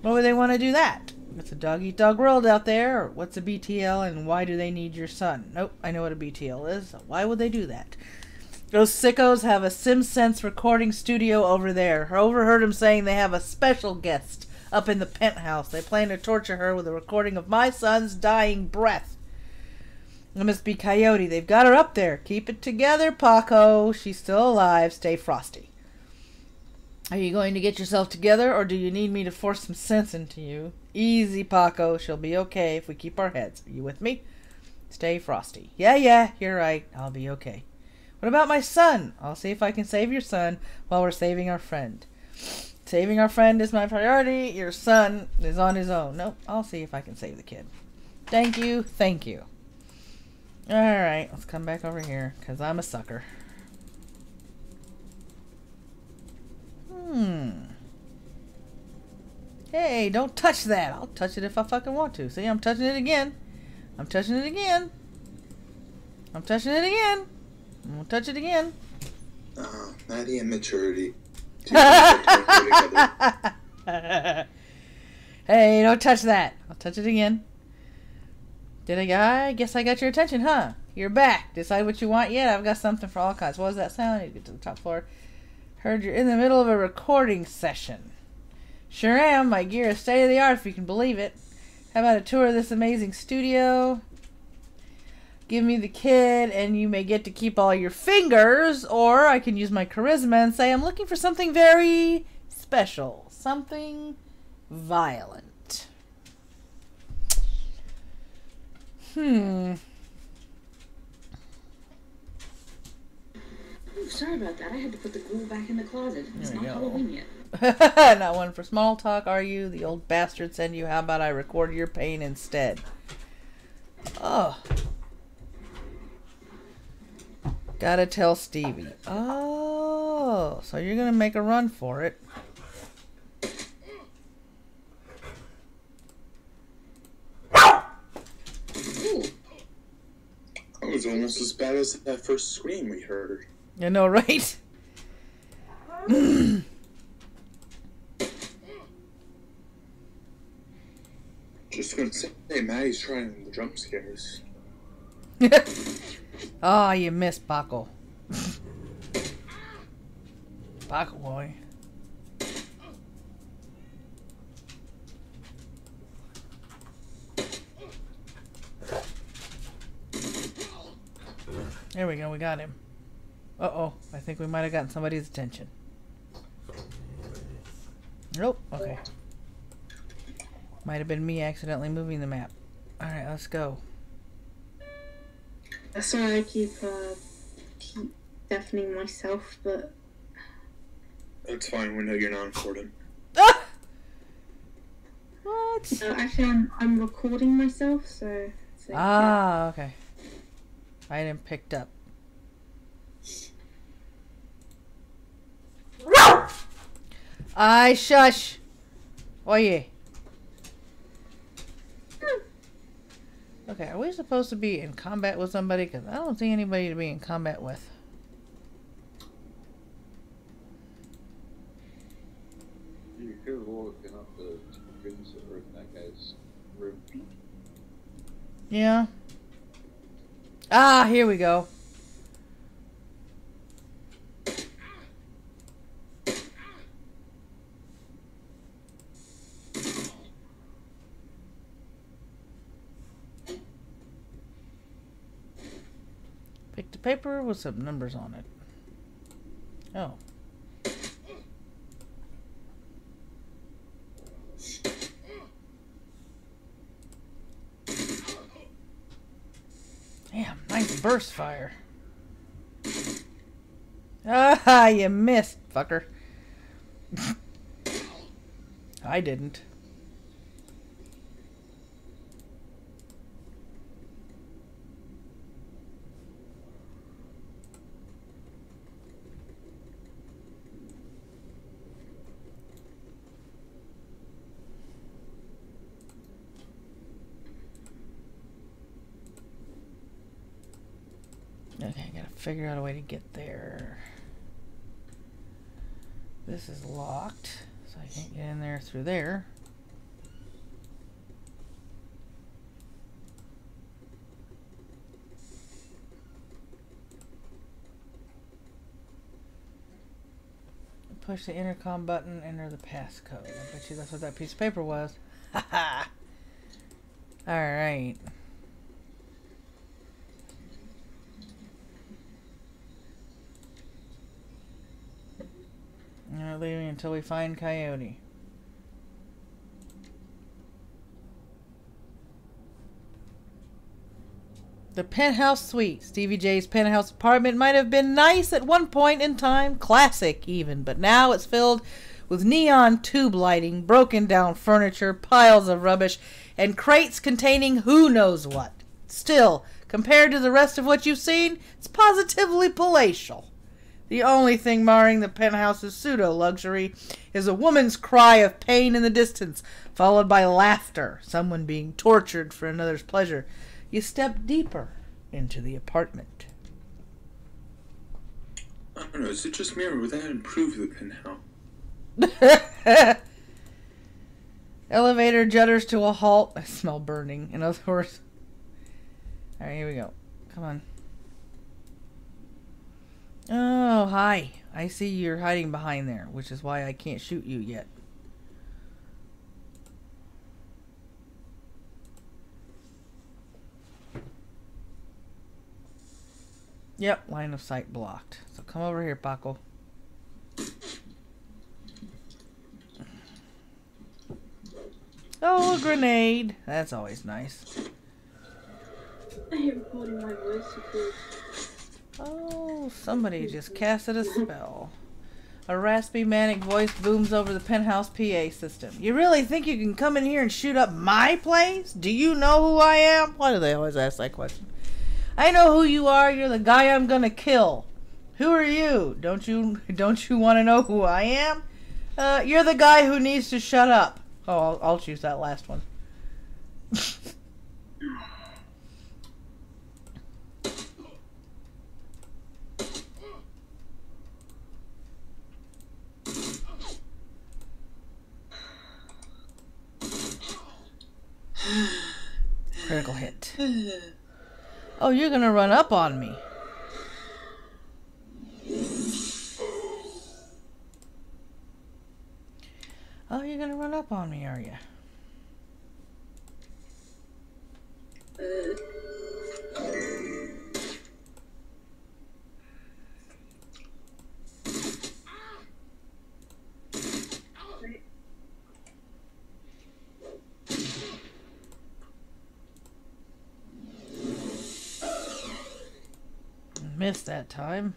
Why would they want to do that? It's a dog-eat-dog world out there. Or what's a BTL, and why do they need your son? Nope, I know what a BTL is. So why would they do that? Those sickos have a SimSense recording studio over there. I overheard them saying they have a special guest up in the penthouse. They plan to torture her with a recording of my son's dying breath. It must be Coyote. They've got her up there. Keep it together, Paco. She's still alive. Stay frosty. Are you going to get yourself together, or do you need me to force some sense into you? Easy, Paco. She'll be okay if we keep our heads. Are you with me? Stay frosty. Yeah, you're right. I'll be okay. What about my son? I'll see if I can save your son while we're saving our friend. Saving our friend is my priority. Your son is on his own. Nope, I'll see if I can save the kid. Thank you. Alright, let's come back over here, because I'm a sucker. Hey, don't touch that. I'll touch it if I fucking want to. See, I'm touching it again. I'm touching it again. I'm touching it again. I'm gonna touch it again. Maddie and maturity. Hey, don't touch that. I'll touch it again. I guess I got your attention, huh? You're back. Decide what you want yet? I've got something for all kinds. What was that sound? I need to get to the top floor. Heard you're in the middle of a recording session. Sure am. My gear is state of the art, if you can believe it. How about a tour of this amazing studio? give me the kid and you may get to keep all your fingers, or I can use my charisma and say I'm looking for something very special, something violent. Ooh, sorry about that. I had to put the ghoul back in the closet. It's not Halloween yet. Not one for small talk, are you? The old bastard send you. How about I record your pain instead? Oh. Gotta tell Stevie. Oh, so you're gonna make a run for it. Ooh. That was almost as bad as that first scream we heard. You know, right? Just gonna say, Maddie's trying the jump scares. Oh, you missed, Paco. Paco boy. There we go, we got him. Uh-oh, I think we might have gotten somebody's attention. Nope, okay. Might have been me accidentally moving the map. Alright, let's go. That's why I keep deafening myself, but... That's fine, we know you're not recording. Ah! What? Actually, I'm recording myself, so... Ah, okay. Item picked up. I shush. Oh yeah. Okay, are we supposed to be in combat with somebody? Because I don't see anybody to be in combat with. You could have opened up the rooms that were in that guy's room. Yeah. Ah, here we go. Picked a paper with some numbers on it. Oh. Damn, nice burst fire. Ah, you missed, fucker. I didn't. Okay, I gotta figure out a way to get there. This is locked, so I can't get in there through there. Push the intercom button, enter the passcode. I bet you that's what that piece of paper was. Haha! Alright. Not leaving until we find Coyote. The penthouse suite. Stevie J's penthouse apartment might have been nice at one point in time, classic even, but now it's filled with neon tube lighting, broken down furniture, piles of rubbish, and crates containing who knows what. Still, compared to the rest of what you've seen, it's positively palatial. The only thing marring the penthouse's pseudo-luxury is a woman's cry of pain in the distance, followed by laughter, someone being tortured for another's pleasure. You step deeper into the apartment. I don't know, is it just me or would that improve the penthouse? Elevator jutters to a halt. I smell burning. In other words. Alright, here we go. Come on. Oh, hi. I see you're hiding behind there, which is why I can't shoot you yet. Yep, line of sight blocked. So come over here, Paco. Oh, a grenade. That's always nice. I hate recording my voice because... Oh, somebody just casted a spell. A raspy, manic voice booms over the penthouse PA system. You really think you can come in here and shoot up my place? Do you know who I am? Why do they always ask that question? I know who you are. You're the guy I'm gonna kill. Who are you? Don't you want to know who I am? You're the guy who needs to shut up. Oh, I'll choose that last one. Critical hit. Oh, you're gonna run up on me. Oh, you're gonna run up on me, are you? Missed that time.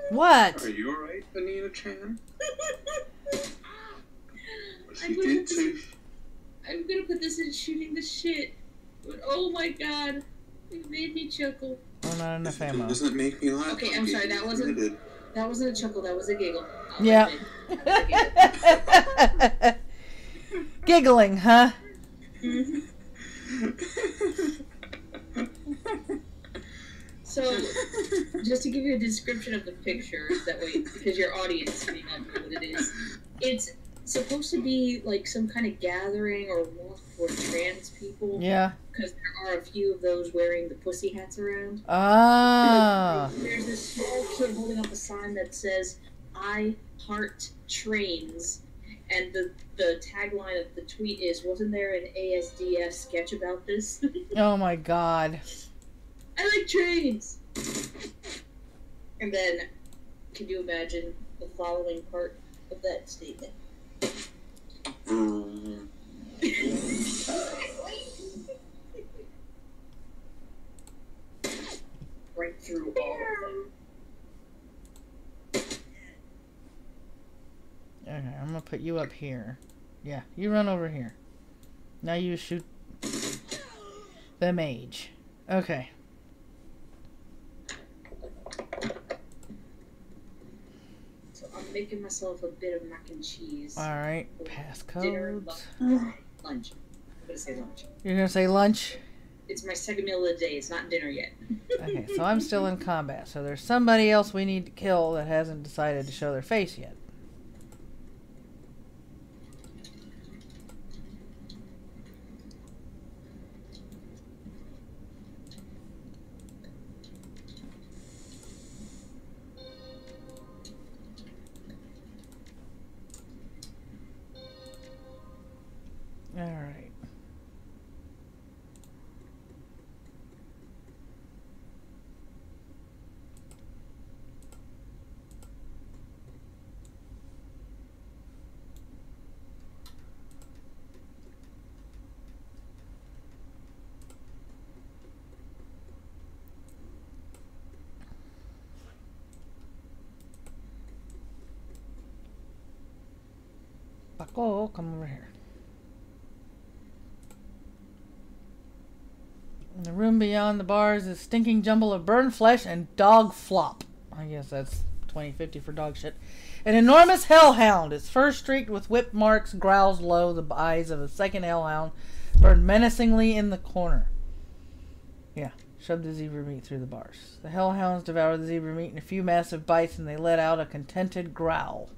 What? Are you alright, Anita Chan? I'm gonna put this in shooting the shit. But oh my god, it made me chuckle. Oh, not enough ammo. Doesn't it make me laugh? Okay, I'm sorry, that wasn't a chuckle, that was a giggle. Yeah. Giggling, huh? So, just to give you a description of the picture, that way, because your audience may not know what it is, it's supposed to be like some kind of gathering or walk for trans people. Yeah. Because there are a few of those wearing the pussy hats around. Ah. There's this small kid holding up a sign that says, "I heart trains," and the tagline of the tweet is, "Wasn't there an ASDF sketch about this?" Oh my god. I like trains! And then, can you imagine the following part of that statement? Right through all of them. Okay, I'm gonna put you up here. Yeah, you run over here. Now you shoot the mage. Okay. So I'm making myself a bit of mac and cheese. Alright, Dinner, passcodes. lunch. I'm gonna say lunch. You're gonna say lunch? It's my second meal of the day. It's not dinner yet. Okay, so I'm still in combat. So there's somebody else we need to kill that hasn't decided to show their face yet. Alright. Paco, come over here. In the room beyond the bars is a stinking jumble of burned flesh and dog flop. I guess that's 2050 for dog shit. An enormous hellhound, its fur streaked with whip marks, growls low. The eyes of a second hellhound burn menacingly in the corner. Yeah, shove the zebra meat through the bars. The hellhounds devour the zebra meat in a few massive bites, and they let out a contented growl.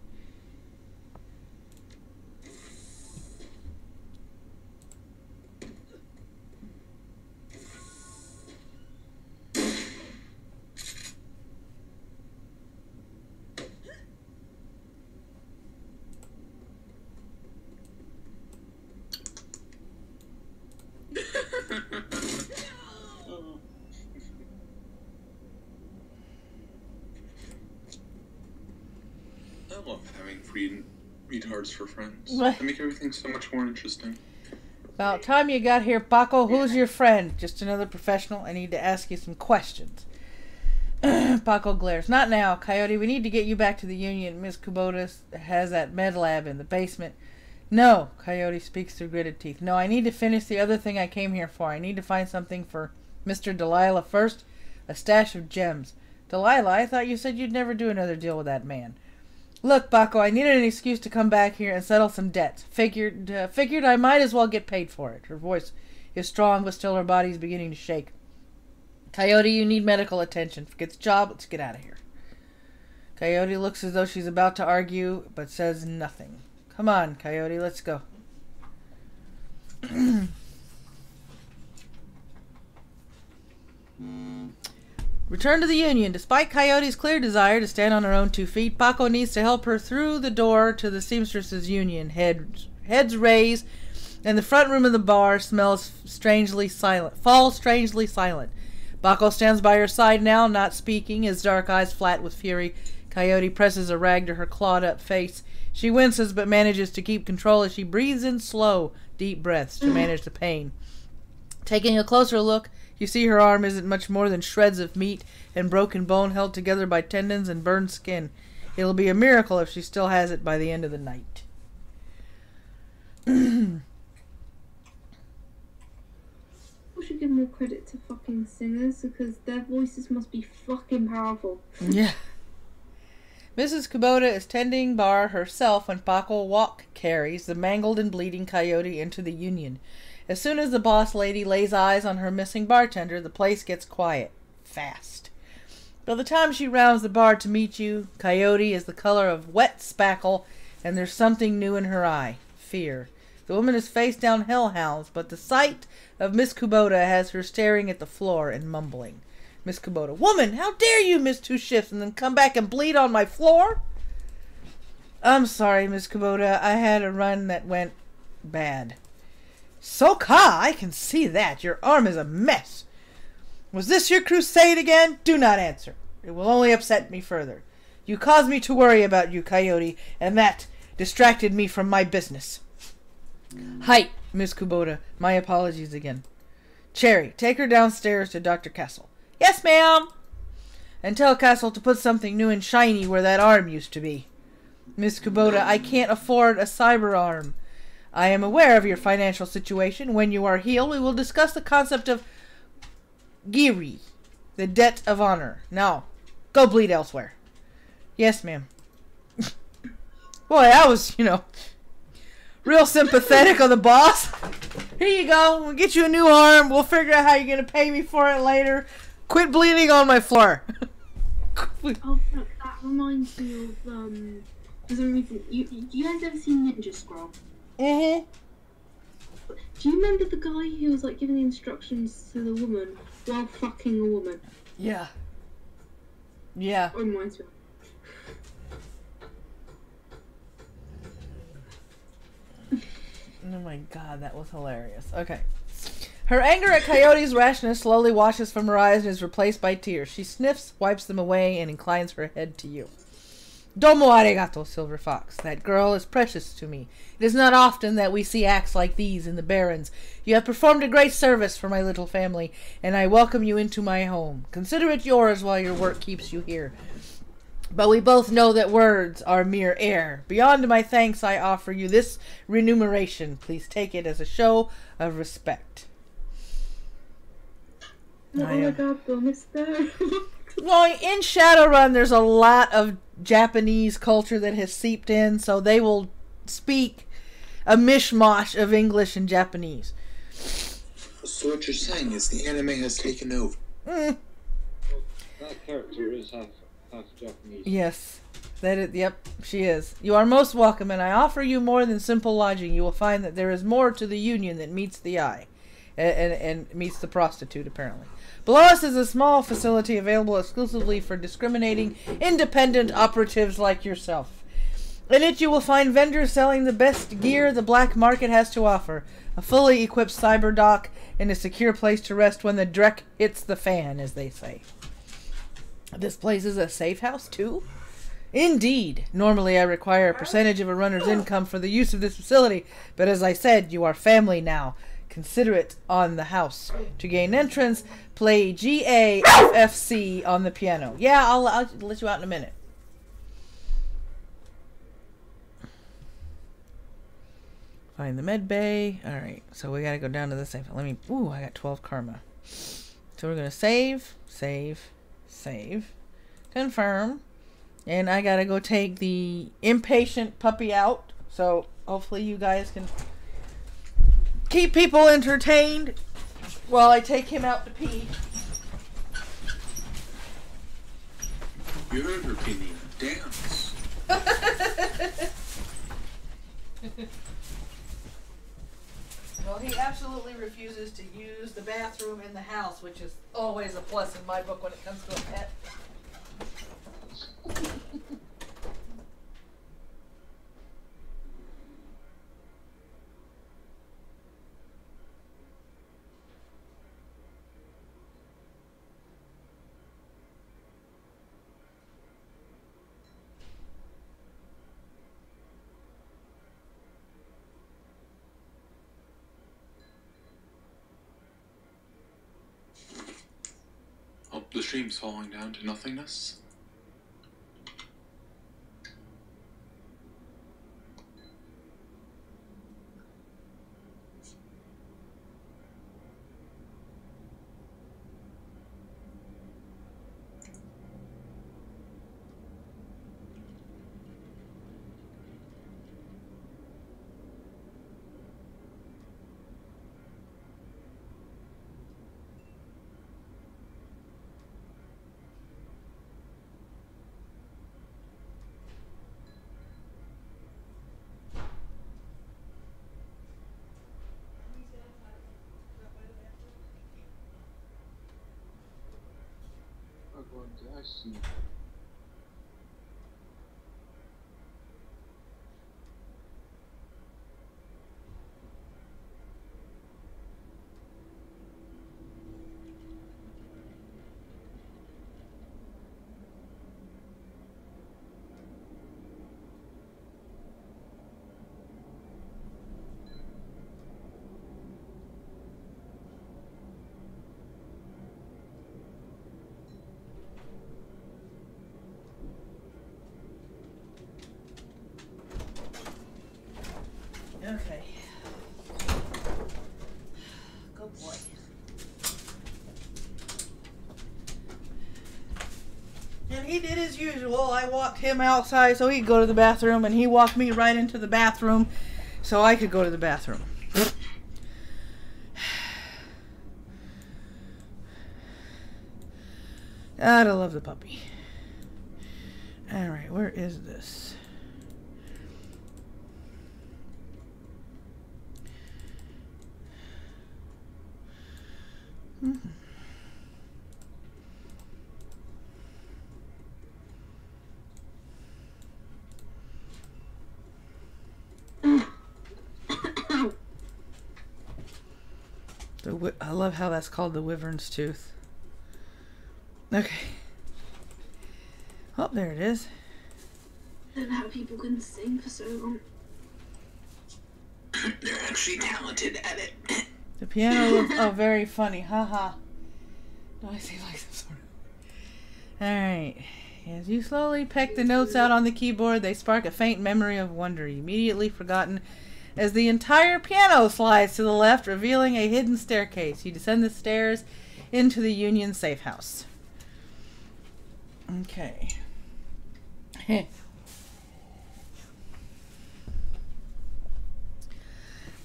love having retards for friends. What? They make everything so much more interesting. About time you got here, Paco. Who's your friend? Just another professional. I need to ask you some questions. Paco glares. Not now, Coyote. We need to get you back to the Union. Miss Kubota has that med lab in the basement. No, Coyote speaks through gritted teeth. No, I need to finish the other thing I came here for. I need to find something for Mr. Delilah first. A stash of gems. Delilah, I thought you said you'd never do another deal with that man. Look, Paco, I needed an excuse to come back here and settle some debts. Figured I might as well get paid for it. Her voice is strong, but still her body is beginning to shake. Coyote, you need medical attention. Forget the job. Let's get out of here. Coyote looks as though she's about to argue, but says nothing. Come on, Coyote, let's go. Return to the Union. Despite Coyote's clear desire to stand on her own 2 feet, Paco needs to help her through the door to the Seamstresses' Union. Heads raised, and the front room of the bar falls strangely silent. Paco stands by her side now, not speaking, his dark eyes flat with fury. Coyote presses a rag to her clawed-up face. She winces, but manages to keep control as she breathes in slow, deep breaths to manage the pain. Taking a closer look, you see her arm isn't much more than shreds of meat and broken bone held together by tendons and burned skin. It'll be a miracle if she still has it by the end of the night. We should give more credit to fucking singers because their voices must be fucking powerful. Yeah. Mrs. Kubota is tending bar herself when Paco carries the mangled and bleeding Coyote into the Union. As soon as the boss lady lays eyes on her missing bartender, the place gets quiet. Fast. By the time she rounds the bar to meet you, Coyote is the color of wet spackle, and there's something new in her eye. Fear. The woman is face down hellhounds, but the sight of Miss Kubota has her staring at the floor and mumbling. Miss Kubota. Woman, how dare you miss 2 shifts and then come back and bleed on my floor? I'm sorry, Miss Kubota. I had a run that went bad. So-ka, I can see that. Your arm is a mess. Was this your crusade again? Do not answer. It will only upset me further. You caused me to worry about you, Coyote, and that distracted me from my business. Height, Miss Kubota. My apologies again. Cherry, take her downstairs to Dr. Castle. Yes, ma'am. And tell Castle to put something new and shiny where that arm used to be. Miss Kubota, I can't afford a cyber arm. I am aware of your financial situation. When you are healed, we will discuss the concept of giri, the debt of honor. Now, go bleed elsewhere. Yes, ma'am. Boy, I was, real sympathetic of the boss. Here you go. We'll get you a new arm. We'll figure out how you're going to pay me for it later. Quit bleeding on my floor. Oh, fuck, that reminds me of, for some reason, you guys ever seen Ninja Scroll? Mm-hmm. Do you remember the guy who was, giving instructions to the woman while fucking a woman? Yeah. Yeah. That reminds me. Oh my god, that was hilarious. Okay. Her anger at Coyote's rashness slowly washes from her eyes and is replaced by tears. She sniffs, wipes them away, and inclines her head to you. Domo arigato, Silver Fox. That girl is precious to me. It is not often that we see acts like these in the Barrens. You have performed a great service for my little family, and I welcome you into my home. Consider it yours while your work keeps you here. But we both know that words are mere air. Beyond my thanks, I offer you this remuneration. Please take it as a show of respect. Oh my god, mister. Well, in Shadowrun, there's a lot of Japanese culture that has seeped in, so they will speak a mishmash of English and Japanese. So what you're saying is the anime has taken over. Well, that character is half Japanese. Yes. Yep, she is. You are most welcome, and I offer you more than simple lodging. You will find that there is more to the Union than meets the eye. And meets the prostitute, apparently. Below us is a small facility available exclusively for discriminating independent operatives like yourself. In it you will find vendors selling the best gear the black market has to offer, a fully equipped cyber dock, and a secure place to rest when the dreck hits the fan, as they say. This place is a safe house, too? Indeed. Normally I require a percentage of a runner's income for the use of this facility, but as I said, you are family now. Consider it on the house. To gain entrance, play GAFFC on the piano. Yeah, I'll let you out in a minute. Find the med bay. Alright, so we gotta go down to the safe. Let me... Ooh, I got 12 karma. So we're gonna save, confirm, and I gotta go take the impatient puppy out. So hopefully you guys can keep people entertained while I take him out to pee. You heard her opinion. Dance. Well, he absolutely refuses to use the bathroom in the house, which is always a plus in my book when it comes to a pet. Oh, the stream's falling down to nothingness. I see. Okay. Good boy. And he did as usual. I walked him outside so he'd go to the bathroom, and he walked me right into the bathroom so I could go to the bathroom. God, I love the puppy. Alright, where is this? I love how that's called the wyvern's tooth. Okay. Oh, there it is. I don't know how people can sing for so long. They're actually talented at it. The piano looks very funny. Haha. No, I see like some sort of... Alright. As you slowly peck the notes out on the keyboard, they spark a faint memory of wonder, immediately forgotten, as the entire piano slides to the left, revealing a hidden staircase. You descend the stairs into the Union safe house. Okay.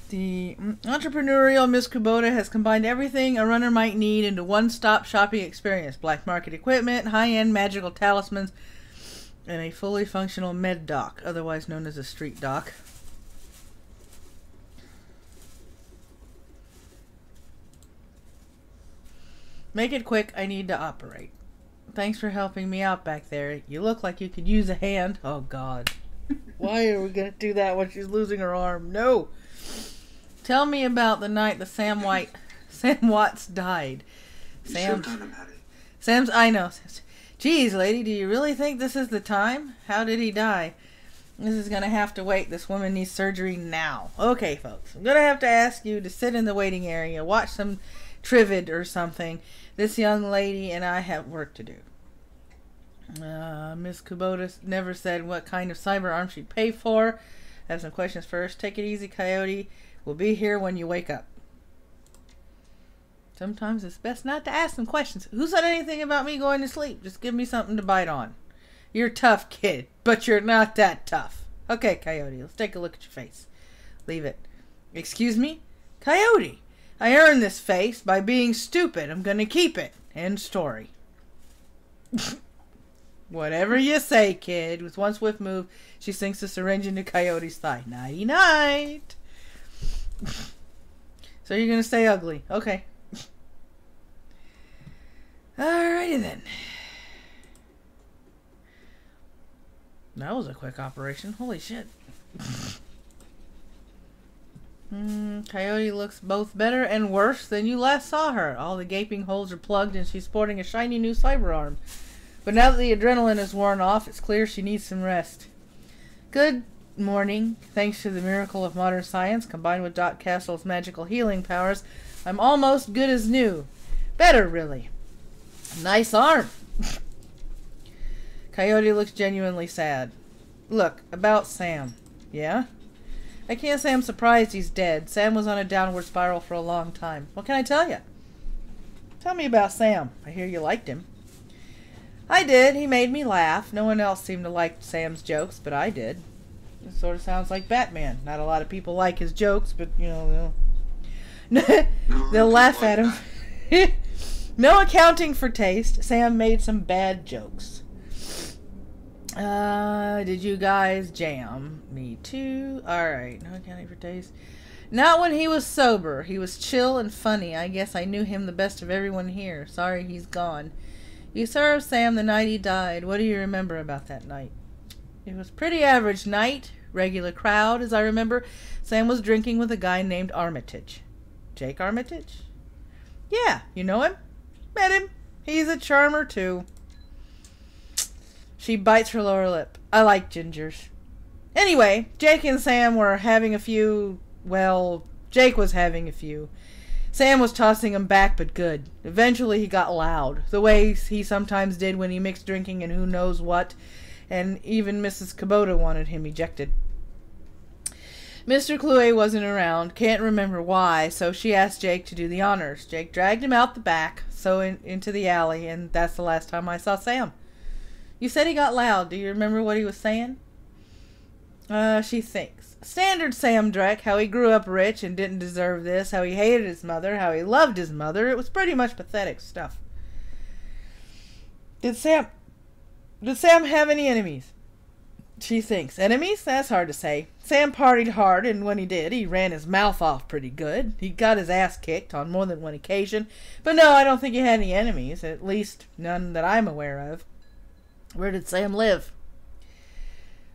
The entrepreneurial Miss Kubota has combined everything a runner might need into one-stop shopping experience. Black market equipment, high-end magical talismans, and a fully functional med dock, otherwise known as a street dock. Make it quick, I need to operate. Thanks for helping me out back there. You look like you could use a hand. Oh, God. Why are we going to do that when she's losing her arm? No. Tell me about the night the Sam Watts died. I know. Geez, lady, do you really think this is the time? How did he die? This is going to have to wait. This woman needs surgery now. Okay, folks. I'm going to have to ask you to sit in the waiting area, watch some Trivid or something. This young lady and I have work to do. Miss Kubota never said what kind of cyber arm she'd pay for. I have some questions first. Take it easy, Coyote. We'll be here when you wake up. Sometimes it's best not to ask them questions. Who said anything about me going to sleep? Just give me something to bite on. You're tough, kid, but you're not that tough. Okay, Coyote, let's take a look at your face. Leave it. Excuse me? Coyote, I earned this face by being stupid. I'm going to keep it. End story. Whatever you say, kid. With one swift move, she sinks the syringe into Coyote's thigh. Nighty-night. So you're going to stay ugly. Okay. Alrighty then. That was a quick operation. Holy shit. Coyote looks both better and worse than you last saw her. All the gaping holes are plugged and she's sporting a shiny new cyber arm. But now that the adrenaline is worn off, it's clear she needs some rest. Good morning. Thanks to the miracle of modern science combined with Dot Castle's magical healing powers, I'm almost good as new. Better, really. Nice arm. Coyote looks genuinely sad. Look, about Sam. Yeah? I can't say I'm surprised he's dead. Sam was on a downward spiral for a long time. What can I tell you? Tell me about Sam. I hear you liked him. I did. He made me laugh. No one else seemed to like Sam's jokes, but I did. It sort of sounds like Batman. Not a lot of people like his jokes, but, you know, they'll laugh at him. No accounting for taste. Sam made some bad jokes. Did you guys jam? Me too. Alright, no accounting for taste. Not when he was sober. He was chill and funny. I guess I knew him the best of everyone here. Sorry he's gone. You served Sam the night he died. What do you remember about that night? It was pretty average night. Regular crowd, as I remember. Sam was drinking with a guy named Armitage. Jake Armitage? Yeah, you know him? Met him. He's a charmer, too. She bites her lower lip. I like gingers. Anyway, Jake and Sam were having a few... Well, Jake was having a few. Sam was tossing him back, but good. Eventually he got loud. The way he sometimes did when he mixed drinking and who knows what. And even Mrs. Kubota wanted him ejected. Mr. Cluey wasn't around. Can't remember why, so she asked Jake to do the honors. Jake dragged him out the back, so into the alley, and that's the last time I saw Sam. You said he got loud. Do you remember what he was saying? She thinks. Standard Sam Drek, how he grew up rich and didn't deserve this, how he hated his mother, how he loved his mother. It was pretty much pathetic stuff. Did Sam have any enemies? She thinks. Enemies? That's hard to say. Sam partied hard, and when he did, he ran his mouth off pretty good. He got his ass kicked on more than one occasion. But no, I don't think he had any enemies. At least none that I'm aware of. Where did Sam live?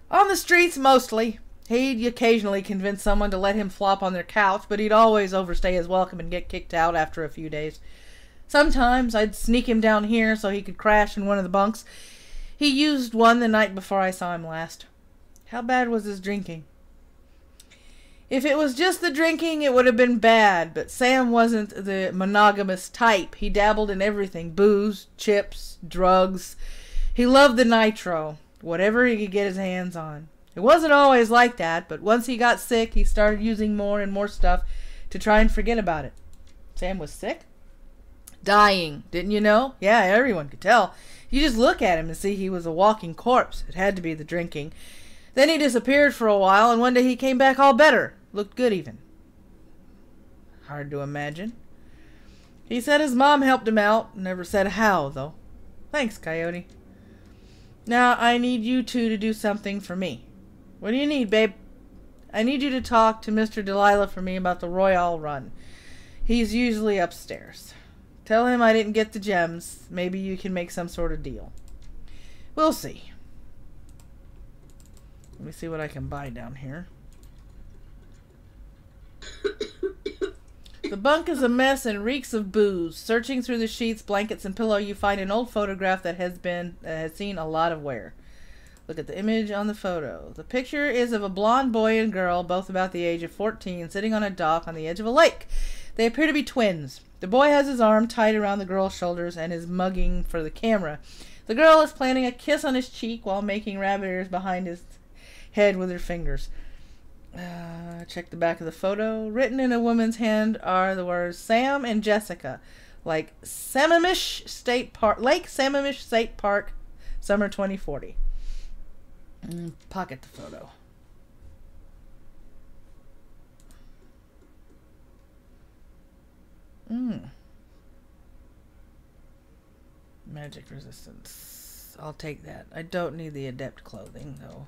On the streets, mostly. He'd occasionally convince someone to let him flop on their couch, but he'd always overstay his welcome and get kicked out after a few days. Sometimes I'd sneak him down here so he could crash in one of the bunks. He used one the night before I saw him last. How bad was his drinking? If it was just the drinking, it would have been bad, but Sam wasn't the monogamous type. He dabbled in everything. Booze, chips, drugs. He loved the nitro. Whatever he could get his hands on. It wasn't always like that, but once he got sick, he started using more and more stuff to try and forget about it. Sam was sick? Dying, didn't you know? Yeah, everyone could tell. You just look at him and see he was a walking corpse. It had to be the drinking. Then he disappeared for a while, and one day he came back all better. Looked good, even. Hard to imagine. He said his mom helped him out. Never said how, though. Thanks, Coyote. Now, I need you two to do something for me. What do you need, babe? I need you to talk to Mr. Delilah for me about the Royale run. He's usually upstairs. Tell him I didn't get the gems. Maybe you can make some sort of deal. We'll see. Let me see what I can buy down here. The bunk is a mess and reeks of booze. Searching through the sheets, blankets, and pillow, you find an old photograph that has seen a lot of wear. Look at the image on the photo. The picture is of a blonde boy and girl, both about the age of 14, sitting on a dock on the edge of a lake. They appear to be twins. The boy has his arm tied around the girl's shoulders and is mugging for the camera. The girl is planting a kiss on his cheek while making rabbit ears behind his head with her fingers. Check the back of the photo. Written in a woman's hand are the words Sam and Jessica, like Sammamish State Park, Lake Sammamish State Park, summer 2040. Pocket the photo. Magic resistance. I'll take that. I don't need the adept clothing, though.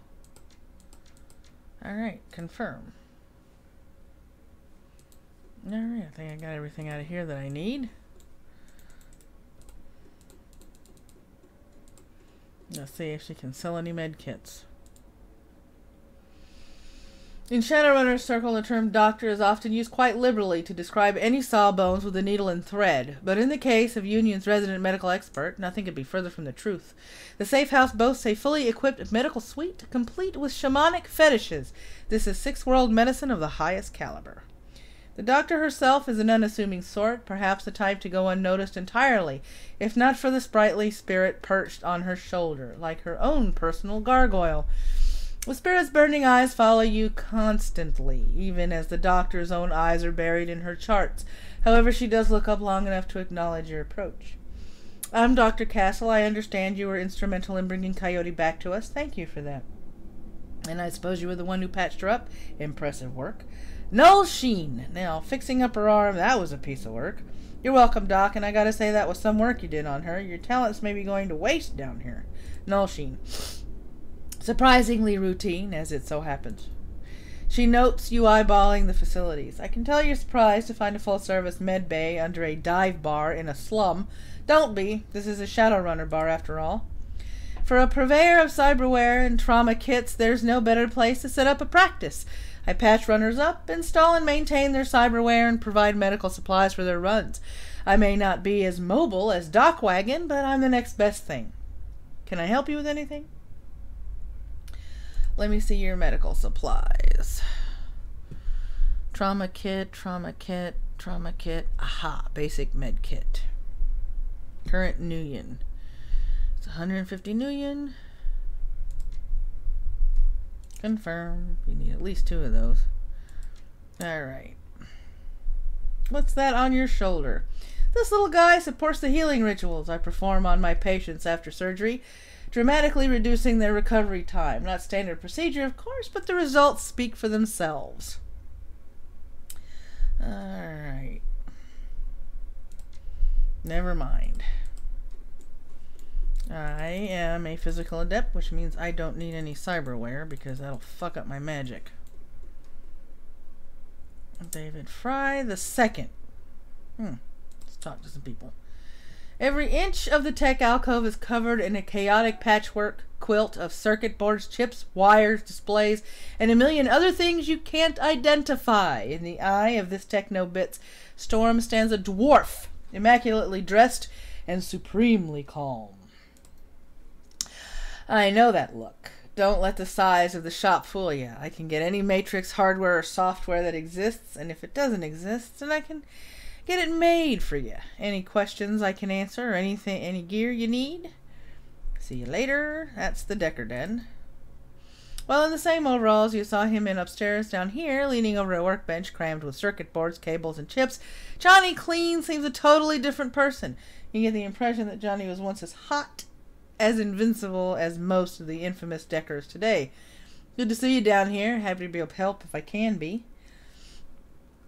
Alright, confirm. Alright, I think I got everything out of here that I need. Let's see if she can sell any med kits. In Shadowrunner's circle, the term doctor is often used quite liberally to describe any sawbones with a needle and thread, but in the case of Union's resident medical expert, nothing could be further from the truth. The safe house boasts a fully equipped medical suite, complete with shamanic fetishes. This is sixth world medicine of the highest caliber. The doctor herself is an unassuming sort, perhaps the type to go unnoticed entirely, if not for the sprightly spirit perched on her shoulder, like her own personal gargoyle. The spirit's burning eyes follow you constantly, even as the doctor's own eyes are buried in her charts. However, she does look up long enough to acknowledge your approach. I'm Dr. Castle. I understand you were instrumental in bringing Coyote back to us. Thank you for that. And I suppose you were the one who patched her up. Impressive work. Null Sheen. Now, fixing up her arm, that was a piece of work. You're welcome, Doc, and I gotta say that was some work you did on her. Your talents may be going to waste down here. Null Sheen. Surprisingly routine, as it so happens. She notes you eyeballing the facilities. I can tell you're surprised to find a full-service med bay under a dive bar in a slum. Don't be. This is a Shadowrunner bar, after all. For a purveyor of cyberware and trauma kits, there's no better place to set up a practice. I patch runners up, install and maintain their cyberware, and provide medical supplies for their runs. I may not be as mobile as Docwagon, but I'm the next best thing. Can I help you with anything? Let me see your medical supplies. Trauma kit, trauma kit, trauma kit. Aha, basic med kit. Current Nuyen. It's 150 Nuyen. Confirm. You need at least 2 of those. Alright. What's that on your shoulder? This little guy supports the healing rituals I perform on my patients after surgery, dramatically reducing their recovery time. Not standard procedure, of course, but the results speak for themselves. Alright. Never mind. I am a physical adept, which means I don't need any cyberware because that'll fuck up my magic. David Fry the second. Let's talk to some people. Every inch of the tech alcove is covered in a chaotic patchwork quilt of circuit boards, chips, wires, displays, and a million other things you can't identify. In the eye of this techno-bit's storm stands a dwarf, immaculately dressed and supremely calm. I know that look. Don't let the size of the shop fool you. I can get any matrix hardware or software that exists, and if it doesn't exist, then I can get it made for you. Any questions I can answer, or any gear you need? See you later. That's the Decker Den. Well, in the same overalls you saw him in upstairs, down here, leaning over a workbench crammed with circuit boards, cables, and chips, Johnny Clean seems a totally different person. You get the impression that Johnny was once as hot, as invincible as most of the infamous Deckers today. Good to see you down here. Happy to be of help if I can be.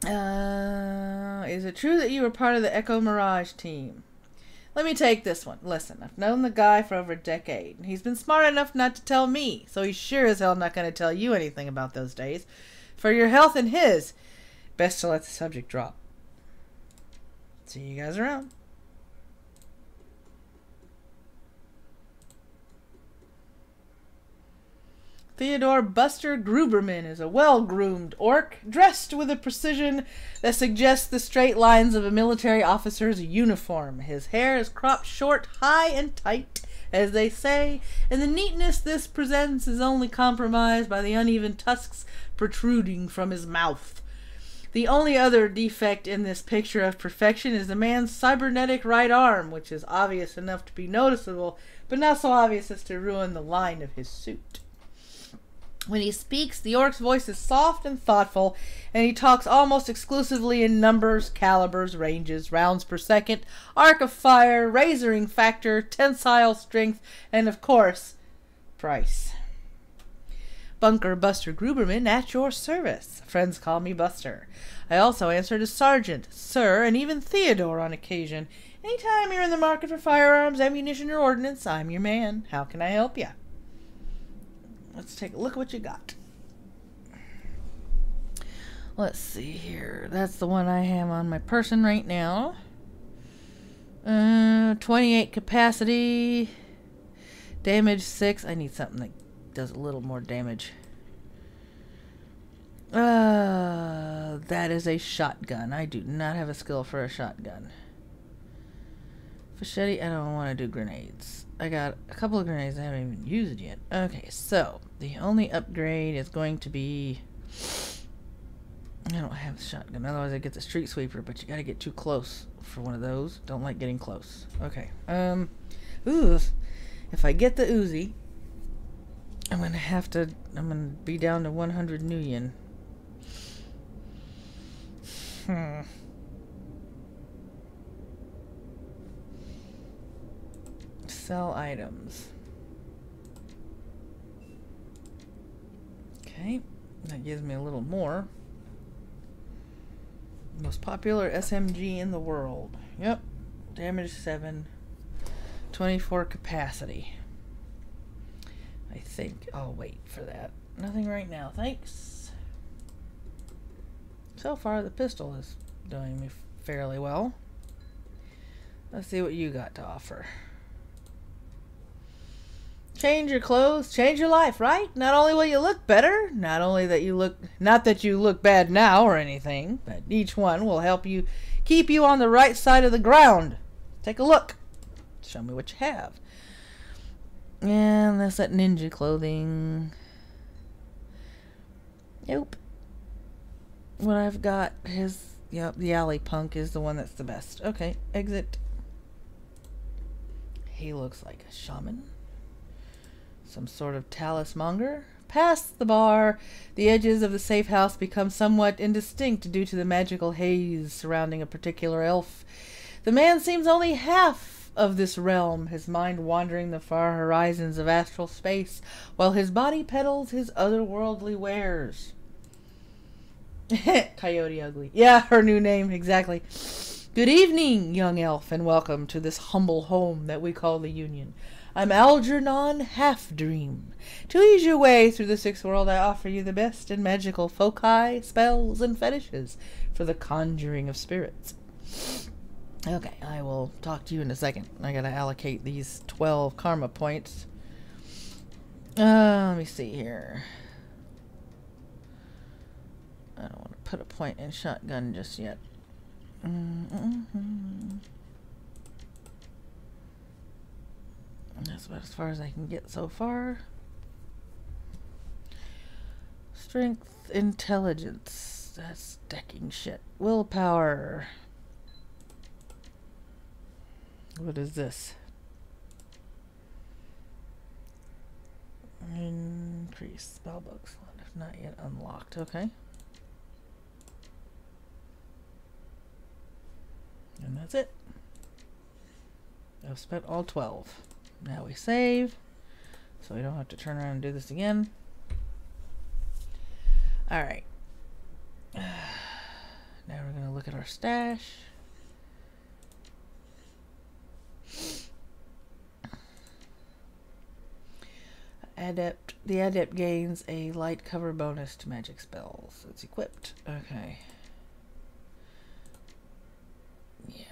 Is it true that you were part of the Echo Mirage team? Let me take this one. Listen, I've known the guy for over a decade. He's been smart enough not to tell me, so he's sure as hell not going to tell you anything about those days. For your health and his, best to let the subject drop. See you guys around. Theodore Buster Gruberman is a well-groomed orc, dressed with a precision that suggests the straight lines of a military officer's uniform. His hair is cropped short, high, and tight, as they say, and the neatness this presents is only compromised by the uneven tusks protruding from his mouth. The only other defect in this picture of perfection is the man's cybernetic right arm, which is obvious enough to be noticeable, but not so obvious as to ruin the line of his suit. When he speaks, the orc's voice is soft and thoughtful, and he talks almost exclusively in numbers, calibers, ranges, rounds per second, arc of fire, razoring factor, tensile strength, and of course, price. Bunker Buster Gruberman at your service. Friends call me Buster. I also answer to Sergeant, Sir, and even Theodore on occasion. Anytime you're in the market for firearms, ammunition, or ordnance, I'm your man. How can I help you? Let's take a look at what you got. Let's see here. That's the one I have on my person right now. 28 capacity. Damage 6. I need something that does a little more damage. That is a shotgun. I do not have a skill for a shotgun. Machete, I don't want to do grenades. I got a couple of grenades I haven't even used yet. Okay, so the only upgrade is going to be... I don't have a shotgun, otherwise I get the street sweeper, but you gotta get too close for one of those. Don't like getting close. Okay. Ooh. If I get the Uzi, I'm gonna be down to 100 new yen. Sell items. Okay, that gives me a little more. Most popular SMG in the world. Yep, damage 7, 24 capacity. I think I'll wait for that. Nothing right now, thanks. So far, the pistol is doing me fairly well. Let's see what you got to offer. Change your clothes, change your life, right? Not only will you look better, not that you look bad now or anything, but each one will help you keep you on the right side of the ground. Take a look. Show me what you have. And that's that ninja clothing. Nope. What I've got is, yep, the alley punk is the one that's the best. Okay, exit. He looks like a shaman. Some sort of talismonger. Past the bar, the edges of the safe house become somewhat indistinct due to the magical haze surrounding a particular elf. The man seems only half of this realm, his mind wandering the far horizons of astral space, while his body peddles his otherworldly wares. Coyote Ugly. Yeah, her new name, exactly. Good evening, young elf, and welcome to this humble home that we call the Union. I'm Algernon Half-Dream. To ease your way through the sixth world, I offer you the best in magical foci, spells, and fetishes for the conjuring of spirits. Okay, I will talk to you in a second. I gotta allocate these 12 karma points. Let me see here. I don't want to put a point in shotgun just yet. That's about as far as I can get so far. Strength, intelligence. That's decking shit. Willpower. What is this? Increase spellbook slot. Not yet unlocked. Okay. And that's it. I've spent all 12. Now we save, so we don't have to turn around and do this again. Alright. Now we're going to look at our stash. The adept gains a light cover bonus to magic spells. It's equipped. Okay. Yeah.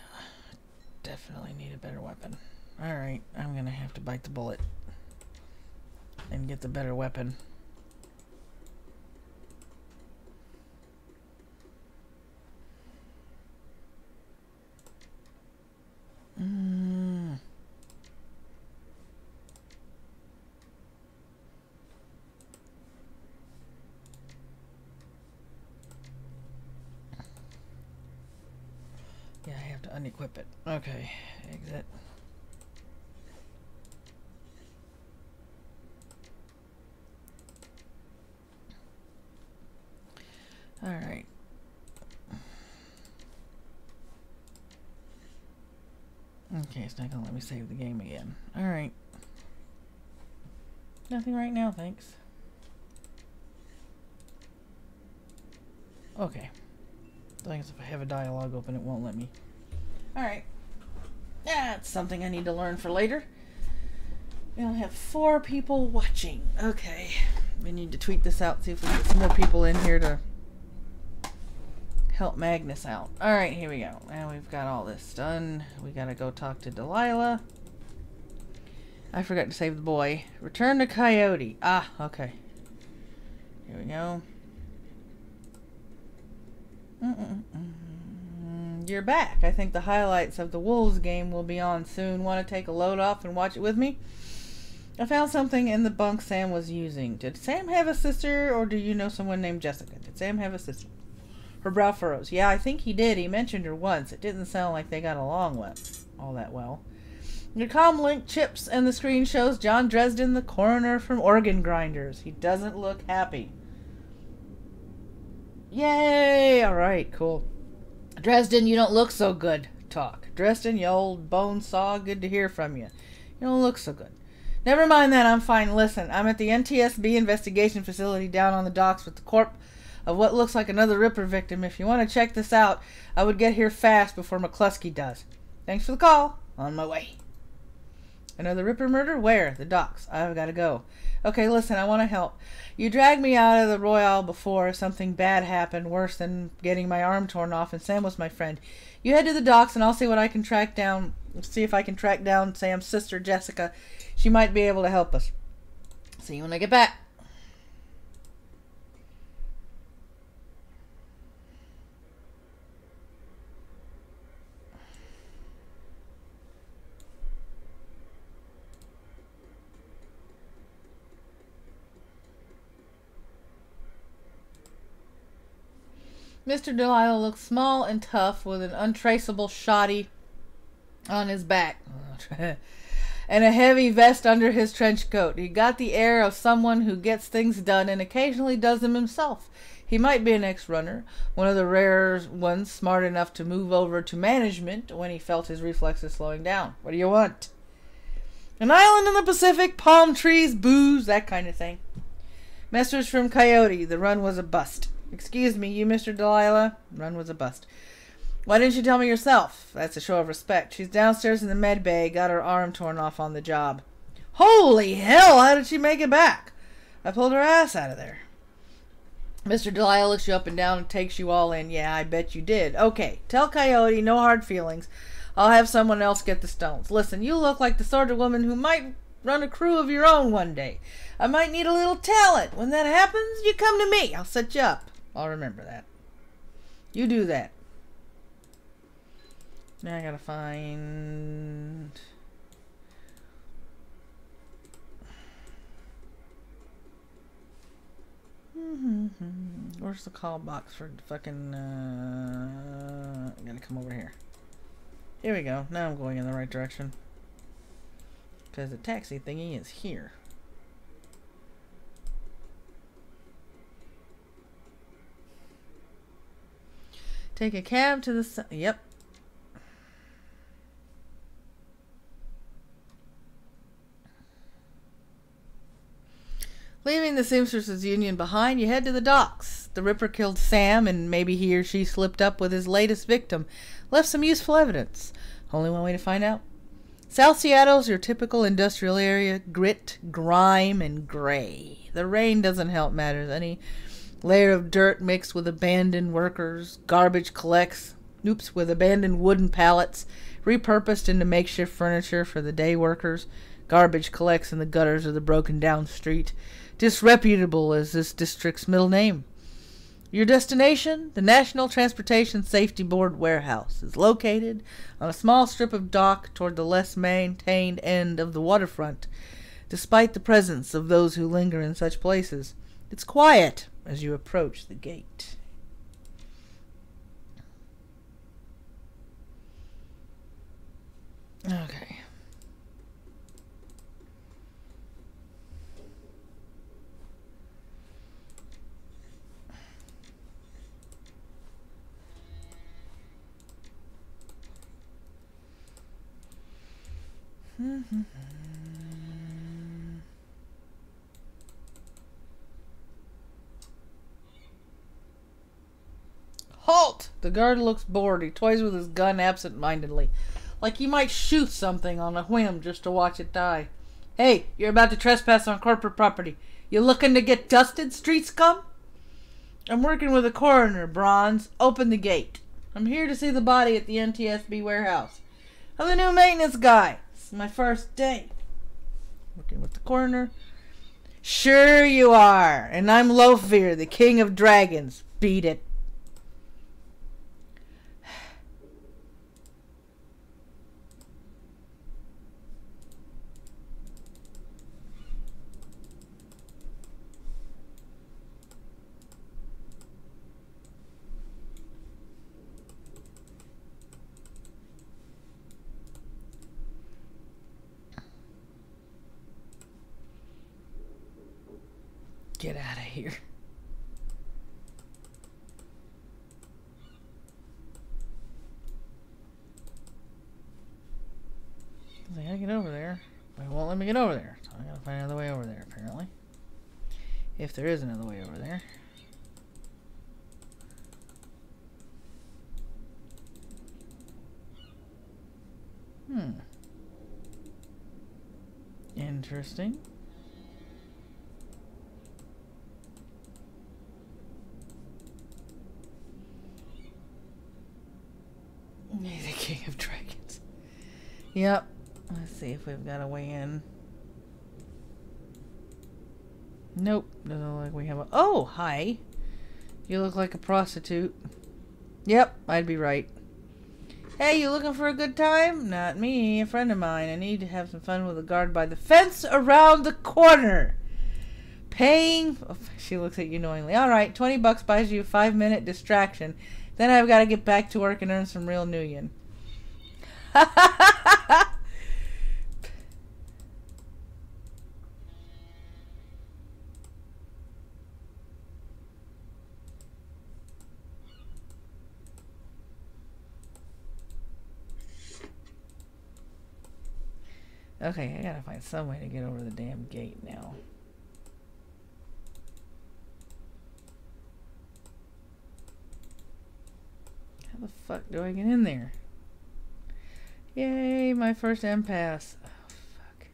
Definitely need a better weapon. Alright, I'm gonna have to bite the bullet and get the better weapon. unequip it. Okay, exit. Alright. Okay, it's not gonna let me save the game again. Alright. Nothing right now, thanks. Okay. I guess if I have a dialogue open, it won't let me. Alright. That's something I need to learn for later. We only have 4 people watching. Okay. We need to tweet this out, see if we can get some more people in here to help Magnus out. Alright, here we go. Now we've got all this done. We gotta go talk to Delilah. I forgot to save the boy. Return to Coyote. Ah, okay. Here we go. You're back. I think the highlights of the Wolves game will be on soon. Want to take a load off and watch it with me? I found something in the bunk Sam was using. Did Sam have a sister, or do you know someone named Jessica? Did Sam have a sister? Her brow furrows. Yeah, I think he did. He mentioned her once. It didn't sound like they got along all that well. Your comm link chips and the screen shows John Dresden, the coroner from Organ Grinders. He doesn't look happy. Yay! Alright, cool. Dresden, you don't look so good. Talk. Dresden, you old bone saw, good to hear from you. You don't look so good. Never mind that, I'm fine. Listen, I'm at the NTSB investigation facility down on the docks with the corpse of what looks like another Ripper victim. If you want to check this out, I would get here fast before McCluskey does. Thanks for the call. On my way. Another Ripper murder? Where? The docks. I've got to go. Okay, listen, I want to help. You dragged me out of the Royale before something bad happened, worse than getting my arm torn off, and Sam was my friend. You head to the docks and I'll see what I can track down. See if I can track down Sam's sister, Jessica. She might be able to help us. See you when I get back. Mr. Delilah looks small and tough with an untraceable shoddy on his back and a heavy vest under his trench coat. He got the air of someone who gets things done and occasionally does them himself. He might be an ex-runner, one of the rare ones smart enough to move over to management when he felt his reflexes slowing down. What do you want? An island in the Pacific, palm trees, booze, that kind of thing. Message from Coyote. The run was a bust. Excuse me, you Mr. Delilah? Run was a bust. Why didn't you tell me yourself? That's a show of respect. She's downstairs in the med bay, got her arm torn off on the job. Holy hell, how did she make it back? I pulled her ass out of there. Mr. Delilah looks you up and down and takes you all in. Yeah, I bet you did. Okay, tell Coyote, no hard feelings. I'll have someone else get the stones. Listen, you look like the sort of woman who might run a crew of your own one day. I might need a little talent. When that happens, you come to me. I'll set you up. I'll remember that. You do that. Now I gotta find... Where's the call box for fucking... I gotta come over here. Here we go. Now I'm going in the right direction. Because the taxi thingy is here. Take a cab to the... Yep. Leaving the Seamstresses Union behind, you head to the docks. The Ripper killed Sam, and maybe he or she slipped up with his latest victim. Left some useful evidence. Only one way to find out. South Seattle's your typical industrial area. Grit, grime, and gray. The rain doesn't help matters any. Layer of dirt mixed with abandoned workers. Garbage collects. Oops, with abandoned wooden pallets. Repurposed into makeshift furniture for the day workers. Garbage collects in the gutters of the broken down street. Disreputable is this district's middle name. Your destination, the National Transportation Safety Board warehouse, is located on a small strip of dock toward the less maintained end of the waterfront. Despite the presence of those who linger in such places, it's quiet as you approach the gate. Okay. Halt! The guard looks bored. He toys with his gun absent-mindedly, like he might shoot something on a whim just to watch it die. Hey, you're about to trespass on corporate property. You looking to get dusted, street scum? I'm working with a coroner, Bronze. Open the gate. I'm here to see the body at the NTSB warehouse. I'm the new maintenance guy. This is my first day. Working with the coroner. Sure you are. And I'm Lofir, the king of dragons. Beat it. Get out of here. I gotta get over there, but it won't let me get over there. So I gotta find another way over there, apparently. If there is another way over there. Interesting. The king of dragons. Yep. Let's see if we've got a way in. Nope. Doesn't look like we have a... Oh, hi. You look like a prostitute. Yep, I'd be right. Hey, you looking for a good time? Not me, a friend of mine. I need to have some fun with a guard by the fence around the corner. Paying... Oh, she looks at you knowingly. Alright, $20 buys you a 5-minute distraction. Then I've got to get back to work and earn some real Nuyen. Okay, I gotta find some way to get over the damn gate now. How the fuck do I get in there? Yay, my first impasse. Oh, fuck.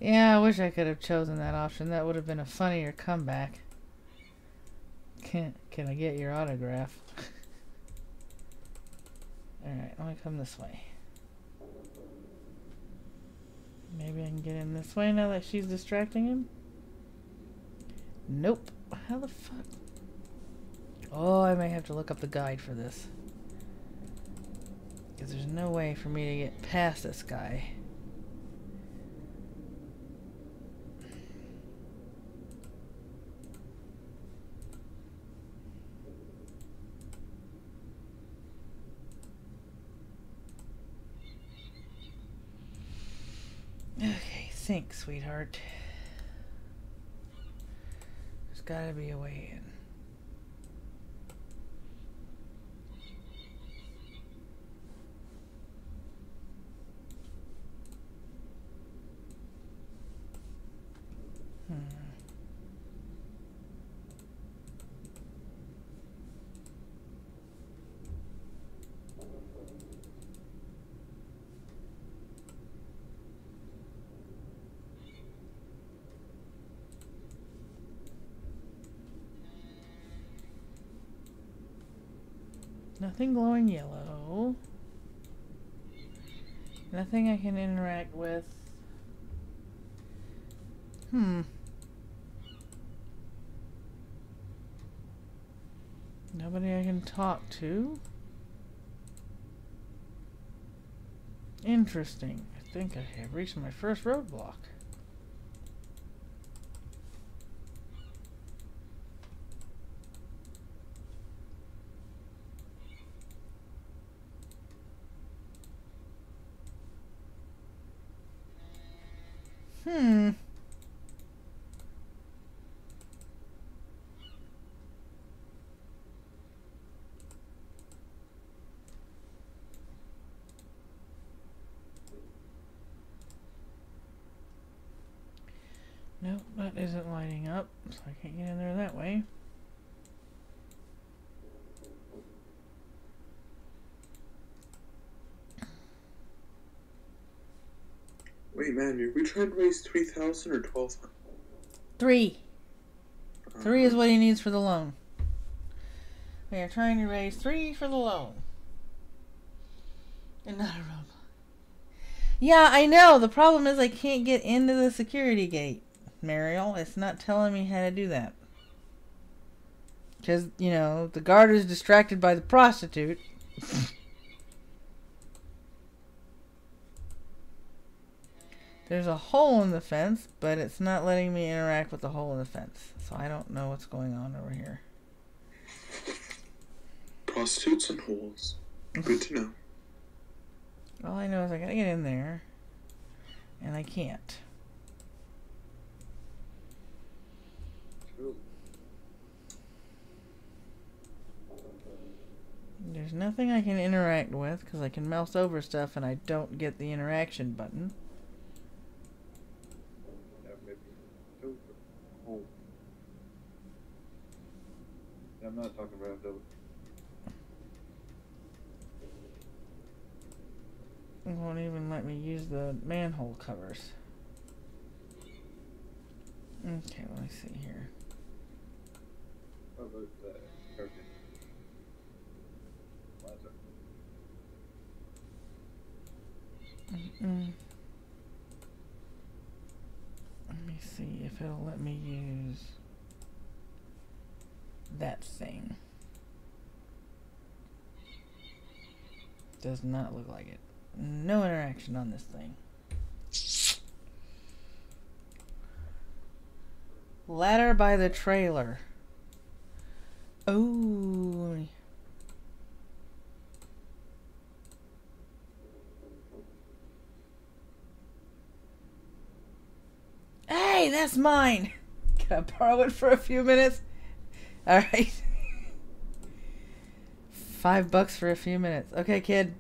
Yeah, I wish I could have chosen that option. That would have been a funnier comeback. Can I get your autograph? Alright, I'm gonna come this way. Maybe I can get in this way now that she's distracting him? Nope. How the fuck? Oh, I may have to look up the guide for this. Because there's no way for me to get past this guy. Okay, think, sweetheart. There's gotta be a way in. Nothing glowing yellow. Nothing I can interact with. Nobody I can talk to. Interesting. I think I have reached my first roadblock. Nope, that isn't lighting up, so I can't get in there that way. Wait, man, are we trying to raise 3,000 or 12,000? 3. 3 is what he needs for the loan. We are trying to raise 3 for the loan. And not a roadblock. Yeah, I know. The problem is I can't get into the security gate, Mariel. It's not telling me how to do that. Because, you know, the guard is distracted by the prostitute. There's a hole in the fence, but it's not letting me interact with the hole in the fence. So I don't know what's going on over here. Prostitutes and holes. Good to know. All I know is I gotta get in there. And I can't. There's nothing I can interact with because I can mouse over stuff and I don't get the interaction button. I'm not talking about those. It won't even let me use the manhole covers. Okay, let me see here. What about the curtain? Let me see if it'll let me use that thing. Does not look like it. No interaction on this thing. Ladder by the trailer. Oh. Hey, that's mine. Can I borrow it for a few minutes? All right. $5 for a few minutes. Okay, kid.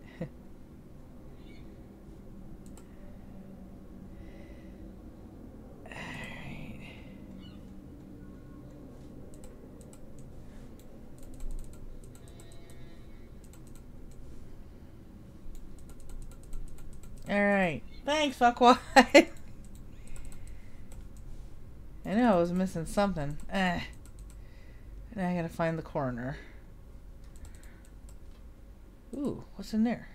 Alright. Thanks, fuckwad. I know I was missing something. Now I gotta find the coroner. Ooh, what's in there?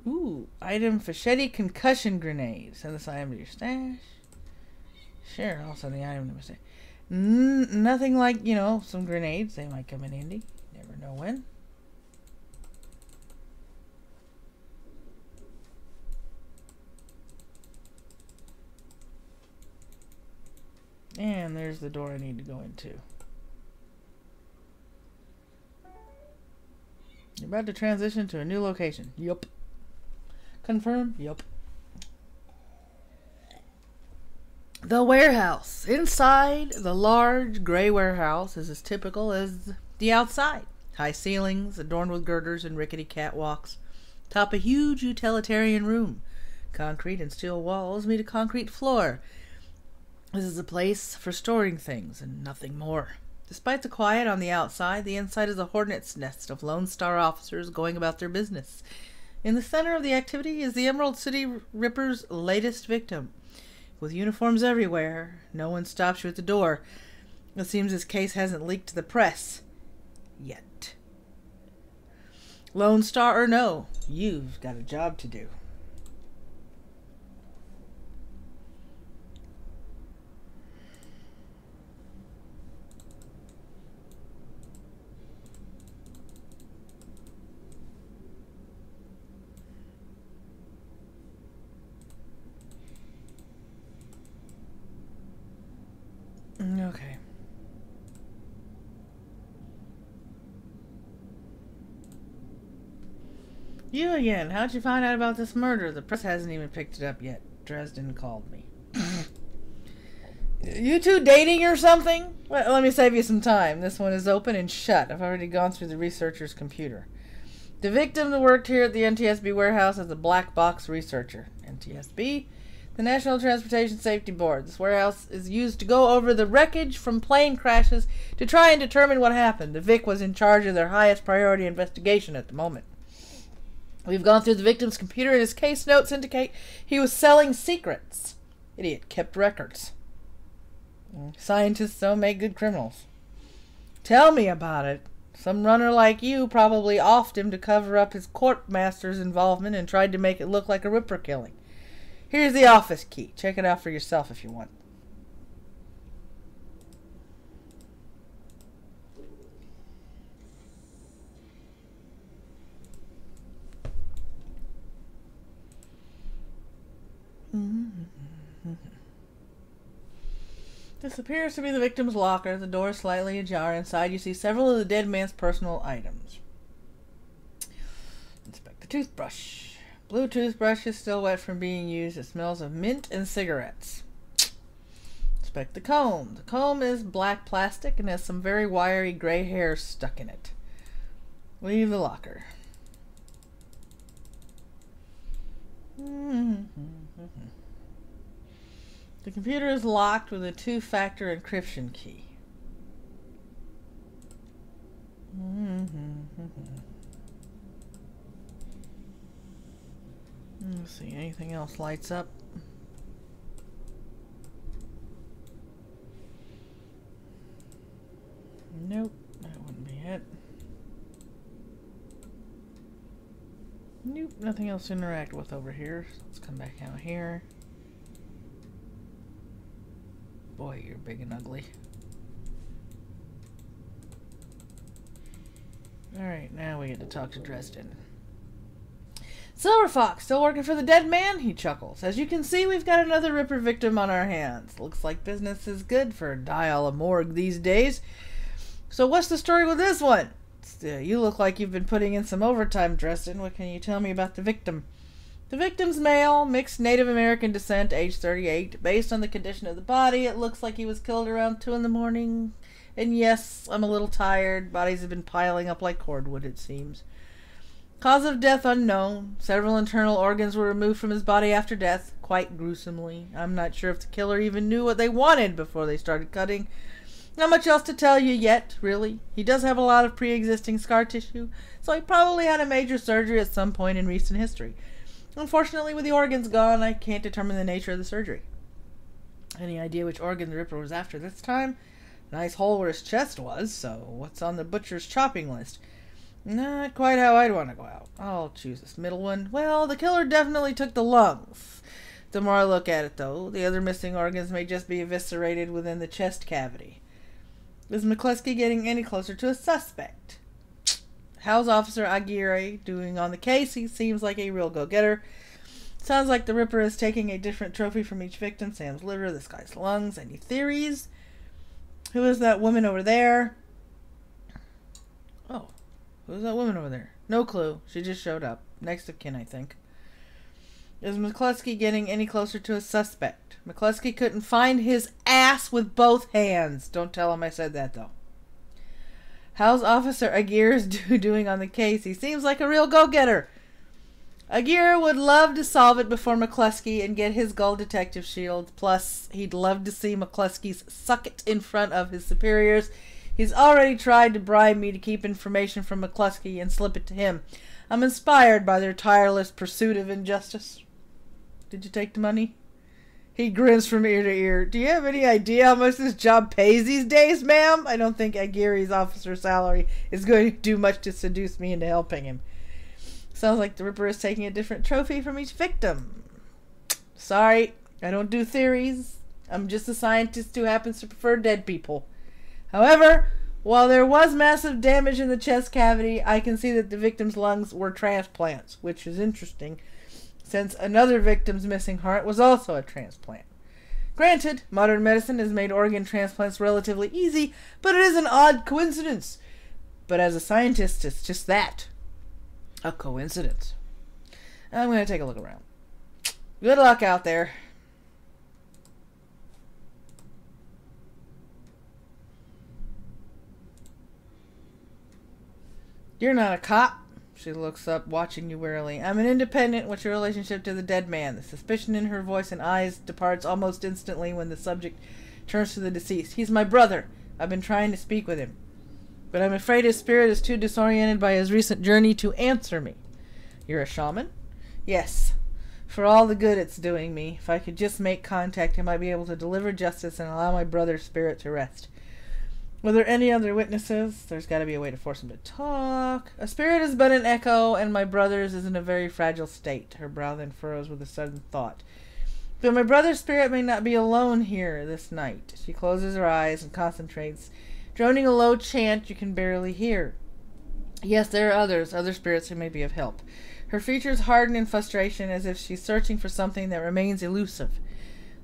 Ooh, item Fischetti concussion grenade. Send this item to your stash. Sure, I'll send the item to my stash. Nothing like, you know, some grenades. They might come in handy. Never know when. And there's the door I need to go into. You're about to transition to a new location. Yup. Confirm? Yup. The warehouse. Inside the large gray warehouse is as typical as the outside. High ceilings, adorned with girders and rickety catwalks. Top a huge utilitarian room. Concrete and steel walls meet a concrete floor. This is a place for storing things and nothing more. Despite the quiet on the outside, the inside is a hornet's nest of Lone Star officers going about their business. In the center of the activity is the Emerald City Ripper's latest victim. With uniforms everywhere, no one stops you at the door. It seems his case hasn't leaked to the press. Yet. Lone Star or no, you've got a job to do. Okay. You again. How'd you find out about this murder? The press hasn't even picked it up yet. Dresden called me. You two dating or something? Well, let me save you some time. This one is open and shut. I've already gone through the researcher's computer. The victim that worked here at the NTSB warehouse as a black box researcher. NTSB? The National Transportation Safety Board. This warehouse is used to go over the wreckage from plane crashes to try and determine what happened. The Vic was in charge of their highest priority investigation at the moment. We've gone through the victim's computer and his case notes indicate he was selling secrets. Idiot kept records. Scientists don't make good criminals. Tell me about it. Some runner like you probably offed him to cover up his courtmaster's involvement and tried to make it look like a Ripper killing. Here's the office key. Check it out for yourself if you want. This appears to be the victim's locker. The door is slightly ajar. Inside you see several of the dead man's personal items. Inspect the toothbrush. Blue toothbrush is still wet from being used. It smells of mint and cigarettes. Inspect the comb. The comb is black plastic and has some very wiry gray hair stuck in it. Leave the locker. The computer is locked with a two-factor encryption key. Let's see, anything else lights up? Nope, that wouldn't be it. Nope, nothing else to interact with over here. So let's come back out here. Boy, you're big and ugly. Alright, now we get to talk to Dresden. Silver Fox, still working for the dead man? He chuckles. As you can see, we've got another Ripper victim on our hands. Looks like business is good for Dial-A-Morgue these days. So what's the story with this one? You look like you've been putting in some overtime, Dresden. What can you tell me about the victim? The victim's male, mixed Native American descent, age 38. Based on the condition of the body, it looks like he was killed around 2 in the morning. And yes, I'm a little tired. Bodies have been piling up like cordwood, it seems. Cause of death unknown. Several internal organs were removed from his body after death, quite gruesomely. I'm not sure if the killer even knew what they wanted before they started cutting. Not much else to tell you yet, really. He does have a lot of pre-existing scar tissue, so he probably had a major surgery at some point in recent history. Unfortunately, with the organs gone, I can't determine the nature of the surgery. Any idea which organ the Ripper was after this time? Nice hole where his chest was, so what's on the butcher's chopping list? Not quite how I'd want to go out. I'll choose this middle one. Well, the killer definitely took the lungs. The more I look at it, though, the other missing organs may just be eviscerated within the chest cavity. Is McCluskey getting any closer to a suspect? How's Officer Aguirre doing on the case? He seems like a real go-getter. Sounds like the Ripper is taking a different trophy from each victim. Sam's liver, this guy's lungs. Any theories? Who is that woman over there? Oh, who's that woman over there? No clue. She just showed up. Next of kin, I think. Is McCluskey getting any closer to a suspect? McCluskey couldn't find his ass with both hands. Don't tell him I said that, though. How's Officer Aguirre doing on the case? He seems like a real go-getter. Aguirre would love to solve it before McCluskey and get his gold detective shield. Plus, he'd love to see McCluskey's suck it in front of his superiors. He's already tried to bribe me to keep information from McCluskey and slip it to him. I'm inspired by their tireless pursuit of injustice. Did you take the money? He grins from ear to ear. Do you have any idea how much this job pays these days, ma'am? I don't think Aguirre's officer salary is going to do much to seduce me into helping him. Sounds like the Ripper is taking a different trophy from each victim. Sorry, I don't do theories. I'm just a scientist who happens to prefer dead people. However, while there was massive damage in the chest cavity, I can see that the victim's lungs were transplants, which is interesting, since another victim's missing heart was also a transplant. Granted, modern medicine has made organ transplants relatively easy, but it is an odd coincidence. But as a scientist, it's just that. A coincidence. I'm going to take a look around. Good luck out there. You're not a cop. She looks up, watching you warily. I'm an independent. What's your relationship to the dead man? The suspicion in her voice and eyes departs almost instantly when the subject turns to the deceased. He's my brother. I've been trying to speak with him, but I'm afraid his spirit is too disoriented by his recent journey to answer me. You're a shaman? Yes. For all the good it's doing me, if I could just make contact, I might be able to deliver justice and allow my brother's spirit to rest. Were there any other witnesses? There's got to be a way to force him to talk. A spirit is but an echo, and my brother's is in a very fragile state. Her brow then furrows with a sudden thought. But my brother's spirit may not be alone here this night. She closes her eyes and concentrates, droning a low chant you can barely hear. Yes, there are other spirits who may be of help. Her features harden in frustration as if she's searching for something that remains elusive.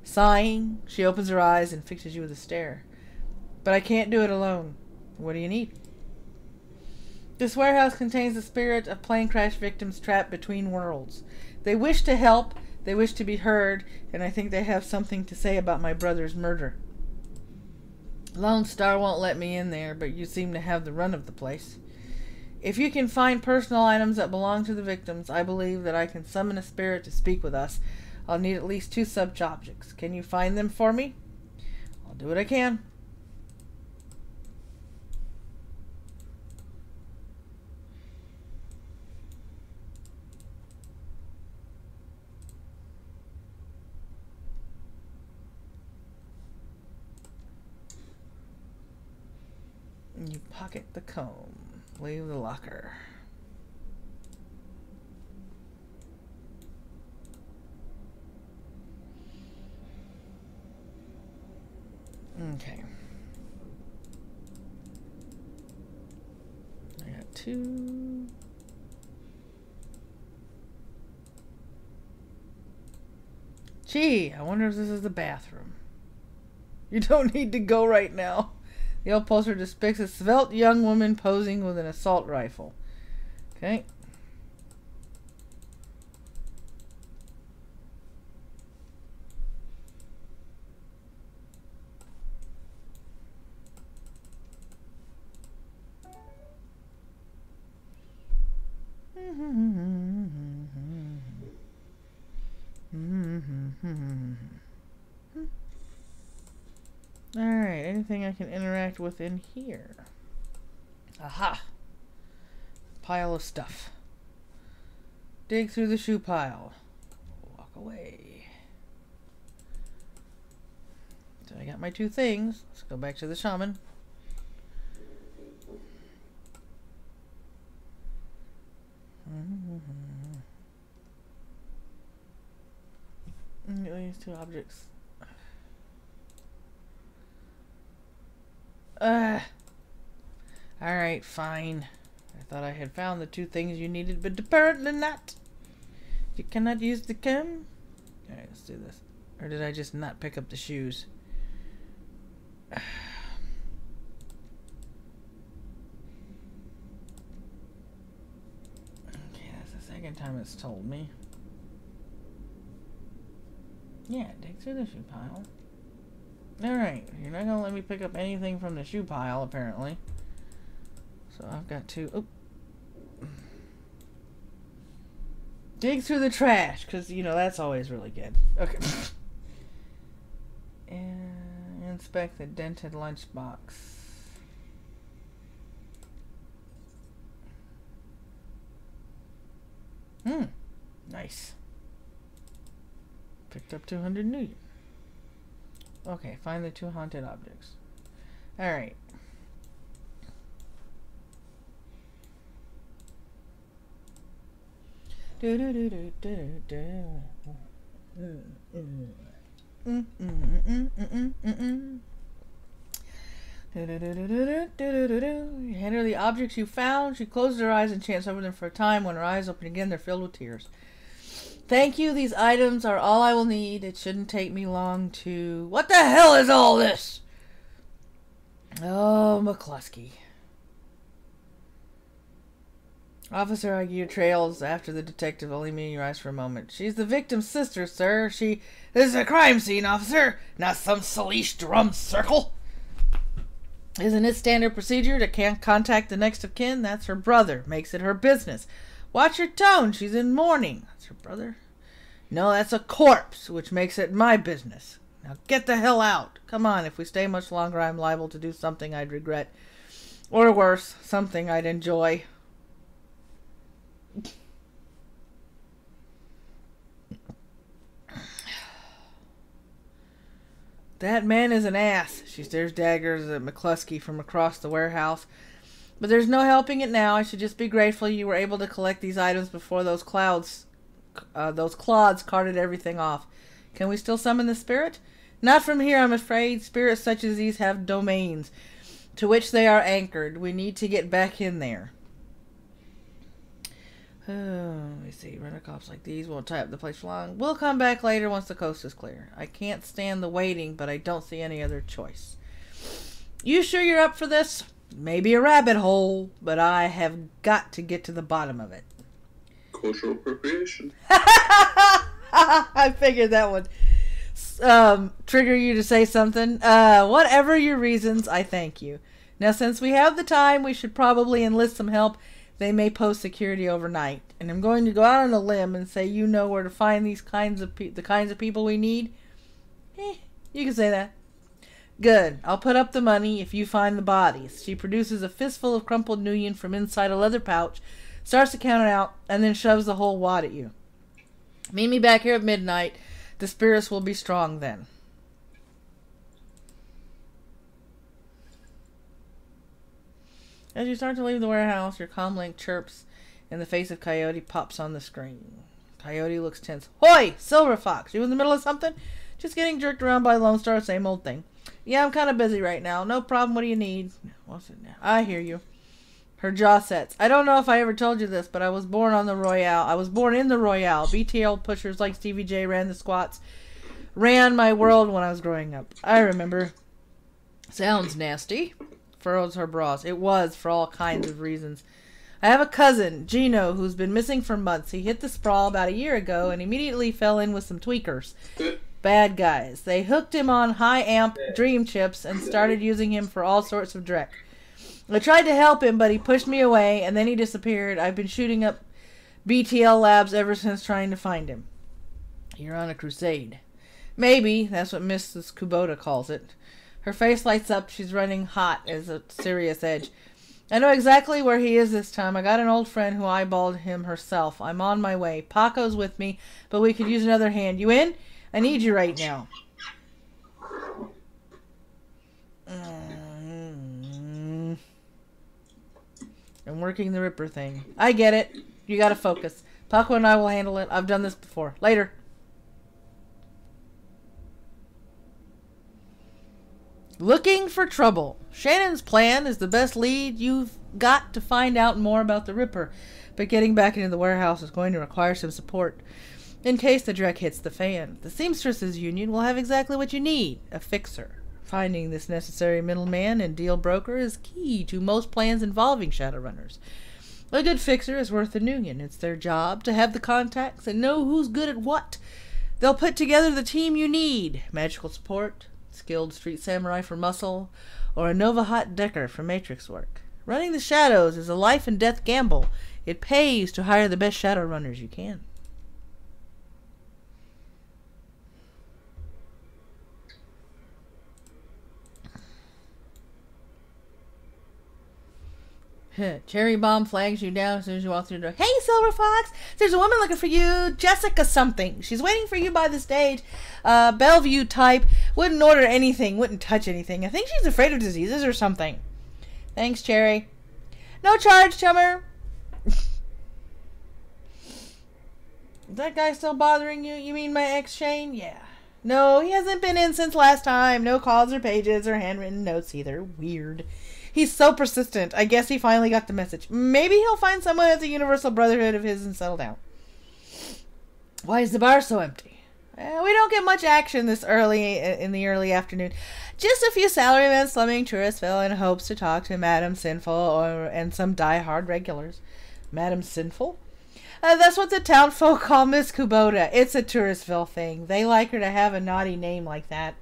Sighing, she opens her eyes and fixes you with a stare. But I can't do it alone. What do you need? This warehouse contains the spirit of plane crash victims trapped between worlds. They wish to help, they wish to be heard, and I think they have something to say about my brother's murder. Lone Star won't let me in there, but you seem to have the run of the place. If you can find personal items that belong to the victims, I believe that I can summon a spirit to speak with us. I'll need at least 2 such objects. Can you find them for me? I'll do what I can. You pocket the comb. Leave the locker. Okay. I got 2. Gee, I wonder if this is the bathroom. You don't need to go right now. The upholster depicts a svelte young woman posing with an assault rifle. Okay. Alright, anything I can interact with in here? Aha! Pile of stuff. Dig through the shoe pile. Walk away. So I got my 2 things. Let's go back to the shaman. These 2 objects. Alright, fine. I thought I had found the 2 things you needed, but apparently not. You cannot use the comb? Alright, let's do this. Or did I just not pick up the shoes? Okay, that's the second time it's told me. Yeah, dig through the shoe pile. Alright, you're not going to let me pick up anything from the shoe pile, apparently. So I've got to... Oh. Dig through the trash, because, you know, that's always really good. Okay. And inspect the dented lunchbox. Nice. Picked up 200 new. Okay, find the 2 haunted objects. Alright. You hand her the objects you found. She closes her eyes and chants over them for a time. When her eyes open again, they're filled with tears. Thank you. These items are all I will need. It shouldn't take me long to... What the hell is all this? Oh, McCluskey. Officer, I gear trails after the detective, only meeting your eyes for a moment. She's the victim's sister, sir. This is a crime scene, officer, not some Salish drum circle. Isn't it standard procedure to can't contact the next of kin? That's her brother. Makes it her business. Watch her tone. She's in mourning. That's her brother? No, that's a corpse, which makes it my business. Now get the hell out. Come on, if we stay much longer, I'm liable to do something I'd regret. Or worse, something I'd enjoy. That man is an ass. She stares daggers at McCluskey from across the warehouse. But there's no helping it now. I should just be grateful you were able to collect these items before those clods carted everything off. Can we still summon the spirit? Not from here, I'm afraid. Spirits such as these have domains to which they are anchored. We need to get back in there. Let me see. Rental cops like these won't tie up the place for long. We'll come back later once the coast is clear. I can't stand the waiting, but I don't see any other choice. You sure you're up for this? Maybe a rabbit hole, but I have got to get to the bottom of it. Cultural appropriation. I figured that would trigger you to say something. Whatever your reasons, I thank you. Now, since we have the time, we should probably enlist some help. They may post security overnight. And I'm going to go out on a limb and say you know where to find these kinds of the kinds of people we need. You can say that. Good. I'll put up the money if you find the bodies. She produces a fistful of crumpled Nuyen from inside a leather pouch, starts to count it out, and then shoves the whole wad at you. Meet me back here at midnight. The spirits will be strong then. As you start to leave the warehouse, your comlink chirps and the face of Coyote pops on the screen. Coyote looks tense. Hoy! Silver Fox, you in the middle of something? Just getting jerked around by Lone Star, same old thing. Yeah, I'm kind of busy right now. No problem, what do you need? What's it now? I hear you. Her jaw sets. I don't know if I ever told you this, but I was born on the Royale. I was born in the Royale. BTL pushers like Stevie J ran the squats. Ran my world when I was growing up. I remember. Sounds nasty. Furrows her brows. It was, for all kinds of reasons. I have a cousin, Gino, who's been missing for months. He hit the sprawl about a year ago and immediately fell in with some tweakers. Bad guys. They hooked him on high amp dream chips and started using him for all sorts of dreck. I tried to help him, but he pushed me away and then he disappeared. I've been shooting up BTL labs ever since trying to find him. You're on a crusade. Maybe. That's what Mrs. Kubota calls it. Her face lights up. She's running hot as a serious edge. I know exactly where he is this time. I got an old friend who eyeballed him herself. I'm on my way. Paco's with me, but we could use another hand. You in? I need you right now. I'm working the Ripper thing. I get it. You gotta focus. Paco and I will handle it. I've done this before. Later. Looking for trouble. Shannon's plan is the best lead. You've got to find out more about the Ripper, but getting back into the warehouse is going to require some support in case the dreck hits the fan. The Seamstresses Union will have exactly what you need, a fixer. Finding this necessary middleman and deal broker is key to most plans involving Shadowrunners. A good fixer is worth the Nuyen. It's their job to have the contacts and know who's good at what. They'll put together the team you need. Magical support, skilled street samurai for muscle, or a Nova Hot Decker for matrix work. Running the shadows is a life and death gamble. It pays to hire the best Shadowrunners you can. Cherry Bomb flags you down as soon as you walk through the door. Hey, Silver Fox! There's a woman looking for you. Jessica something. She's waiting for you by the stage. Bellevue type. Wouldn't order anything. Wouldn't touch anything. I think she's afraid of diseases or something. Thanks, Cherry. No charge, chummer. Is that guy still bothering you? You mean my ex, Shane? Yeah. No, he hasn't been in since last time. No calls or pages or handwritten notes either. Weird. He's so persistent. I guess he finally got the message. Maybe he'll find someone at the Universal Brotherhood of his and settle down. Why is the bar so empty? We don't get much action this early in the early afternoon. Just a few salarymen slumming Touristville in hopes to talk to Madame Sinful and some die-hard regulars. Madame Sinful? That's what the town folk call Miss Kubota. It's a Touristville thing. They like her to have a naughty name like that.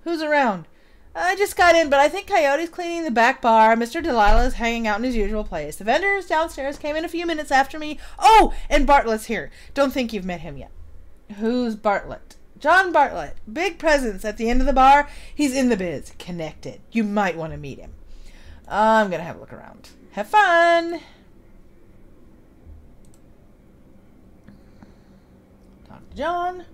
Who's around? I just got in, but I think Coyote's cleaning the back bar. Mr. Delilah is hanging out in his usual place. The vendors downstairs came in a few minutes after me. Oh, and Bartlett's here. Don't think you've met him yet. Who's Bartlett? John Bartlett. Big presence at the end of the bar. He's in the biz. Connected. You might want to meet him. I'm going to have a look around. Have fun. Talk to John.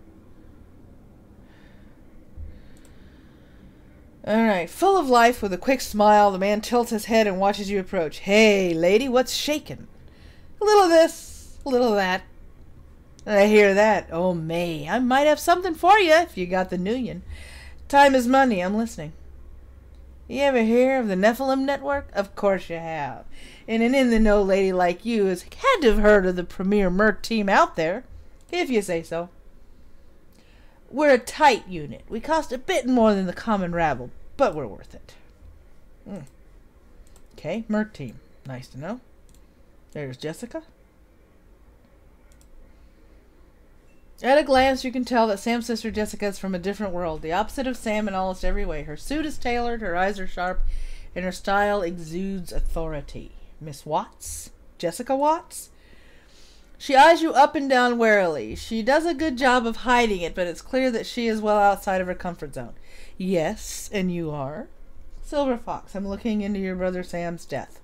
Alright, full of life with a quick smile, the man tilts his head and watches you approach. Hey, lady, what's shaking? A little of this, a little of that. I hear that. Oh, May, I might have something for you if you got the Nuyen. Time is money, I'm listening. You ever hear of the Nephilim Network? Of course you have. And an in-the-know lady like you has had to have heard of the premier Merc team out there, if you say so. We're a tight unit. We cost a bit more than the common rabble, but we're worth it. Okay, Merc team. Nice to know. There's Jessica. At a glance, you can tell that Sam's sister Jessica is from a different world, the opposite of Sam in almost every way. Her suit is tailored, her eyes are sharp, and her style exudes authority. Miss Watts? Jessica Watts? She eyes you up and down warily. She does a good job of hiding it, but it's clear that she is well outside of her comfort zone. Yes, and you are? Silver Fox, I'm looking into your brother Sam's death.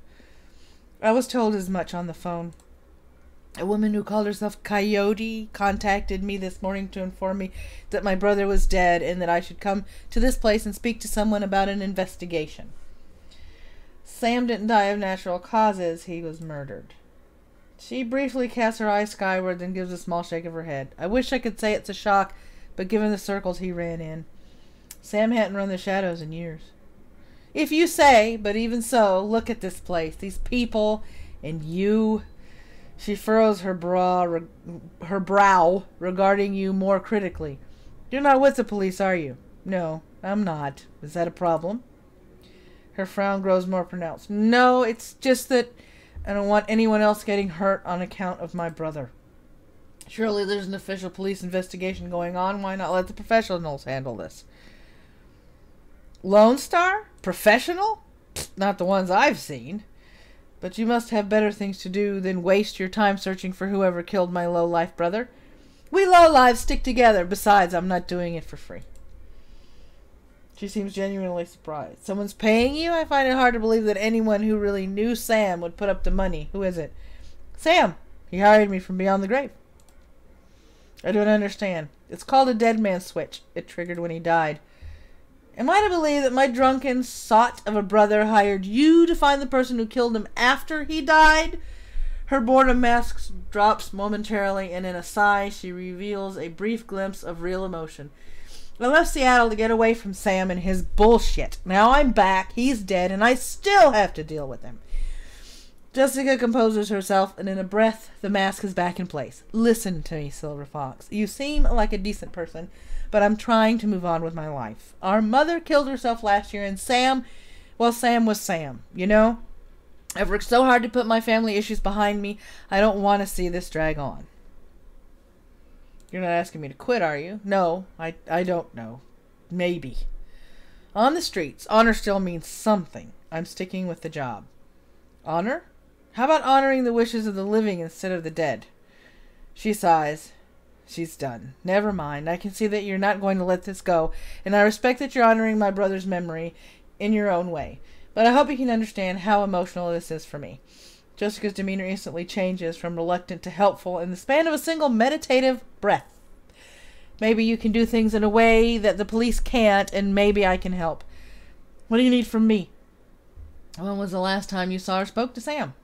I was told as much on the phone. A woman who called herself Coyote contacted me this morning to inform me that my brother was dead and that I should come to this place and speak to someone about an investigation. Sam didn't die of natural causes. He was murdered. She briefly casts her eyes skyward, then gives a small shake of her head. I wish I could say it's a shock, but given the circles he ran in, Sam hadn't run the shadows in years. If you say, but even so, look at this place, these people, and you. She furrows her brow regarding you more critically. You're not with the police, are you? No, I'm not. Is that a problem? Her frown grows more pronounced. No, it's just that I don't want anyone else getting hurt on account of my brother. Surely there's an official police investigation going on. Why not let the professionals handle this? Lone Star? Professional? Not the ones I've seen. But you must have better things to do than waste your time searching for whoever killed my low-life brother. We low-lives stick together. Besides, I'm not doing it for free. She seems genuinely surprised. Someone's paying you? I find it hard to believe that anyone who really knew Sam would put up the money. Who is it? Sam. He hired me from beyond the grave. I don't understand. It's called a dead man's switch. It triggered when he died. Am I to believe that my drunken sot of a brother hired you to find the person who killed him after he died? Her boredom mask drops momentarily, and in a sigh, she reveals a brief glimpse of real emotion. I left Seattle to get away from Sam and his bullshit. Now I'm back, he's dead, and I still have to deal with him. Jessica composes herself, and in a breath, the mask is back in place. Listen to me, Silver Fox. You seem like a decent person, but I'm trying to move on with my life. Our mother killed herself last year, and Sam, well, Sam was Sam, you know? I've worked so hard to put my family issues behind me, I don't want to see this drag on. You're not asking me to quit, are you? No, I don't know. Maybe. On the streets, honor still means something. I'm sticking with the job. Honor? How about honoring the wishes of the living instead of the dead? She sighs. She's done. Never mind. I can see that you're not going to let this go, and I respect that you're honoring my brother's memory in your own way. But I hope you can understand how emotional this is for me. Jessica's demeanor instantly changes from reluctant to helpful in the span of a single meditative breath. Maybe you can do things in a way that the police can't, and maybe I can help. What do you need from me? When was the last time you saw or spoke to Sam?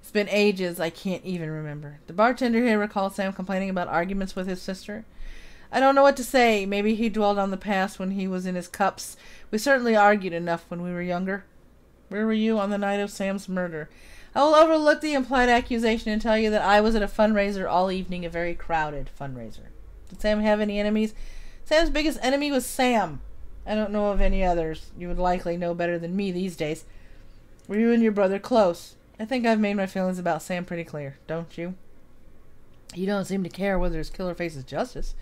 It's been ages. I can't even remember. The bartender here recalls Sam complaining about arguments with his sister. I don't know what to say. Maybe he dwelled on the past when he was in his cups. We certainly argued enough when we were younger. Where were you on the night of Sam's murder? I will overlook the implied accusation and tell you that I was at a fundraiser all evening, a very crowded fundraiser. Did Sam have any enemies? Sam's biggest enemy was Sam. I don't know of any others. You would likely know better than me these days. Were you and your brother close? I think I've made my feelings about Sam pretty clear, don't you? You don't seem to care whether his killer faces justice.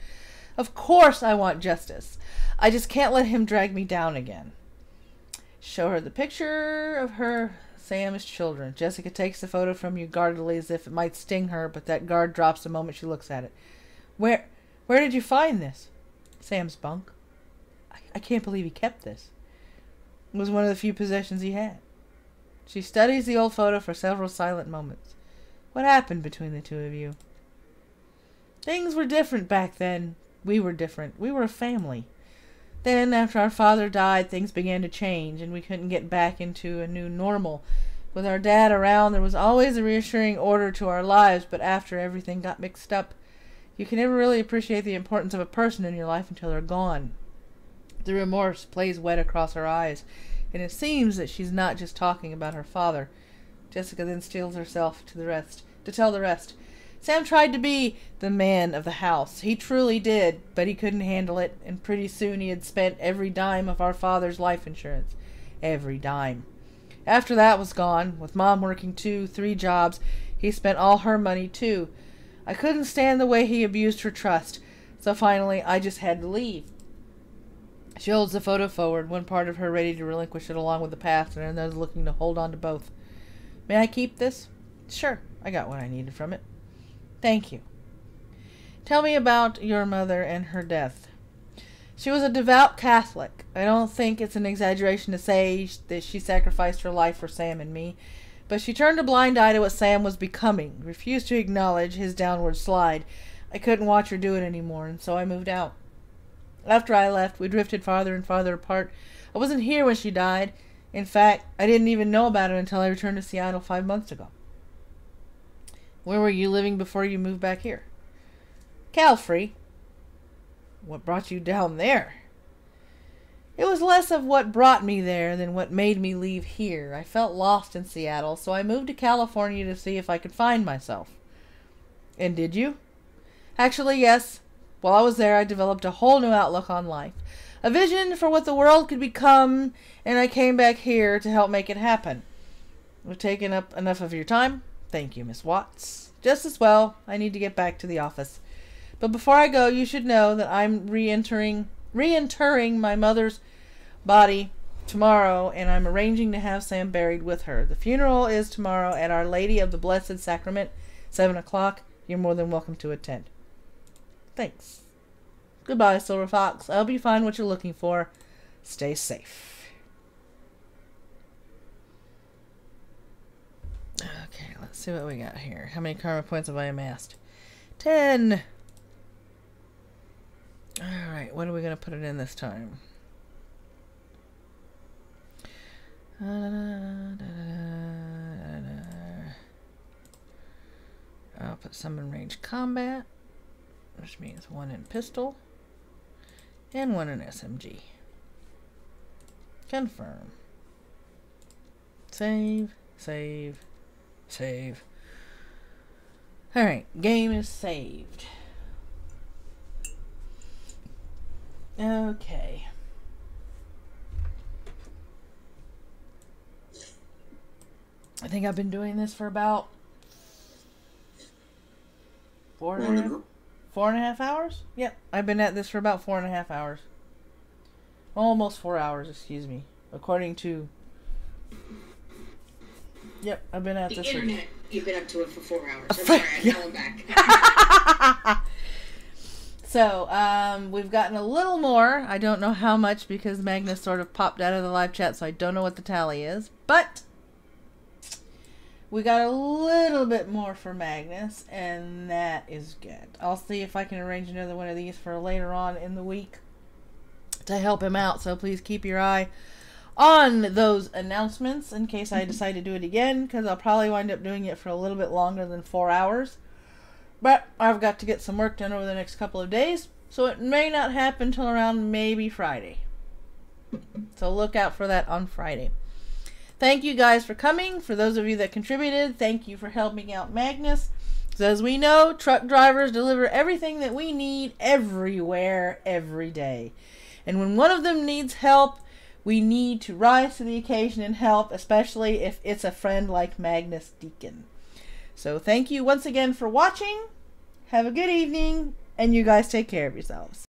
Of course I want justice. I just can't let him drag me down again. Show her the picture of her Sam's children. Jessica takes the photo from you guardedly as if it might sting her, but that guard drops the moment she looks at it. Where did you find this? Sam's bunk. I can't believe he kept this. It was one of the few possessions he had. She studies the old photo for several silent moments. What happened between the two of you? Things were different back then. We were different. We were a family. Then, after our father died, things began to change, and we couldn't get back into a new normal. With our dad around, there was always a reassuring order to our lives, but after everything got mixed up, you can never really appreciate the importance of a person in your life until they're gone. The remorse plays wet across her eyes, and it seems that she's not just talking about her father. Jessica then steels herself to tell the rest. Sam tried to be the man of the house. He truly did, but he couldn't handle it, and pretty soon he had spent every dime of our father's life insurance. Every dime. After that was gone, with Mom working 2-3 jobs, he spent all her money too. I couldn't stand the way he abused her trust, so finally I just had to leave. She holds the photo forward, one part of her ready to relinquish it along with the past, and another looking to hold on to both. May I keep this? Sure, I got what I needed from it. Thank you. Tell me about your mother and her death. She was a devout Catholic. I don't think it's an exaggeration to say that she sacrificed her life for Sam and me, but she turned a blind eye to what Sam was becoming, refused to acknowledge his downward slide. I couldn't watch her do it anymore, and so I moved out. After I left, we drifted farther and farther apart. I wasn't here when she died. In fact, I didn't even know about it until I returned to Seattle 5 months ago. Where were you living before you moved back here? Calfree. What brought you down there? It was less of what brought me there than what made me leave here. I felt lost in Seattle, so I moved to California to see if I could find myself. And did you? Actually, yes. While I was there, I developed a whole new outlook on life. A vision for what the world could become, and I came back here to help make it happen. We've taken up enough of your time. Thank you, Miss Watts. Just as well, I need to get back to the office. But before I go, you should know that I'm reinterring my mother's body tomorrow, and I'm arranging to have Sam buried with her. The funeral is tomorrow at Our Lady of the Blessed Sacrament, 7 o'clock. You're more than welcome to attend. Thanks. Goodbye, Silver Fox. I hope you find what you're looking for. Stay safe. Okay, let's see what we got here. How many karma points have I amassed? 10. Alright, what are we going to put it in this time? I'll put some in range combat, which means 1 in pistol and 1 in SMG. Confirm. Save, save, save. Alright, game is saved. Okay. I think I've been doing this for about 4.5 hours? Yep, I've been at this for about 4.5 hours. Almost 4 hours, excuse me. According to... Yep, I've been at this for... The internet, you've been up to it for 4 hours. I'm sorry, I'm back. So, we've gotten a little more. I don't know how much because Magnus sort of popped out of the live chat, so I don't know what the tally is. But we got a little bit more for Magnus, and that is good. I'll see if I can arrange another one of these for later on in the week to help him out. So please keep your eye on those announcements in case I decide to do it again, because I'll probably wind up doing it for a little bit longer than 4 hours. But I've got to get some work done over the next couple of days, so it may not happen till around maybe Friday. So look out for that on Friday. Thank you guys for coming. For those of you that contributed, thank you for helping out Magnus. So as we know, truck drivers deliver everything that we need everywhere, every day. And when one of them needs help, we need to rise to the occasion and help, especially if it's a friend like Magnus Deacon. So thank you once again for watching. Have a good evening, and you guys take care of yourselves.